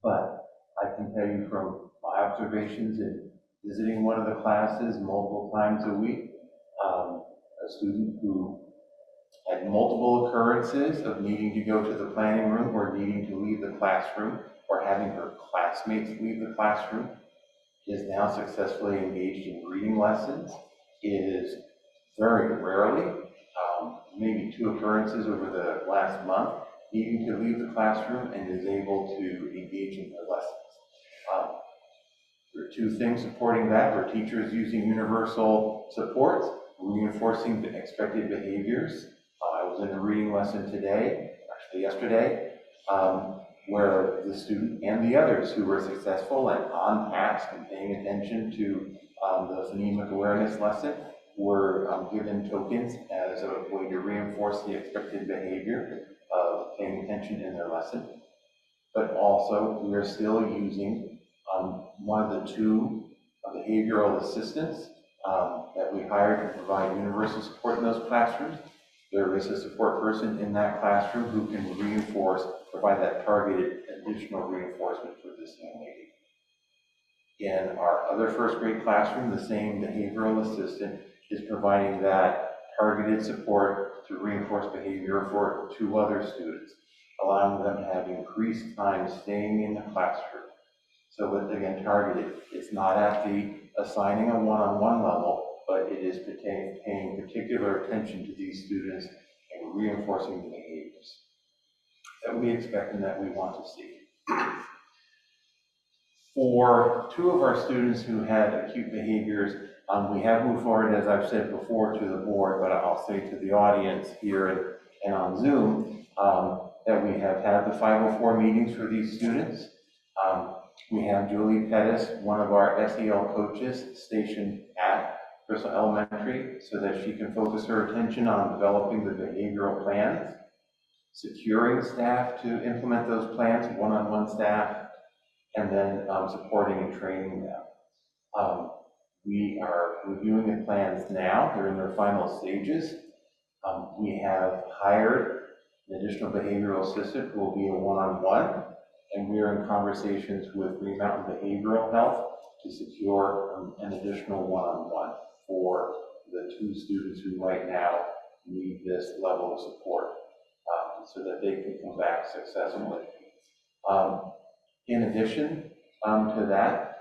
Speaker 20: But I can tell you from my observations in visiting one of the classes multiple times a week, a student who had multiple occurrences of needing to go to the planning room or needing to leave the classroom or having her classmates leave the classroom is now successfully engaged in reading lessons. It is very rarely, maybe 2 occurrences over the last month, needing to leave the classroom and is able to engage in the lessons. There are 2 things supporting that. Where teachers using universal supports, reinforcing the expected behaviors. I was in a reading lesson today, actually yesterday, where the student and the others who were successful and on task and paying attention to the phonemic awareness lesson were given tokens as a way to reinforce the expected behavior. of paying attention in their lesson. But also, we are still using one of the two behavioral assistants that we hired to provide universal support in those classrooms. There is a support person in that classroom who can provide that targeted additional reinforcement for this young lady. In our other first grade classroom, the same behavioral assistant is providing that targeted support to reinforce behavior for 2 other students, allowing them to have increased time staying in the classroom. So with, again, targeted, it's not at the assigning a one-on-one level, but it is paying particular attention to these students and reinforcing the behaviors that we expect and that we want to see. For 2 of our students who had acute behaviors, we have moved forward, as I've said before, to the board, but I'll say to the audience here and on Zoom, that we have had the 504 meetings for these students. We have Julie Pettis, one of our SEL coaches, stationed at Bristol Elementary so that she can focus her attention on developing the behavioral plans, securing staff to implement those plans, one-on-one staff, and then supporting and training them. We are reviewing the plans now. They're in their final stages. We have hired an additional behavioral assistant who will be a one-on-one, and we are in conversations with Green Mountain Behavioral Health to secure an additional one-on-one for the 2 students who right now need this level of support so that they can come back successfully. In addition to that,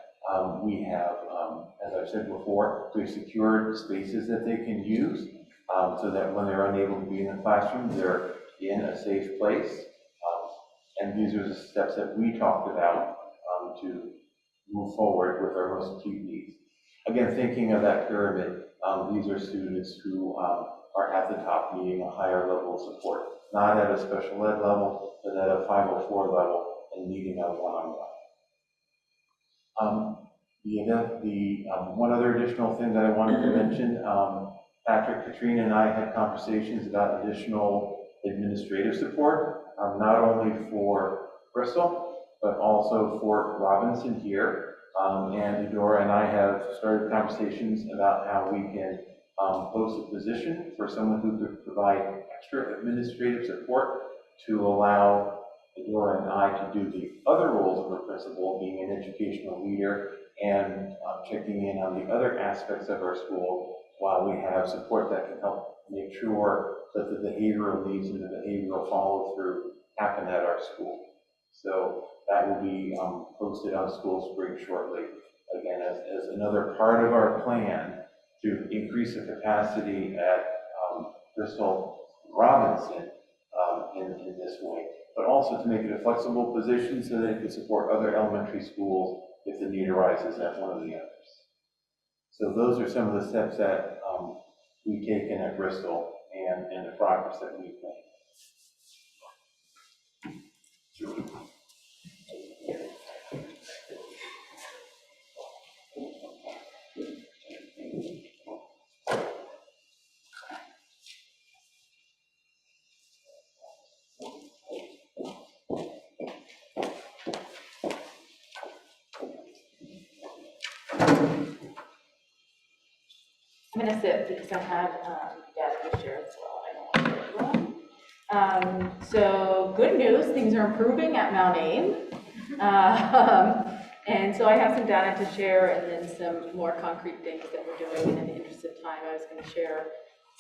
Speaker 20: we have, as I've said before, we've secured spaces that they can use so that when they're unable to be in the classroom, they're in a safe place. And these are the steps that we talked about to move forward with our most acute needs. Again, thinking of that pyramid, these are students who are at the top needing a higher level of support, not at a special ed level, but at a 504 level and needing a one-on-one. One other additional thing that I wanted to mention, Patrick, Katrina, and I had conversations about additional administrative support, not only for Bristol, but also for Robinson here. And Eudora and I have started conversations about how we can post a position for someone who could provide extra administrative support to allow Eudora and I to do the other roles of a principal, being an educational leader and checking in on the other aspects of our school while we have support that can help make sure that the behavioral needs and the behavioral follow through happen at our school. So that will be posted on School Spring shortly, again, as another part of our plan to increase the capacity at Bristol Robinson in this way, but also to make it a flexible position so that it can support other elementary schools if the need arises at one of the others. So those are some of the steps that we've taken at Bristol and the progress that we've made.
Speaker 8: I'm going to sit because I have data to share as well. I don't want to share everyone. So good news, things are improving at Mount Aim. And so I have some data to share and then some more concrete things that we're doing. And in the interest of time, I was going to share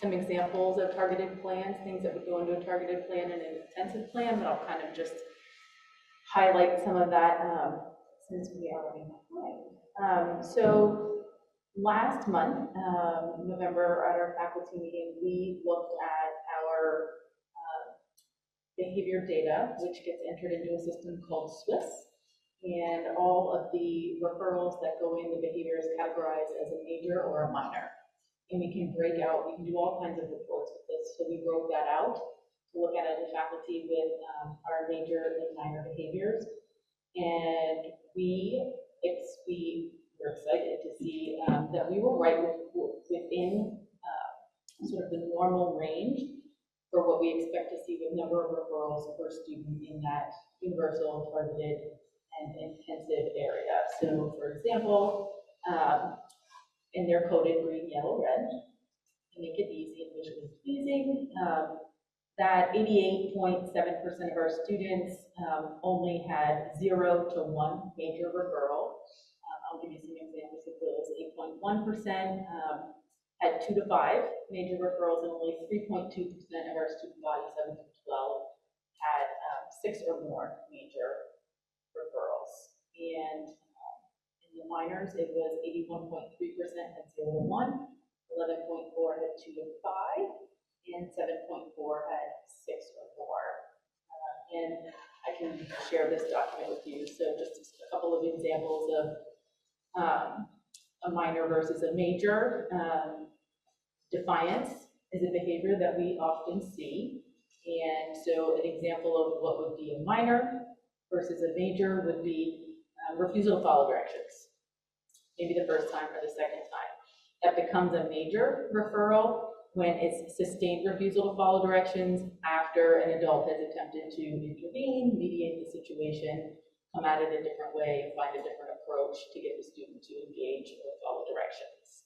Speaker 8: some examples of targeted plans, things that would go into a targeted plan and an intensive plan, but I'll kind of just highlight some of that since we are running behind. So last month, November, at our faculty meeting, we looked at our behavior data, which gets entered into a system called SWIS, and all of the referrals that go in the behavior is categorized as a major or a minor. And we can break out, we can do all kinds of reports with this, so we broke that out to look at as a faculty with our major and minor behaviors. And we were excited to see that we were right within sort of the normal range
Speaker 21: for what we expect to see with number of referrals per student in that universal, targeted, and intensive area. So for example, and they're coded green, yellow, red, to make it easy and visually pleasing. That 88.7% of our students only had 0 to 1 major referral. I'll give you some examples of those. 8.1% had 2 to 5 major referrals, and only 3.2% of our student body, 7 to 12, had 6 or more major referrals. And in the minors, it was 81.3% had 0 to 1, 11.4 had 2 to 5, and 7.4 had 6 or more. And I can share this document with you. So just a couple of examples of a minor versus a major. Defiance is a behavior that we often see. And so an example of what would be a minor versus a major would be refusal to follow directions. Maybe the first time or the second time. That becomes a major referral when it's sustained refusal to follow directions after an adult has attempted to intervene, mediate the situation, come at it a different way, and find a different approach to get the student to engage or follow directions.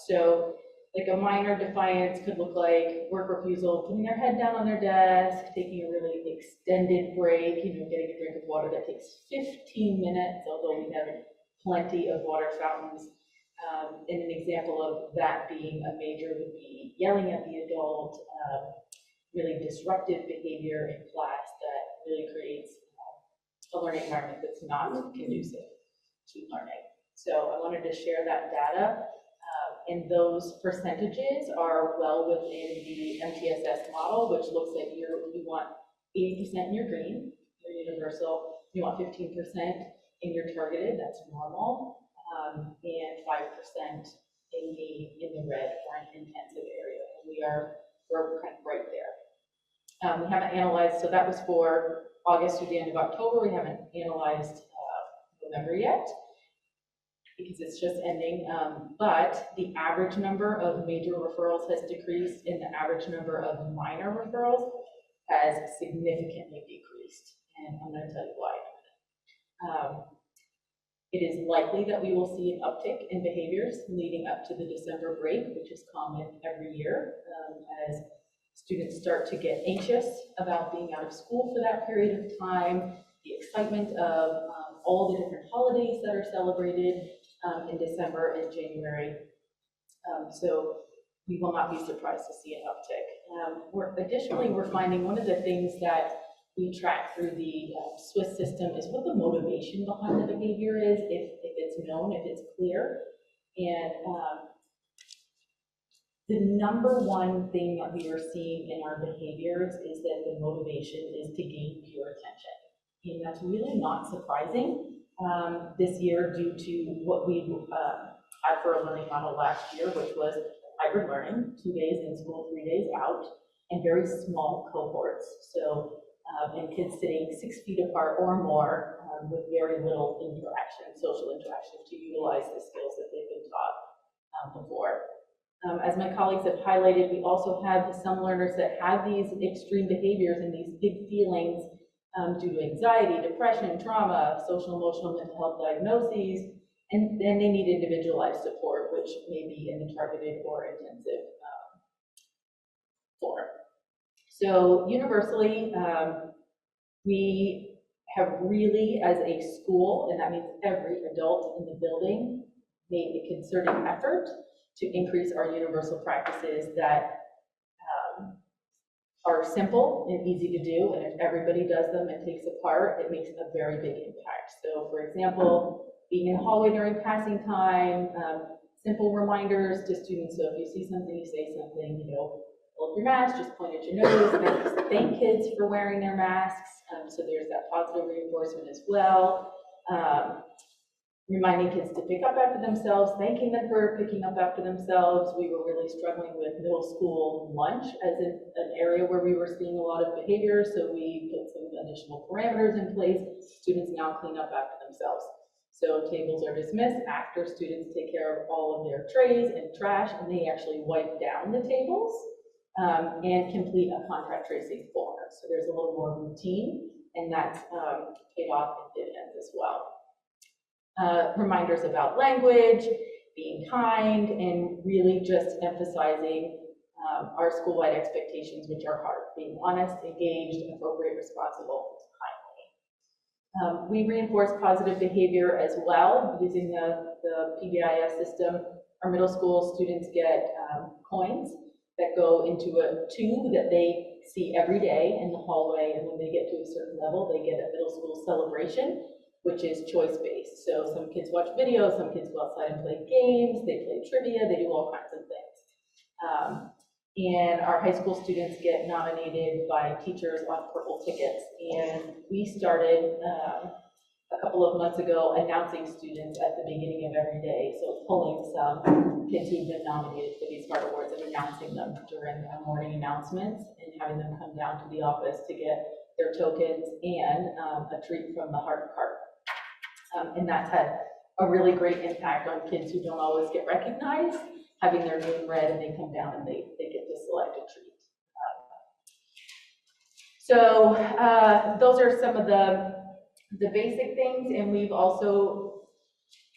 Speaker 21: So like a minor defiance could look like work refusal, putting their head down on their desk, taking a really extended break, getting a drink of water that takes 15 minutes, although we have plenty of water fountains. And an example of that being a major would be yelling at the adult, really disruptive behavior in class that really creates a learning environment that's not conducive to learning. So I wanted to share that data, and those percentages are well within the MTSS model, which looks at you want 80% in your green, your universal, you want 15% in your targeted, that's normal. And 5% in the red or an intensive area. And we're kind of right there. We haven't analyzed, so that was for August through the end of October. We haven't analyzed November yet because it's just ending. But the average number of major referrals has decreased, and the average number of minor referrals has significantly decreased. And I'm going to tell you why in a minute. It is likely that we will see an uptick in behaviors leading up to the December break, which is common every year, as students start to get anxious about being out of school for that period of time, the excitement of all the different holidays that are celebrated in December and January. So we will not be surprised to see an uptick. Additionally, we're finding one of the things that we track through the Swiss system is what the motivation behind the behavior is, if it's known, if it's clear. And the number one thing that we are seeing in our behaviors is that the motivation is to gain pure attention. And that's really not surprising this year due to what we had for a learning model last year, which was hybrid learning, 2 days in school, 3 days out, and very small cohorts. So and kids sitting 6 feet apart or more with very little interaction, social interaction, to utilize the skills that they've been taught before. As my colleagues have highlighted, we also have some learners that have these extreme behaviors and these big feelings due to anxiety, depression, trauma, social, emotional, mental health diagnoses, and then they need individualized support, which may be in the targeted or intensive form. So universally, we have really, as a school, and that means every adult in the building, made a concerted effort to increase our universal practices that are simple and easy to do, and if everybody does them and takes a part, it makes a very big impact. So for example, being in the hallway during passing time, simple reminders to students, so if you see something, you say something, hold your mask, just point at your nose, thank kids for wearing their masks, so there's that positive reinforcement as well. Reminding kids to pick up after themselves, thanking them for picking up after themselves. We were really struggling with middle school lunch as an area where we were seeing a lot of behavior, so we put some additional parameters in place. Students now clean up after themselves. So tables are dismissed after students take care of all of their trays and trash, and they actually wipe down the tables and complete a contact tracing form. So there's a little more routine, and that's paid off in dividends as well. Reminders about language, being kind, and really just emphasizing our school-wide expectations, which are hard, being honest, engaged, appropriate, responsible, timely. We reinforce positive behavior as well using the PBIS system. Our middle school students get coins that go into a tube that they see every day in the hallway, and when they get to a certain level, they get a middle school celebration, which is choice-based. So some kids watch videos, some kids go outside and play games, they play trivia, they do all kinds of things. And our high school students get nominated by teachers on purple tickets. And we started a couple of months ago announcing students at the beginning of every day. So pulling some kids who've been nominated for these Heart Awards and announcing them during our morning announcements and having them come down to the office to get their tokens and a treat from the Heart Cart. And that's had a really great impact on kids who don't always get recognized, having their name read, and they come down and they get to select a treat. So those are some of the basic things, and we've also,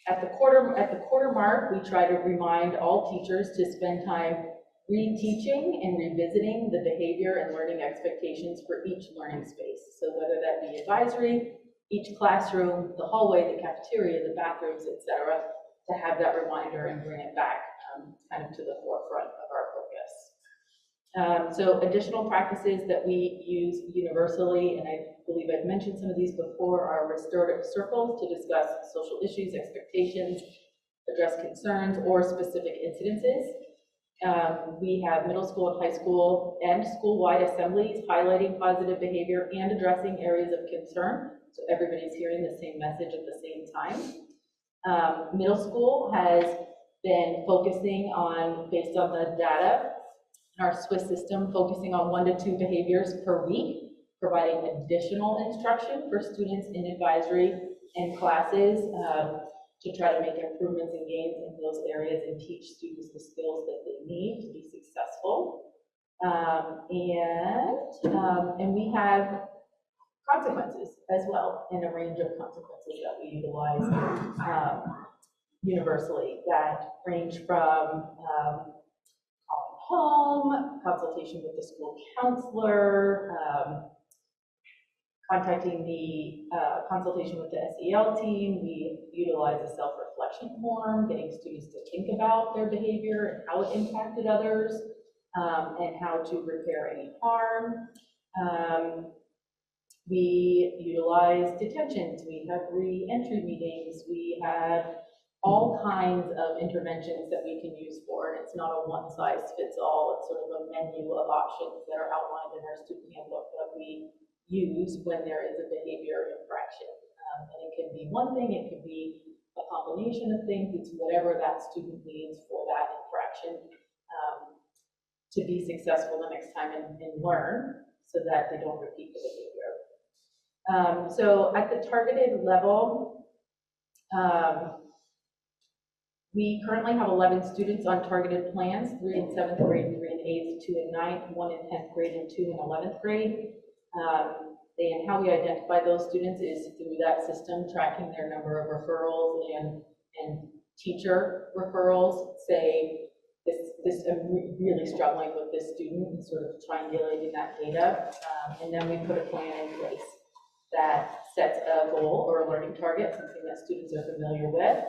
Speaker 21: at the quarter mark, we try to remind all teachers to spend time reteaching and revisiting the behavior and learning expectations for each learning space. So whether that be advisory, each classroom, the hallway, the cafeteria, the bathrooms, etc., to have that reminder and bring it back kind of to the forefront of our focus. So additional practices that we use universally, and I believe I've mentioned some of these before, are restorative circles to discuss social issues, expectations, address concerns, or specific incidences. We have middle school and high school and school-wide assemblies highlighting positive behavior and addressing areas of concern, so everybody's hearing the same message at the same time. Middle school has been focusing on, based on the data, in our Swiss system, focusing on 1 to 2 behaviors per week, providing additional instruction for students in advisory and classes to try to make improvements and gains in those areas and teach students the skills that they need to be successful. And we have consequences as well, in a range of consequences that we utilize universally, that range from calling home, consultation with the school counselor, contacting the consultation with the SEL team. We utilize a self-reflection form, getting students to think about their behavior and how it impacted others, and how to repair any harm. We utilize detentions, we have re-entry meetings, we have all kinds of interventions that we can use for, and it's not a one-size-fits-all, it's sort of a menu of options that are outlined in our student handbook that we use when there is a behavior infraction. And it can be one thing, it could be a combination of things, it's whatever that student needs for that infraction to be successful the next time and learn so that they don't repeat the behavior. So at the targeted level, we currently have 11 students on targeted plans, 3 in 7th grade, 3 in 8th, 2 in 9th, 1 in 10th grade, and 2 in 11th grade. And how we identify those students is through that system, tracking their number of referrals and teacher referrals. Say, I'm really struggling with this student, and sort of triangulating that data. And then we put a plan in place that sets a goal or a learning target, something that students are familiar with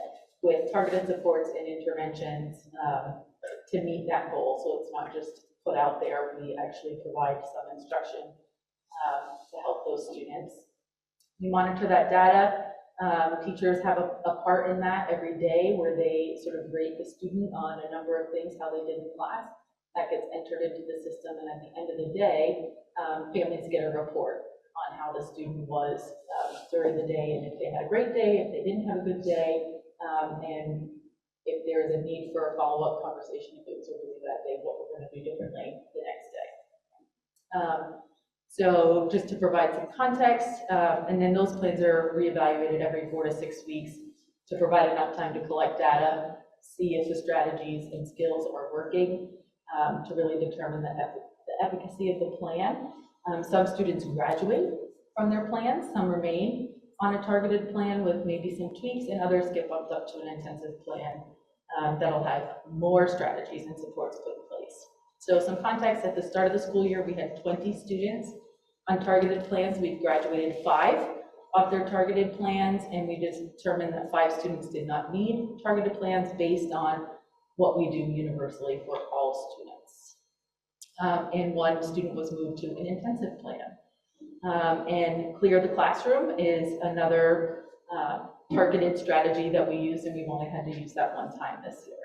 Speaker 21: targeted supports and interventions to meet that goal. So it's not just put out there, we actually provide some instruction to help those students. We monitor that data. Teachers have a part in that every day where they sort of rate the student on a number of things, how they did in class. That gets entered into the system, and at the end of the day, families get a report on how the student was during the day, and if they had a great day, if they didn't have a good day, and if there is a need for a follow-up conversation, if it was a really bad day, what we're going to do differently the next day. So just to provide some context, and then those plans are reevaluated every 4 to 6 weeks to provide enough time to collect data, see if the strategies and skills are working, to really determine the efficacy of the plan. Some students graduate from their plans, some remain on a targeted plan with maybe some tweaks, and others get bumped up to an intensive plan that'll have more strategies and supports put in place. So some context, at the start of the school year, we had 20 students on targeted plans. We've graduated 5 of their targeted plans, and we just determined that 5 students did not need targeted plans based on what we do universally for all students. And 1 student was moved to an intensive plan. And Clear the Classroom is another targeted strategy that we use, and we've only had to use that 1 time this year.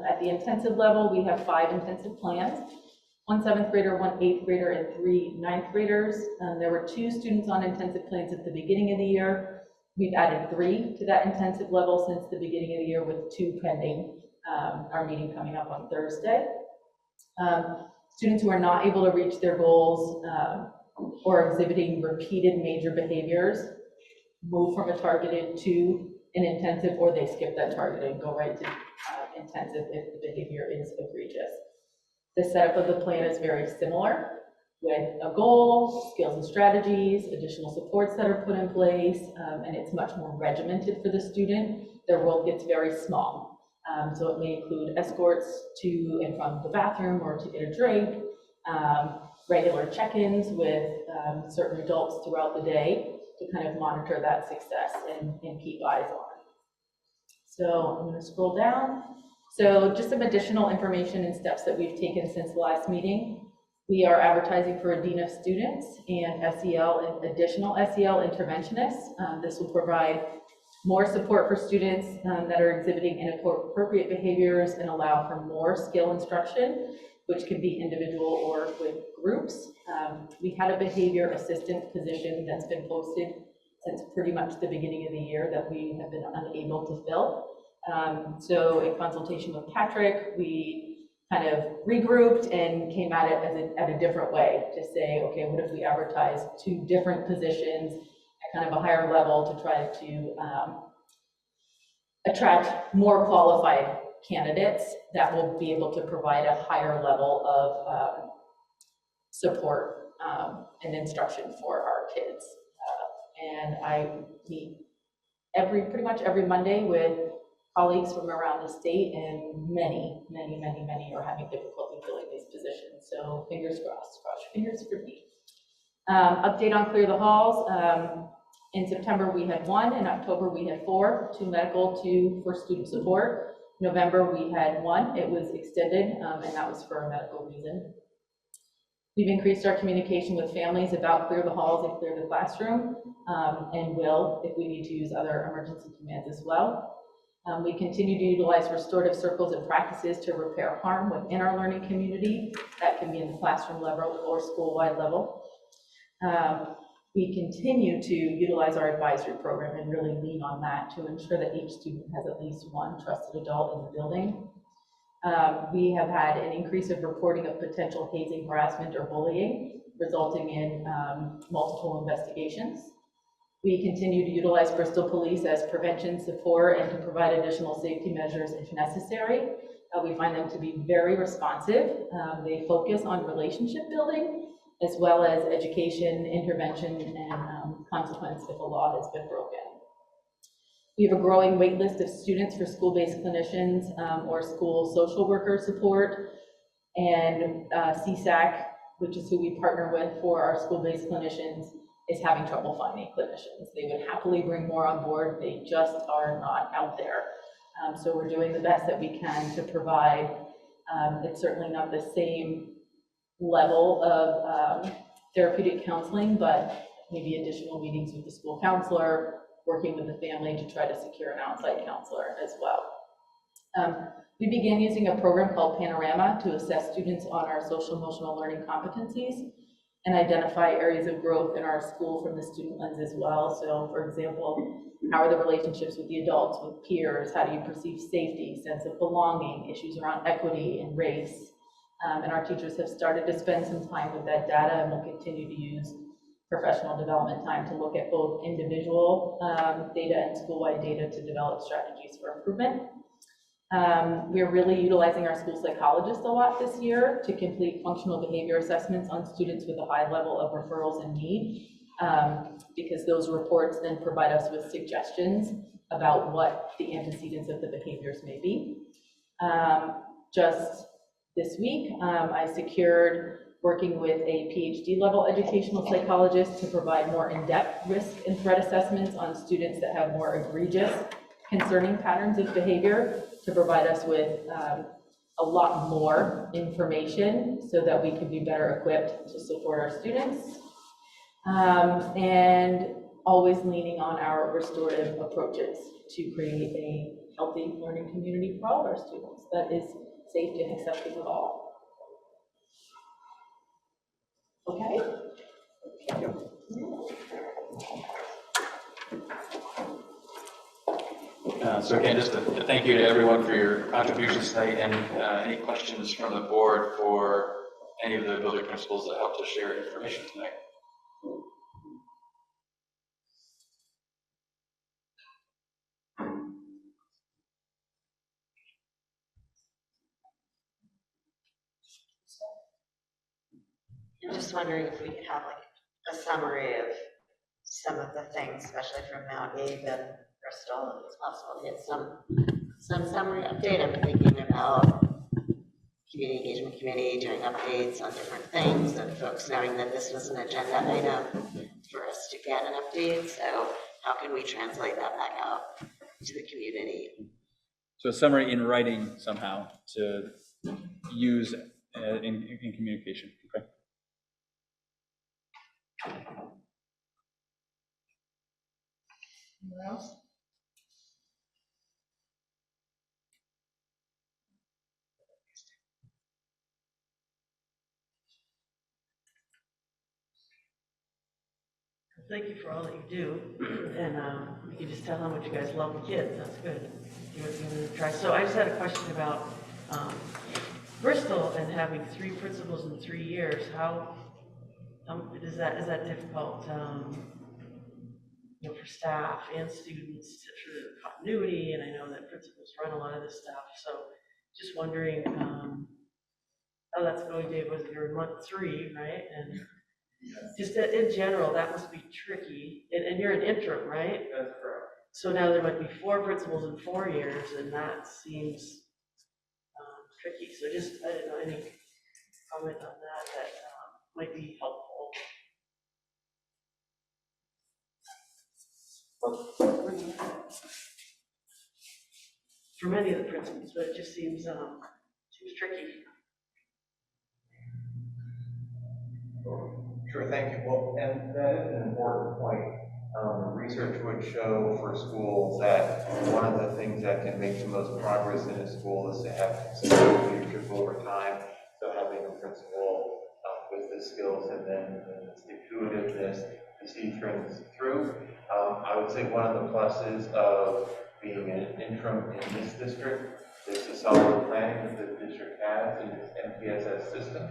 Speaker 21: At the intensive level, we have 5 intensive plans, 1 7th grader, 1 8th grader, and 3 9th graders. There were 2 students on intensive plans at the beginning of the year. We've added 3 to that intensive level since the beginning of the year, with 2 pending, our meeting coming up on Thursday. Students who are not able to reach their goals or exhibiting repeated major behaviors move from a targeted to an intensive, or they skip that targeted and go right to intensive if the behavior is egregious. The setup of the plan is very similar, with a goal, skills and strategies, additional supports that are put in place, and it's much more regimented for the student. Their role gets very small. So it may include escorts to and from the bathroom or to get a drink, regular check-ins with certain adults throughout the day to kind of monitor that success and keep eyes on. So I'm going to scroll down. So just some additional information and steps that we've taken since the last meeting. We are advertising for a Dean of Students and SEL and additional SEL interventionists. This will provide more support for students that are exhibiting inappropriate behaviors and allow for more skill instruction, which can be individual or with groups. We had a behavior assistant position that's been posted since pretty much the beginning of the year that we have been unable to fill. So in consultation with Patrick, we kind of regrouped and came at it at a different way to say, okay, what if we advertise 2 different positions at kind of a higher level to try to attract more qualified candidates that will be able to provide a higher level of support and instruction for our kids. And I meet pretty much every Monday with colleagues from around the state, and many are having difficulty filling these positions. So fingers crossed, cross your fingers for me. Update on Clear the Halls. In September, we had 1. In October, we had 4, 2 medical, 2 for student support. November, we had 1. It was extended, and that was for a medical reason. We've increased our communication with families about Clear the Halls and Clear the Classroom, and will, if we need to, use other emergency commands as well. We continue to utilize restorative circles and practices to repair harm within our learning community. That can be in the classroom level or school-wide level. We continue to utilize our advisory program and really lean on that to ensure that each student has at least 1 trusted adult in the building. We have had an increase of reporting of potential hazing, harassment, or bullying, resulting in multiple investigations. We continue to utilize Bristol Police as prevention support and to provide additional safety measures if necessary. We find them to be very responsive. They focus on relationship building, as well as education, intervention, and consequence if a law has been broken. We have a growing wait list of students for school-based clinicians or school social worker support, and CSAC, which is who we partner with for our school-based clinicians, is having trouble finding clinicians. They would happily bring more on board, they just are not out there. So we're doing the best that we can to provide. It's certainly not the same level of therapeutic counseling, but maybe additional meetings with the school counselor, working with the family to try to secure an outside counselor as well. We began using a program called Panorama to assess students on our social emotional learning competencies and identify areas of growth in our school from the student lens as well. So for example, how are the relationships with the adults, with peers? How do you perceive safety, sense of belonging, issues around equity and race? And our teachers have started to spend some time with that data, and will continue to use professional development time to look at both individual data and school-wide data to develop strategies for improvement. We're really utilizing our school psychologists a lot this year to complete functional behavior assessments on students with a high level of referrals and need, because those reports then provide us with suggestions about what the antecedents of the behaviors may be. Just this week, I secured working with a PhD level educational psychologist to provide more in-depth risk and threat assessments on students that have more egregious concerning patterns of behavior, to provide us with a lot more information so that we can be better equipped to support our students. And always leaning on our restorative approaches to create a healthy learning community for all of our students that is safe and accepting of all. Okay?
Speaker 9: So again, just a thank you to everyone for your contributions tonight, and any questions from the board for any of the building principals that helped us share information tonight.
Speaker 2: I'm just wondering if we could have like a summary of some of the things, especially from Mount Abe and Bristol, if it's possible to get some summary update. I'm thinking about community engagement committee doing updates on different things, and folks knowing that this was an agenda item for us to get an update. So how can we translate that back out to the community?
Speaker 9: So a summary in writing somehow to use in communication. Okay.
Speaker 7: Anyone else?
Speaker 12: Thank you for all that you do, and you can just tell how much you guys love the kids. That's good. Give it a try. So I just had a question about Bristol and having 3 principals in 3 years. How is that difficult? For staff and students for the continuity, and I know that principals run a lot of this stuff. So just wondering how that's going, Dave. Was you're in month 3, right? And just in general, that must be tricky. And you're an interim, right? That's correct. So now there might be 4 principals in 4 years, and that seems tricky. So just, I don't know, any comment on that might be helpful. For many of the principals, but it just seems tricky.
Speaker 20: Sure, thank you. Well, and that is an important point. Research would show for schools that one of the things that can make the most progress in a school is to have consistent leadership over time. So having a principal with the skills and then the stick-to-itiveness to see things through. I would say one of the pluses of being an interim in this district is the solid planning that the district has in its MTSS system,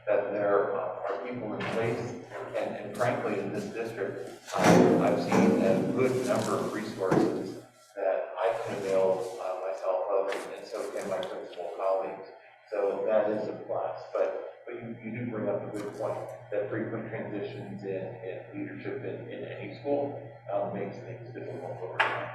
Speaker 20: that there are people in place, and frankly, in this district, I've seen a good number of resources that I can avail myself of, and so can my principal colleagues. So that is a plus, but you do bring up a good point, that frequent transitions in leadership in any school makes things difficult over time.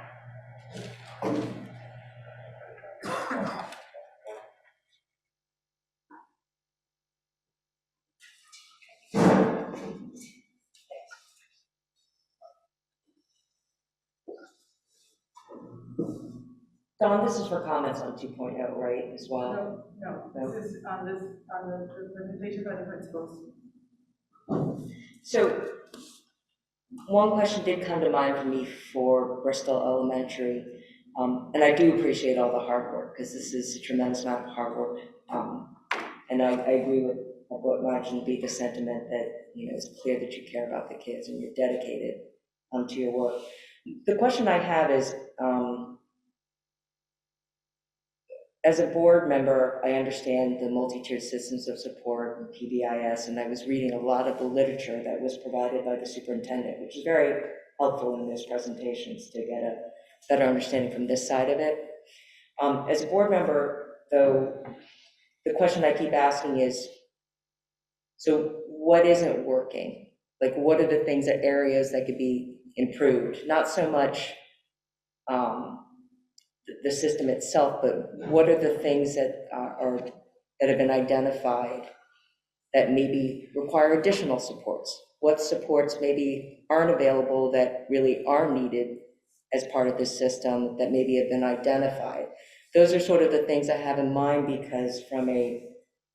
Speaker 11: Dawn, this is for comments on 2.0, right, as well?
Speaker 7: No, this is on the presentation by the principals.
Speaker 11: So, one question did come to mind for me for Bristol Elementary, and I do appreciate all the hard work, because this is a tremendous amount of hard work, and I agree with what Martin to be the sentiment that, it's clear that you care about the kids and you're dedicated to your work. The question I have is, as a board member, I understand the multi-tiered systems of support and PBIS, and I was reading a lot of the literature that was provided by the superintendent, which is very helpful in those presentations to get a better understanding from this side of it. As a board member, though, the question I keep asking is, so what isn't working? Like, what are the things, that areas that could be improved? Not so much the system itself, but what are the things that that have been identified that maybe require additional supports? What supports maybe aren't available that really are needed as part of this system that maybe have been identified? Those are sort of the things I have in mind, because from a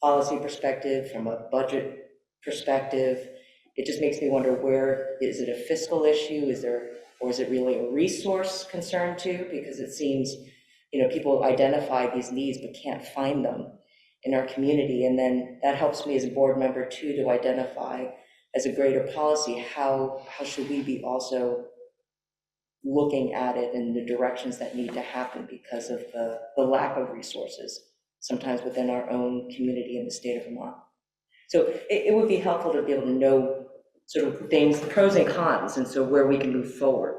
Speaker 11: policy perspective, from a budget perspective, it just makes me wonder, where is it a fiscal issue? Or is it really a resource concern too? Because it seems, people identify these needs but can't find them in our community. And then that helps me as a board member too, to identify as a greater policy, how should we be also looking at it in the directions that need to happen because of the lack of resources, sometimes within our own community in the state of Vermont. So it would be helpful to be able to know sort of things, the pros and cons, and so where we can move forward.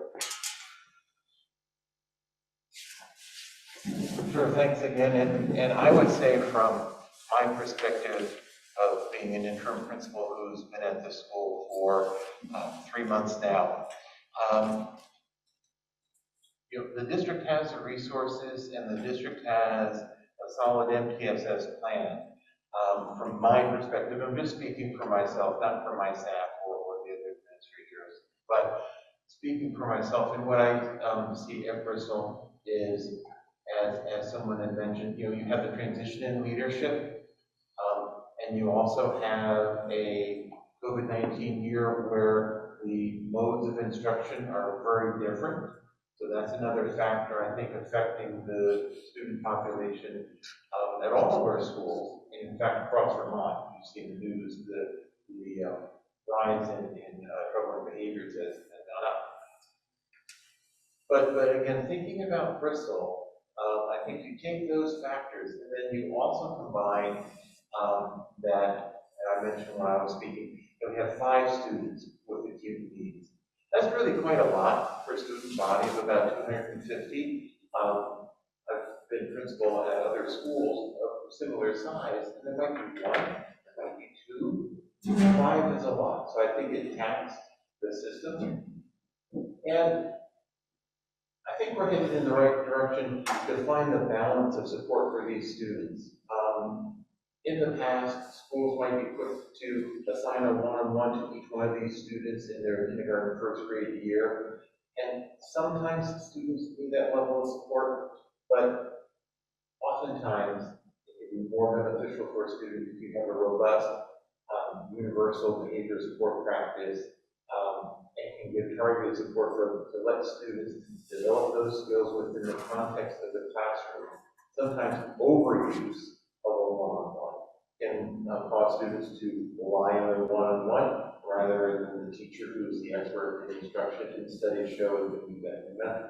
Speaker 20: Sure, thanks again. And I would say from my perspective of being an interim principal who's been at this school for 3 months now, the district has the resources and the district has a solid MTSS plan. From my perspective, I'm just speaking for myself, not for my staff or the other administrators, but speaking for myself, and what I see at Bristol is, as someone had mentioned, you have the transition in leadership, and you also have a COVID-19 year where the modes of instruction are very different. So that's another factor, I think, affecting the student population at all of our schools. In fact, across Vermont, you've seen the news, the rise in troubling behaviors has gone up. But again, thinking about Bristol, I think you take those factors and then you also combine that, and I mentioned when I was speaking, that we have 5 students with acute needs. That's really quite a lot for a student body of about 250. I've been principal at other schools of similar size, and there might be 1, there might be 2. 5 is a lot, so I think it taxed the system. And I think we're headed in the right direction to find the balance of support for these students. In the past, schools might be put to assign a one-on-one to each one of these students in their kindergarten, first grade year. And sometimes students need that level of support, but oftentimes it can be more beneficial for a student if you have a robust, universal behavior support practice, and can give targeted support to let students develop those skills within the context of the classroom. Sometimes overuse of a one-on-one can cause students to rely on a one-on-one rather than the teacher who is the expert in instruction, and studies show that we benefit.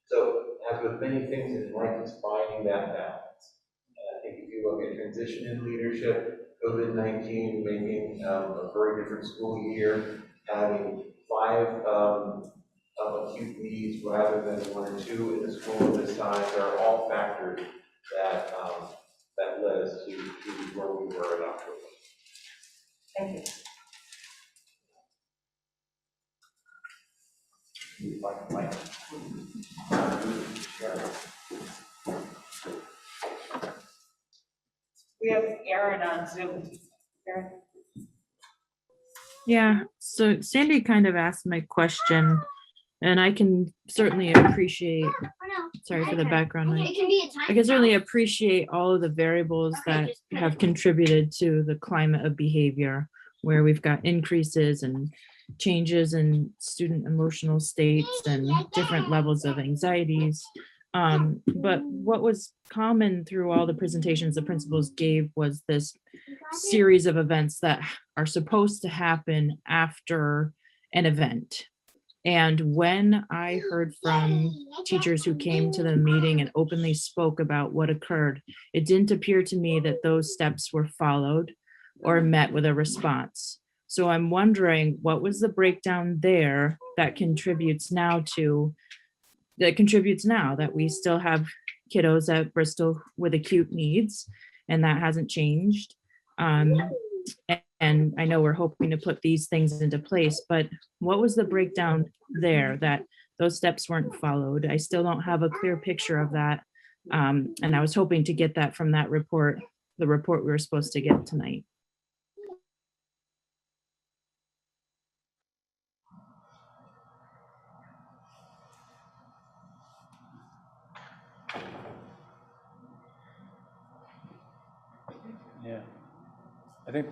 Speaker 20: So, as with many things in life, it's finding that balance. And I think if you look at transition in leadership, COVID-19 making a very different school year, having 5 acute needs rather than 1 or 2 in a school of this size are all factors that that led us to where we were in October.
Speaker 11: Thank you.
Speaker 1: We have Aaron on Zoom. Aaron?
Speaker 10: Yeah, so Sandy kind of asked my question, and I can certainly appreciate, sorry for the background noise. I can certainly appreciate all of the variables that have contributed to the climate of behavior, where we've got increases and changes in student emotional states and different levels of anxieties. But what was common through all the presentations the principals gave was this series of events that are supposed to happen after an event. And when I heard from teachers who came to the meeting and openly spoke about what occurred, it didn't appear to me that those steps were followed or met with a response. So I'm wondering, what was the breakdown there that contributes now that we still have kiddos at Bristol with acute needs, and that hasn't changed. And I know we're hoping to put these things into place, but what was the breakdown there that those steps weren't followed? I still don't have a clear picture of that. And I was hoping to get that from that report, the report we were supposed to get tonight.
Speaker 9: Yeah, I think.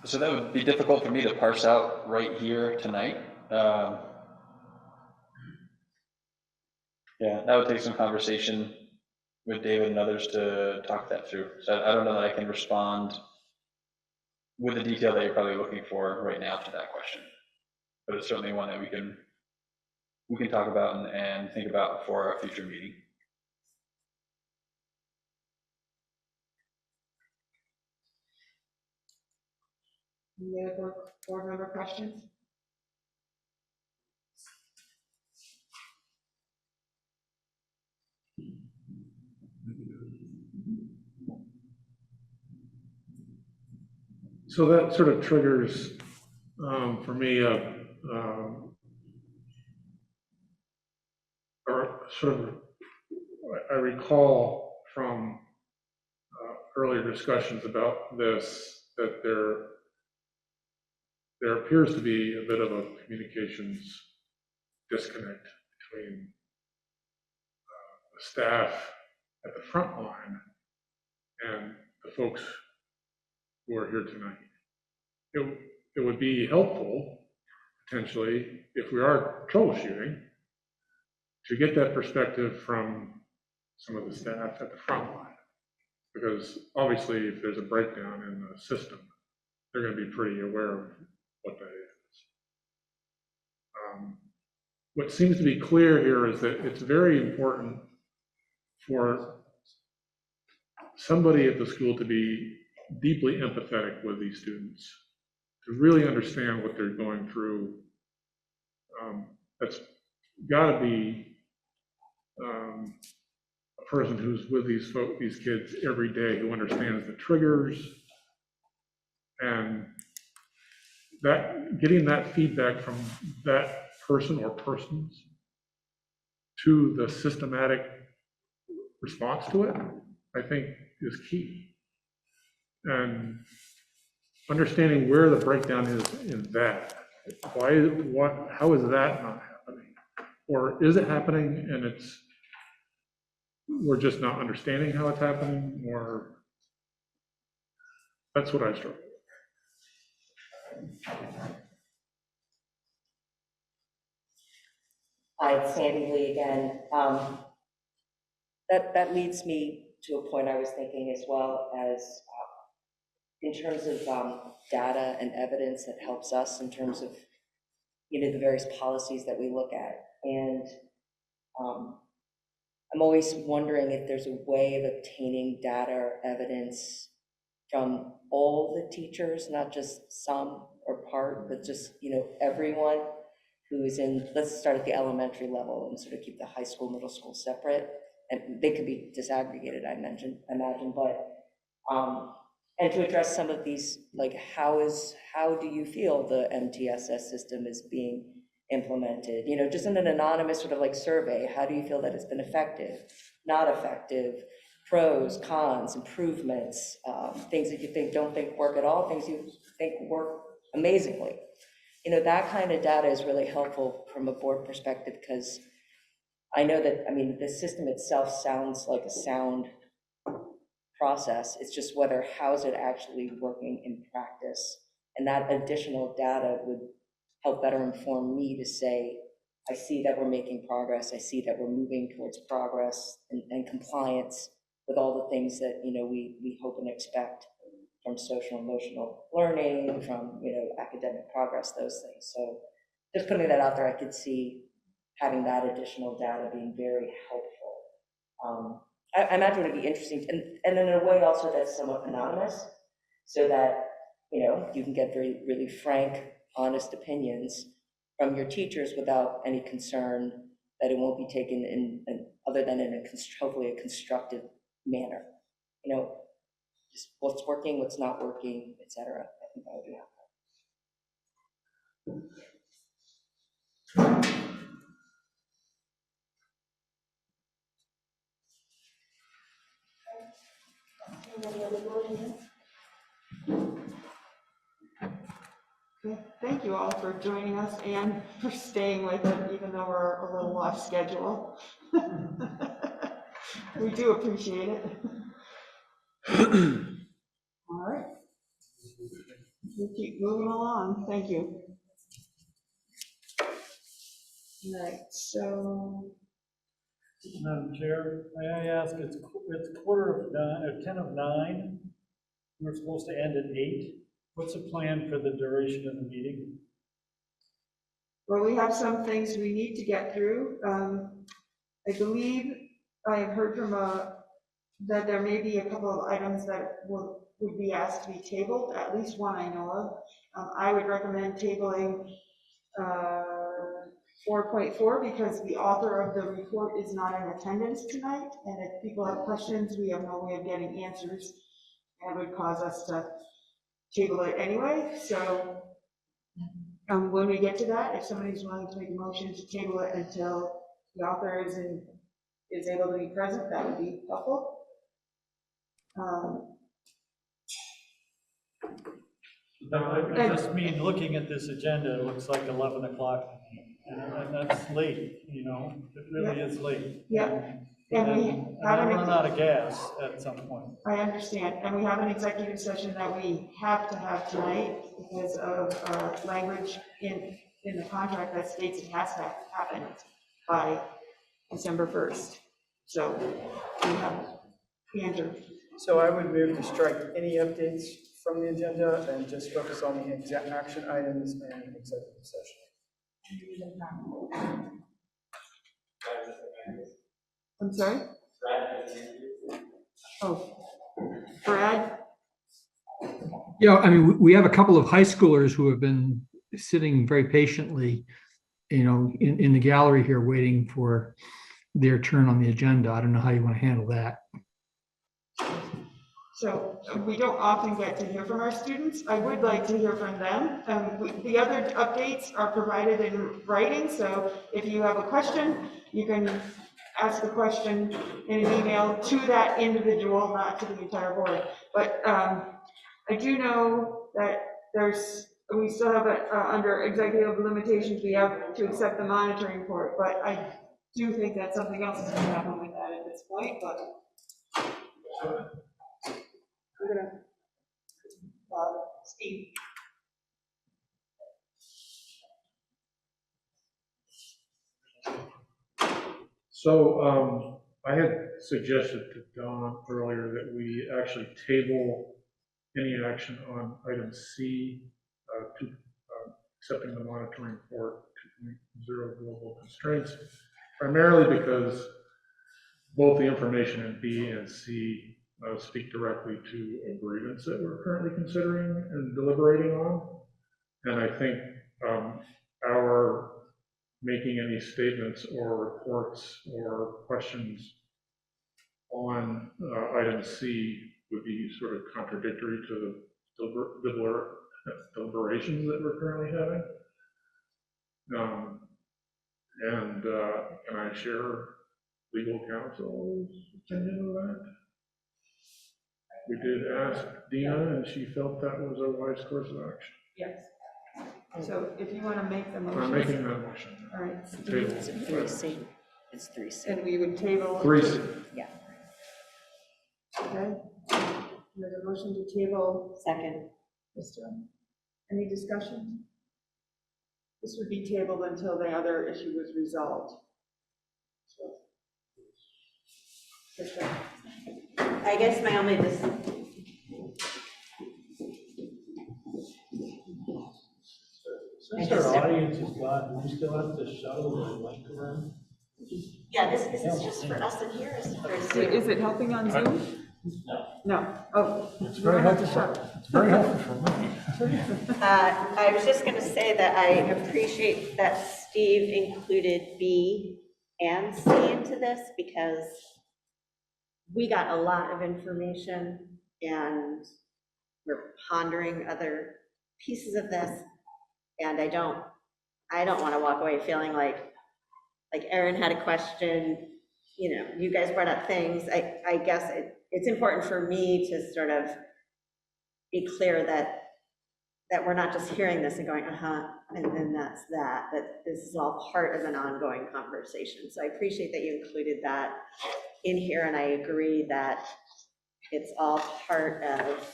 Speaker 9: So that would be difficult for me to parse out right here tonight. Yeah, that would take some conversation with David and others to talk that through. So I don't know that I can respond with the detail that you're probably looking for right now to that question. But it's certainly one that we can talk about and think about for a future meeting.
Speaker 1: Any other board member questions?
Speaker 5: So that sort of triggers for me or sort of, I recall from earlier discussions about this that there appears to be a bit of a communications disconnect between the staff at the front line and the folks who are here tonight. It would be helpful, potentially, if we are troubleshooting, to get that perspective from some of the staff at the front line. Because obviously, if there's a breakdown in the system, they're going to be pretty aware of what that is. What seems to be clear here is that it's very important for somebody at the school to be deeply empathetic with these students, to really understand what they're going through. That's got to be a person who's with these kids every day, who understands the triggers, and that getting that feedback from that person or persons to the systematic response to it, I think is key. And understanding where the breakdown is in that. How is that not happening? Or is it happening and we're just not understanding how it's happening? Or that's what I struggle with.
Speaker 11: Hi, it's Sandy Lee again. That leads me to a point I was thinking, as well as in terms of data and evidence that helps us in terms of, the various policies that we look at. And I'm always wondering if there's a way of obtaining data or evidence from all the teachers, not just some or part, but just, everyone who's in, let's start at the elementary level and sort of keep the high school, middle school separate. And they could be disaggregated, I imagine, but, and to address some of these, like how do you feel the MTSS system is being implemented? Just in an anonymous sort of like survey, how do you feel that it's been effective, not effective, pros, cons, improvements, things that you don't think work at all, things you think work amazingly. That kind of data is really helpful from a board perspective, because I know that, the system itself sounds like a sound process. It's just how is it actually working in practice? And that additional data would help better inform me to say, I see that we're making progress. I see that we're moving towards progress and compliance with all the things that, we hope and expect from social emotional learning, from, academic progress, those things. So just putting that out there, I could see having that additional data being very helpful. I imagine it would be interesting, and in a way also that's somewhat anonymous, so that, you can get really, really frank, honest opinions from your teachers without any concern that it won't be taken in other than in hopefully a constructive manner. You know, just what's working, what's not working, et cetera. I think that would be helpful.
Speaker 1: Okay, thank you all for joining us and for staying with it, even though we're a little off schedule. We do appreciate it. All right. We'll keep moving along. Thank you. All right, so.
Speaker 6: Madam Chair, may I ask, it's 9:15 or 10:09. We're supposed to end at 8. What's the plan for the duration of the meeting?
Speaker 1: Well, we have some things we need to get through. I believe I have heard from that there may be a couple of items that would be asked to be tabled, at least one I know of. I would recommend tabling 4.4 because the author of the report is not in attendance tonight, and if people have questions, we have no way of getting answers, and it would cause us to table it anyway. So when we get to that, if somebody's willing to make a motion to table it until the author is able to be present, that would be helpful.
Speaker 6: I just mean, looking at this agenda, it looks like 11 o'clock, and that's late, you know, it really is late.
Speaker 1: Yeah.
Speaker 6: And I run out of gas at some point.
Speaker 1: I understand, and we have an executive session that we have to have tonight because of language in the contract that states it has to happen by December 1st. So we have Andrew.
Speaker 13: So I would move to strike any updates from the agenda and just focus on the exact action items and executive session.
Speaker 1: I'm sorry? Oh, Brad?
Speaker 16: Yeah, I mean, we have a couple of high schoolers who have been sitting very patiently, you know, in the gallery here waiting for their turn on the agenda. I don't know how you want to handle that.
Speaker 1: So we don't often get to hear from our students. I would like to hear from them. The other updates are provided in writing, so if you have a question, you can ask the question in an email to that individual, not to the entire board. But I do know that we still have under executive limitations, we have to accept the monitoring report, but I do think that something else is going to happen with that at this point, but. We're gonna, Steve.
Speaker 5: So I had suggested to Don earlier that we actually table any action on item C to accepting the monitoring report 2.0 global constraints, primarily because both the information in B and C speak directly to a grievance that we're currently considering and deliberating on. And I think our making any statements or reports or questions on item C would be sort of contradictory to the deliberations that we're currently having. Can I share legal counsel's opinion of that? We did ask Dina, and she felt that was a wise course of action.
Speaker 1: Yes. So if you want to make the motion.
Speaker 5: I'm making that motion.
Speaker 1: All right.
Speaker 11: It's 3C. It's 3C.
Speaker 1: And we would table.
Speaker 5: 3C.
Speaker 11: Yeah.
Speaker 1: Okay. There's a motion to table.
Speaker 2: Second.
Speaker 1: Any discussion? This would be tabled until the other issue was resolved. So.
Speaker 2: I guess my only
Speaker 6: Since our audience is gone, do we still have to shuttle the link around?
Speaker 2: Yeah, this is just for us in here.
Speaker 1: Is it helping on Zoom? No. Oh.
Speaker 6: It's very helpful. It's very helpful for me.
Speaker 2: I was just going to say that I appreciate that Steve included B and see into this, because we got a lot of information and we're pondering other pieces of this. And I don't want to walk away feeling like Erin had a question, you know, you guys brought up things. I guess it's important for me to sort of be clear that we're not just hearing this and going, and then that's that this is all part of an ongoing conversation. So I appreciate that you included that in here, and I agree that it's all part of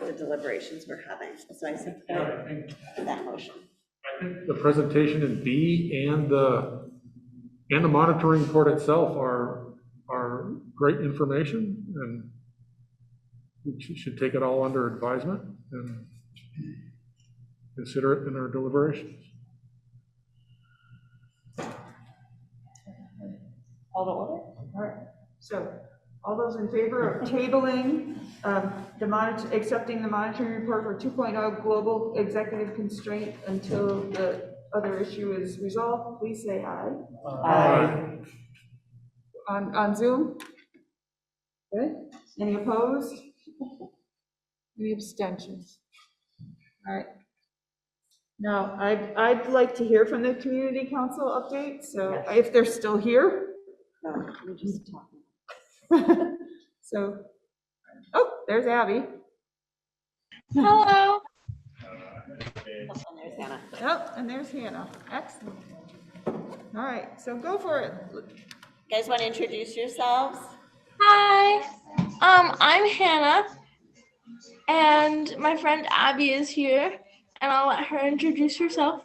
Speaker 2: the deliberations we're having. So I support that motion.
Speaker 5: I think the presentation in B and the monitoring report itself are great information, and we should take it all under advisement and consider it in our deliberations.
Speaker 1: All the order? All right. So all those in favor of tabling accepting the monitoring report for 2.0 global executive constraint until the other issue is resolved, please say aye.
Speaker 6: Aye.
Speaker 1: On Zoom? Good. Any opposed? Any abstentions? All right. Now, I'd like to hear from the community council update, so if they're still here.
Speaker 2: No, we're just talking.
Speaker 1: So, oh, there's Abby.
Speaker 4: Hello.
Speaker 2: And there's Hannah.
Speaker 1: Oh, and there's Hannah. Excellent. All right, so go for it.
Speaker 2: You guys want to introduce yourselves?
Speaker 4: Hi. I'm Hannah, and my friend Abby is here, and I'll let her introduce herself.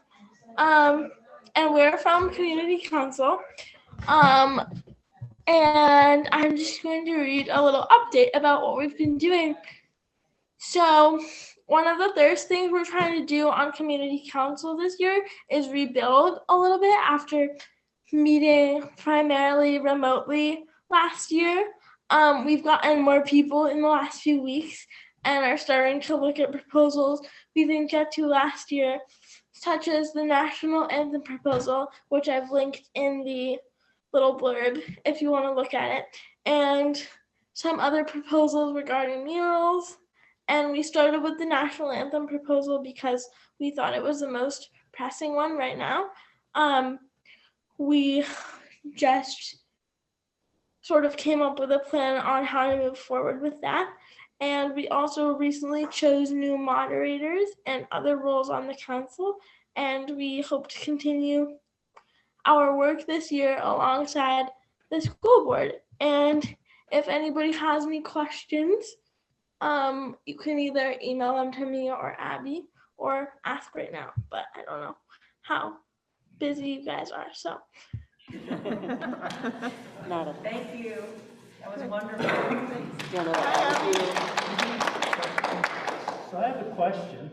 Speaker 4: And we're from Community Council. And I'm just going to read a little update about what we've been doing. So one of the first things we're trying to do on Community Council this year is rebuild a little bit after meeting primarily remotely last year. We've gotten more people in the last few weeks and are starting to look at proposals we didn't get to last year, such as the National Anthem proposal, which I've linked in the little blurb if you want to look at it, and some other proposals regarding murals. And we started with the National Anthem proposal because we thought it was the most pressing one right now. We just sort of came up with a plan on how to move forward with that. And we also recently chose new moderators and other roles on the council, and we hope to continue our work this year alongside the school board. And if anybody has any questions, you can either email them to me or Abby or ask right now, but I don't know how busy you guys are, so.
Speaker 7: Thank you. That was wonderful.
Speaker 15: So I have a question.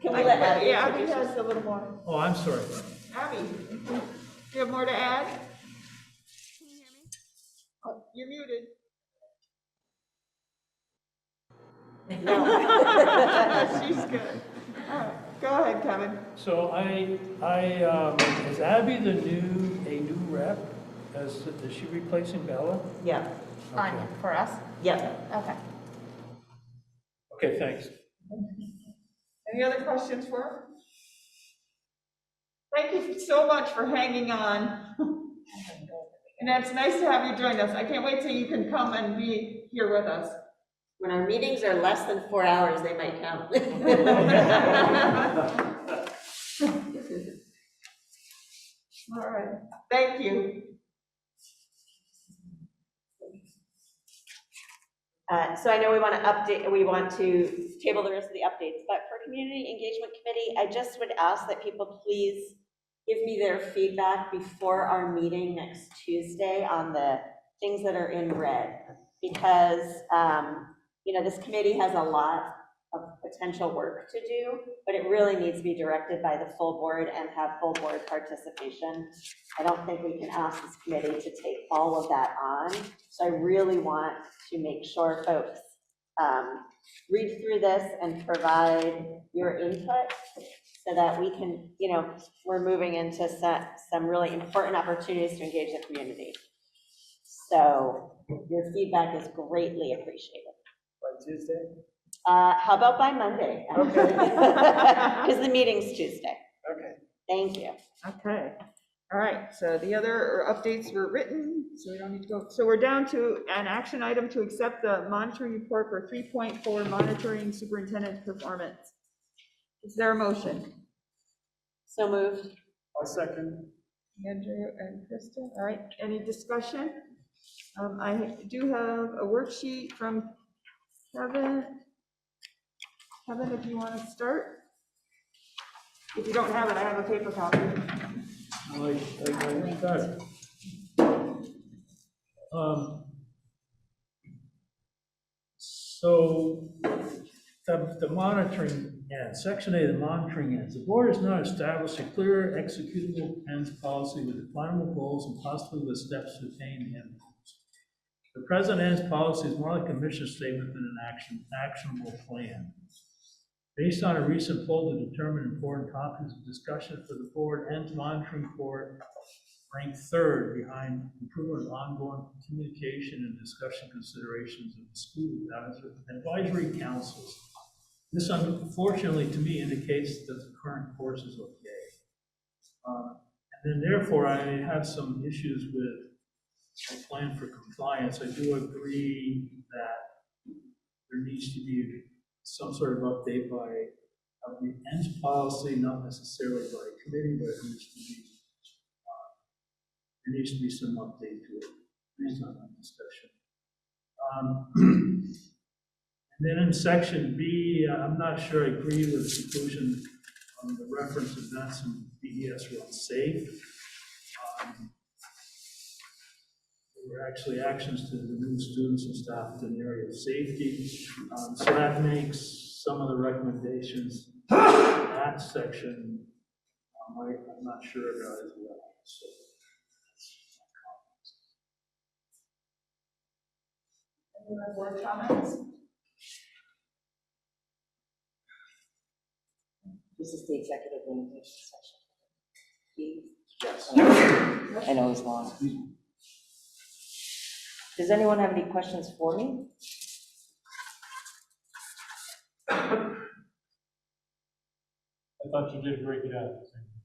Speaker 2: Can we let Abby?
Speaker 1: Yeah, Abby has a little more.
Speaker 15: Oh, I'm sorry.
Speaker 1: Abby, do you have more to add? Can you hear me? Oh, you're muted. No. She's good. All right, go ahead, Kevin.
Speaker 15: So is Abby a new rep? Is she replacing Bella?
Speaker 2: Yeah.
Speaker 15: Okay.
Speaker 8: For us?
Speaker 2: Yeah.
Speaker 8: Okay.
Speaker 15: Okay, thanks.
Speaker 1: Any other questions for her? Thank you so much for hanging on. And it's nice to have you join us. I can't wait till you can come and be here with us.
Speaker 2: When our meetings are less than 4 hours, they might count.
Speaker 1: All right, thank you.
Speaker 2: So I know we want to table the rest of the updates, but for Community Engagement Committee, I just would ask that people please give me their feedback before our meeting next Tuesday on the things that are in red, because this committee has a lot of potential work to do, but it really needs to be directed by the full board and have full board participation. I don't think we can ask this committee to take all of that on. So I really want to make sure folks read through this and provide your input so that we can, we're moving into some really important opportunities to engage the community. So your feedback is greatly appreciated.
Speaker 13: By Tuesday?
Speaker 2: How about by Monday?
Speaker 13: Okay.
Speaker 2: Because the meeting's Tuesday.
Speaker 13: Okay.
Speaker 2: Thank you.
Speaker 1: Okay, all right, so the other updates were written, so we don't need to go. So we're down to an action item to accept the monitoring report for 3.4 monitoring superintendent performance. Is there a motion?
Speaker 2: So moved.
Speaker 13: I'll second.
Speaker 1: Andrew and Krista, all right, any discussion? I do have a worksheet from Kevin. Kevin, if you want to start? If you don't have it, I have a paper copy.
Speaker 15: I got it. So the monitoring ends, section A, the monitoring ends. The board has not established a clear executable ends policy with definable goals and possibly with steps to attain the end goals. The present ends policy is more like a mission statement than an actionable plan. Based on a recent poll to determine important topics of discussion for the board, ends monitoring report ranked third behind improvement of ongoing communication and discussion considerations of the school advisory councils. This unfortunately to me indicates that the current course is okay. And then therefore I have some issues with a plan for compliance. I do agree that there needs to be some sort of update by the ends policy, not necessarily by a committee, but it needs to be, there needs to be some update to it based on that discussion. And then in section B, I'm not sure I agree with the conclusion on the reference events and BES run safe. There were actually actions to remove students and staff to an area of safety. So that makes some of the recommendations in that section, I'm not sure about as well. So
Speaker 1: Any other board comments?
Speaker 11: This is the executive limitation section.
Speaker 17: Yes.
Speaker 11: I know it's long. Does anyone have any questions for me?
Speaker 6: I thought you did a great job.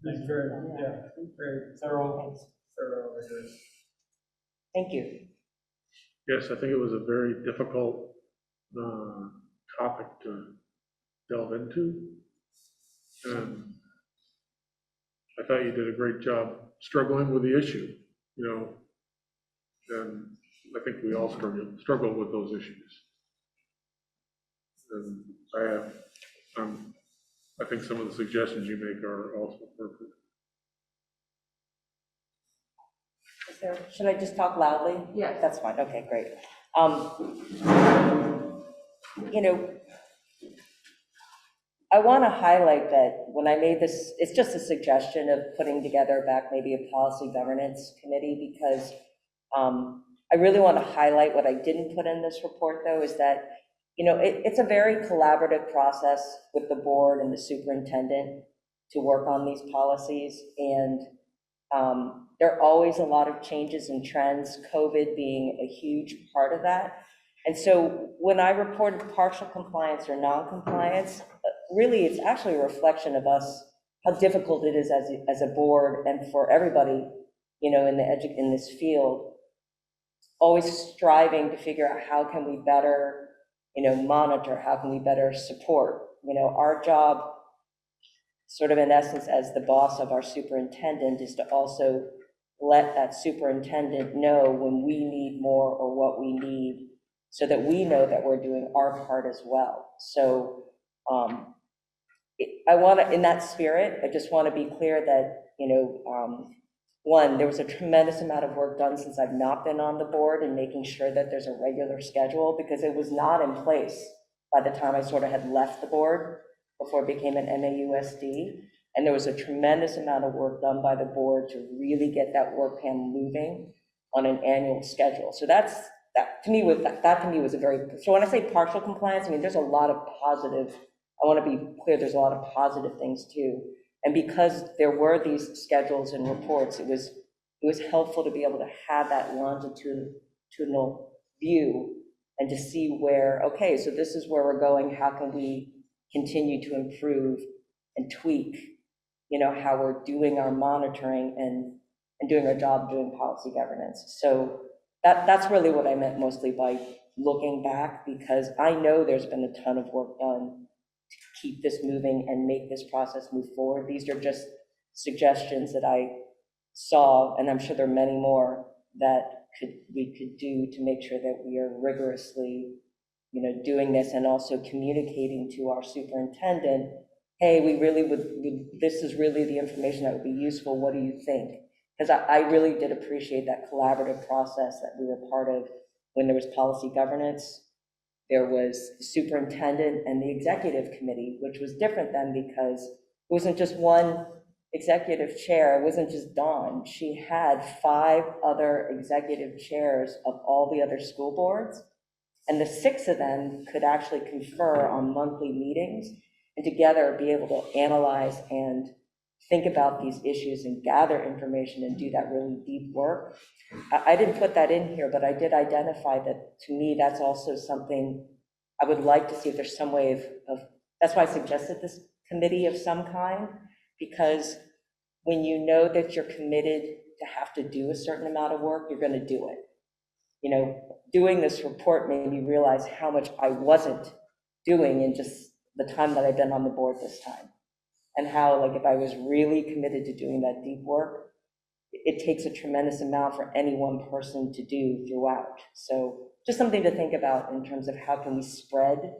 Speaker 6: Thanks very much. Yeah, very thorough.
Speaker 11: Thank you.
Speaker 5: Yes, I think it was a very difficult topic to delve into. And I thought you did a great job struggling with the issue, and I think we all struggle with those issues. And I think some of the suggestions you make are also perfect.
Speaker 11: Should I just talk loudly?
Speaker 1: Yes.
Speaker 11: That's fine, okay, great. I want to highlight that when I made this, it's just a suggestion of putting together back maybe a policy governance committee, because I really want to highlight what I didn't put in this report, though, is that, it's a very collaborative process with the board and the superintendent to work on these policies. And there are always a lot of changes and trends, COVID being a huge part of that. And so when I reported partial compliance or non-compliance, really it's actually a reflection of us, how difficult it is as a board and for everybody, in this field, always striving to figure out how can we better, monitor, how can we better support. Our job, sort of in essence, as the boss of our superintendent, is to also let that superintendent know when we need more or what we need, so that we know that we're doing our part as well. So I want to, in that spirit, I just want to be clear that, one, there was a tremendous amount of work done since I've not been on the board and making sure that there's a regular schedule, because it was not in place by the time I sort of had left the board before it became an MAUSD. And there was a tremendous amount of work done by the board to really get that work plan moving on an annual schedule. So that to me was a very, so when I say partial compliance, I mean, there's a lot of positive I want to be clear, there's a lot of positive things too. And because there were these schedules and reports, it was helpful to be able to have that longitudinal view and to see where, okay, so this is where we're going, how can we continue to improve and tweak, how we're doing our monitoring and doing our job doing policy governance. So that's really what I meant mostly by looking back, because I know there's been a ton of work done to keep this moving and make this process move forward. These are just suggestions that I saw, and I'm sure there are many more that we could do to make sure that we are rigorously, doing this, and also communicating to our superintendent, hey, we really this is really the information that would be useful. What do you think? Because I really did appreciate that collaborative process that we were part of when there was policy governance. There was the superintendent and the executive committee, which was different then because it wasn't just one executive chair. It wasn't just Dawn. She had 5 other executive chairs of all the other school boards, and the 6 of them could actually confer on monthly meetings and together be able to analyze and think about these issues and gather information and do that really deep work. I didn't put that in here, but I did identify that to me, that's also something I would like to see if there's some way of that's why I suggested this committee of some kind, because when you know that you're committed to have to do a certain amount of work, you're going to do it. Doing this report made me realize how much I wasn't doing in just the time that I've been on the board this time. And how, like, if I was really committed to doing that deep work, it takes a tremendous amount for any one person to do throughout. So just something to think about in terms of how can we spread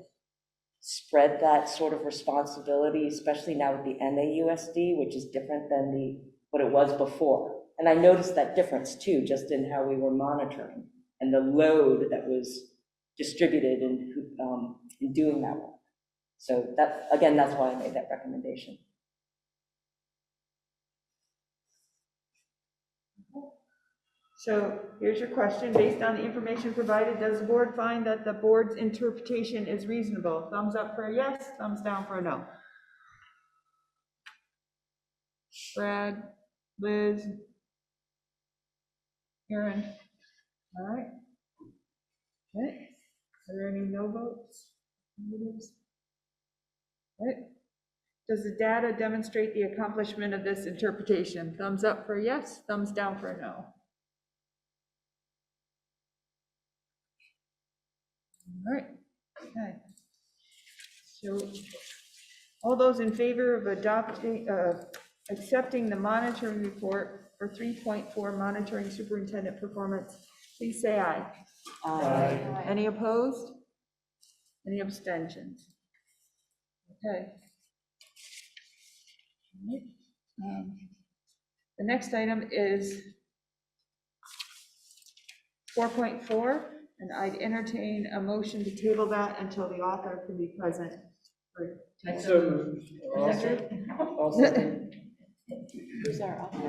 Speaker 11: that sort of responsibility, especially now with the MAUSD, which is different than what it was before. And I noticed that difference too, just in how we were monitoring and the load that was distributed in doing that work. So that, again, that's why I made that recommendation.
Speaker 1: So here's your question. Based on the information provided, does the board find that the board's interpretation is reasonable? Thumbs up for a yes, thumbs down for a no. Brad, Liz, Aaron. All right. Okay. Are there any no votes? Right. Does the data demonstrate the accomplishment of this interpretation? Thumbs up for yes, thumbs down for no. All right. Okay. So all those in favor of accepting the monitoring report for 3.4 monitoring superintendent performance, please say aye. Aye. Any opposed? Any abstentions? Okay. The next item is 4.4, and I'd entertain a motion to table that until the author can be present.
Speaker 13: So,
Speaker 2: Who's our author?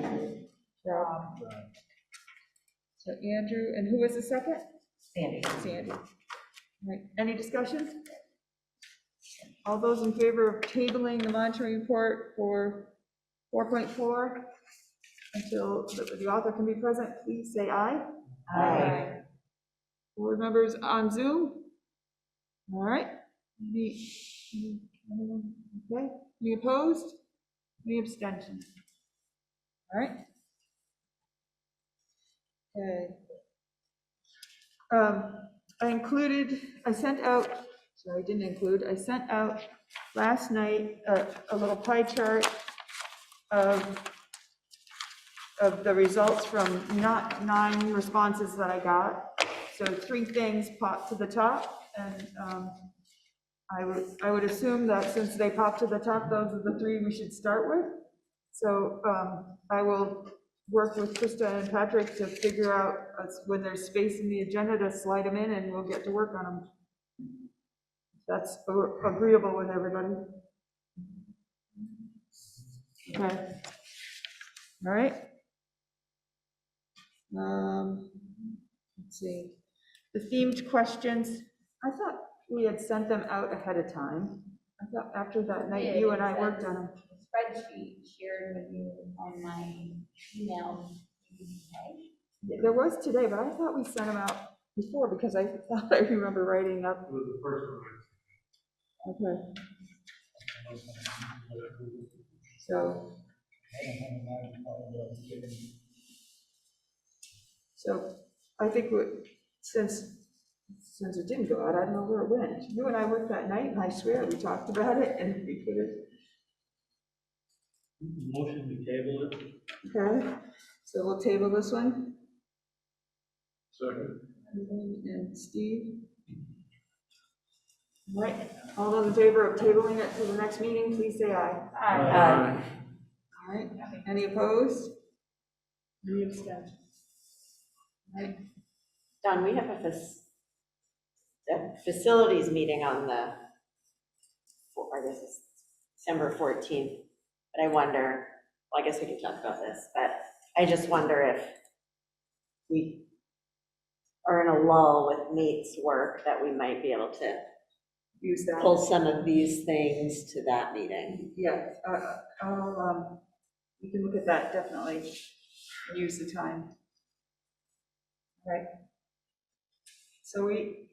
Speaker 1: So Andrew, and who was the second?
Speaker 11: Sandy.
Speaker 1: Sandy. All right, any discussion? All those in favor of tabling the monitoring report for 4.4 until the author can be present, please say aye. Aye. Board members on Zoom? All right. Okay. Any opposed? Any abstentions? All right. Okay. I sent out last night a little pie chart of the results from not 9 responses that I got. So 3 things popped to the top, and I would assume that since they popped to the top, those are the 3 we should start with. So I will work with Krista and Patrick to figure out when there's space in the agenda to slide them in, and we'll get to work on them. That's agreeable with everybody. Okay. All right. Let's see. The themed questions, I thought we had sent them out ahead of time. I thought after that night, you and I worked on them.
Speaker 8: Spreadsheet shared with you on my email.
Speaker 1: There was today, but I thought we sent them out before because I thought I remember writing up.
Speaker 5: It was the first one.
Speaker 1: Okay. So I think since it didn't go out, I don't know where it went. You and I worked that night, and I swear we talked about it, and we put it.
Speaker 6: Motion to table it.
Speaker 1: Okay, so we'll table this one.
Speaker 5: Second.
Speaker 1: And Steve. All right, all those in favor of tabling it to the next meeting, please say aye.
Speaker 2: Aye.
Speaker 1: All right, any opposed? Any abstentions? All right.
Speaker 2: Don, we have a facilities meeting on I guess it's December 14th, but I wonder, well, I guess we can talk about this, but I just wonder if we are in a lull with Nate's work that we might be able to
Speaker 1: Use that.
Speaker 2: pull some of these things to that meeting.
Speaker 1: Yeah, we can look at that definitely and use the time. All right. So we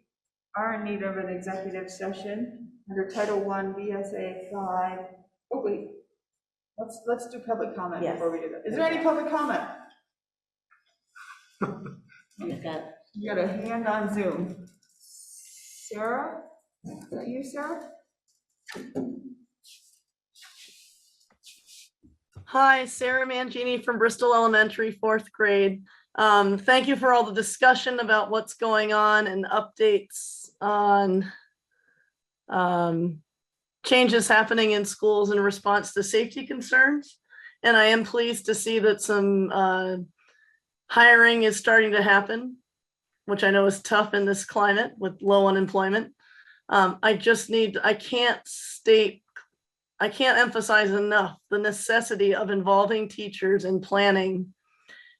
Speaker 1: are in need of an executive session under Title I, VSA 5. Oh, wait, let's do public comment before we do that. Is there any public comment? You got a hand on Zoom. Sarah? Is that you, Sarah?
Speaker 3: Hi, Sarah Mangini from Bristol Elementary, 4th grade. Thank you for all the discussion about what's going on and updates on changes happening in schools in response to safety concerns. And I am pleased to see that some hiring is starting to happen, which I know is tough in this climate with low unemployment. I can't emphasize enough the necessity of involving teachers in planning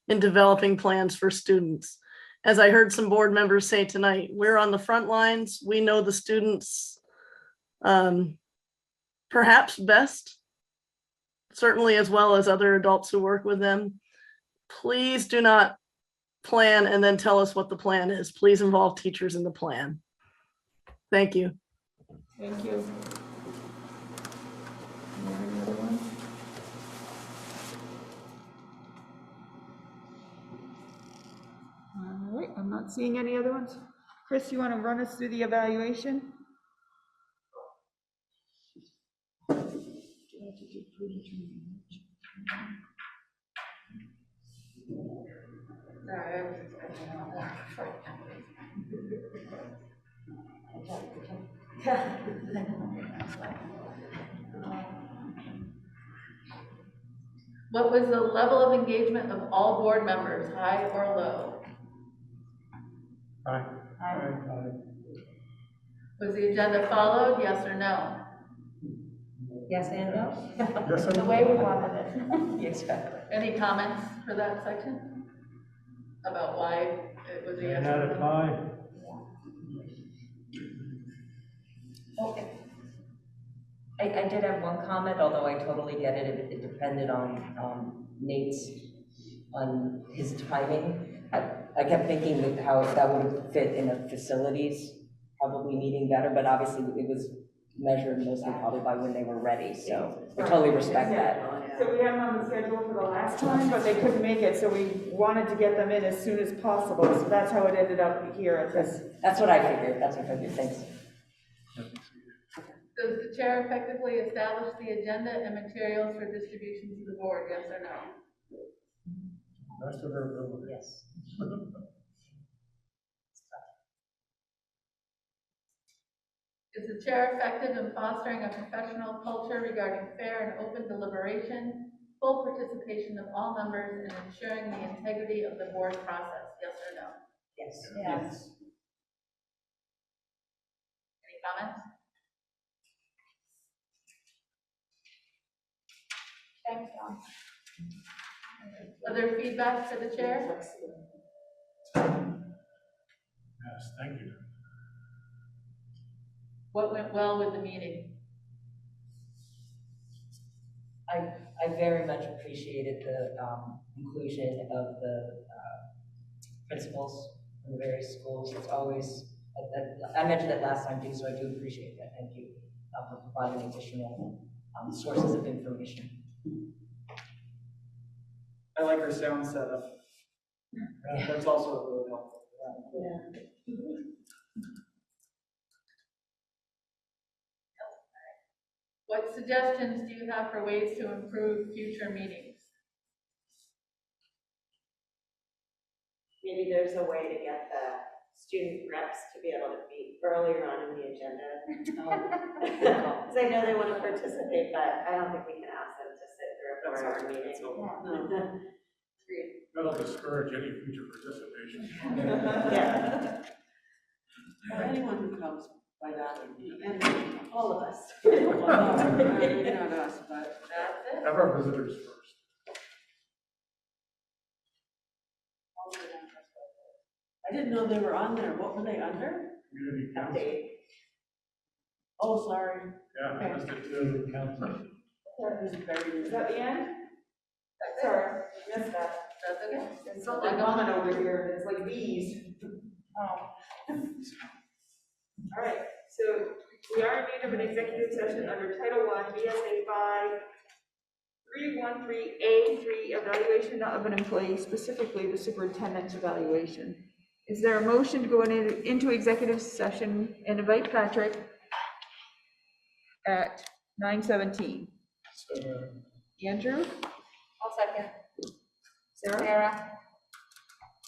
Speaker 3: and developing plans for students. As I heard some board members say tonight, we're on the front lines. We know the students perhaps best, certainly as well as other adults who work with them. Please do not plan and then tell us what the plan is. Please involve teachers in the plan. Thank you.
Speaker 1: Thank you. Another one? All right, I'm not seeing any other ones. Chris, you want to run us through the evaluation?
Speaker 22: What was the level of engagement of all board members, high or low?
Speaker 6: Aye.
Speaker 22: Was the agenda followed, yes or no?
Speaker 11: Yes and no?
Speaker 6: Yes and
Speaker 22: The way we wanted it.
Speaker 11: Exactly.
Speaker 22: Any comments for that section? About why it was a yes
Speaker 6: Out
Speaker 22: or
Speaker 6: of
Speaker 22: no?
Speaker 6: 5.
Speaker 11: Okay. I did have one comment, although I totally get it. It depended on Nate's, on his timing. I kept thinking that how that would fit in a facilities, probably meeting better, but obviously it was measured mostly probably by when they were ready, so I totally respect that.
Speaker 1: So we had them on the schedule for the last time, but they couldn't make it, so we wanted to get them in as soon as possible, so that's how it ended up here at this.
Speaker 11: That's what I figured, thanks.
Speaker 22: Does the chair effectively establish the agenda and materials for distribution to the board, yes or no?
Speaker 6: Rest of her ability.
Speaker 11: Yes.
Speaker 22: Is the chair effective in fostering a professional culture regarding fair and open deliberation, full participation of all members, and ensuring the integrity of the board process, yes or no?
Speaker 11: Yes.
Speaker 22: Yes. Any comments? Thanks, John. Other feedback for the chair?
Speaker 5: Yes, thank you.
Speaker 22: What went well with the meeting?
Speaker 11: I very much appreciated the inclusion of the principals from the various schools. It's always, I mentioned that last time too, so I do appreciate that. Thank you for providing additional sources of information.
Speaker 13: I like our sound setup. That's also really helpful.
Speaker 11: Yeah.
Speaker 22: What suggestions do you have for ways to improve future meetings?
Speaker 2: Maybe there's a way to get the student reps to be able to be earlier on in the agenda. Because I know they want to participate, but I don't think we can ask them to sit through a 4-hour meeting.
Speaker 5: That'll discourage any future participation.
Speaker 2: Yeah.
Speaker 12: Or anyone who comes by that, and
Speaker 2: All of us.
Speaker 12: maybe not us, but that's it.
Speaker 5: Have our visitors first.
Speaker 12: I didn't know they were on there. What were they under?
Speaker 5: Community council.
Speaker 2: Update.
Speaker 12: Oh, sorry.
Speaker 5: Yeah, I missed it too.
Speaker 1: Is that the end? Sorry, missed that.
Speaker 22: That's okay.
Speaker 1: It's so like woman over here, it's like bees. Oh. All right, so we are in need of an executive session under Title I, BSA 5313A3, evaluation of an employee, specifically the superintendent's evaluation. Is there a motion to go into executive session and invite Patrick at 9:17? Andrew?
Speaker 22: I'll second.
Speaker 1: Sarah?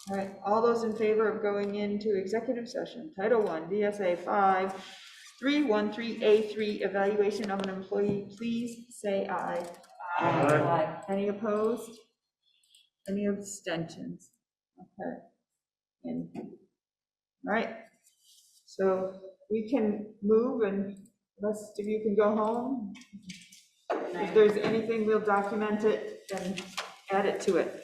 Speaker 1: All right, all those in favor of going into executive session, Title I, VSA 5313A3, evaluation of an employee, please say aye.
Speaker 11: Aye.
Speaker 1: Any opposed? Any abstentions? Okay. And, all right, so we can move and the rest of you can go home. If there's anything, we'll document it and add it to it.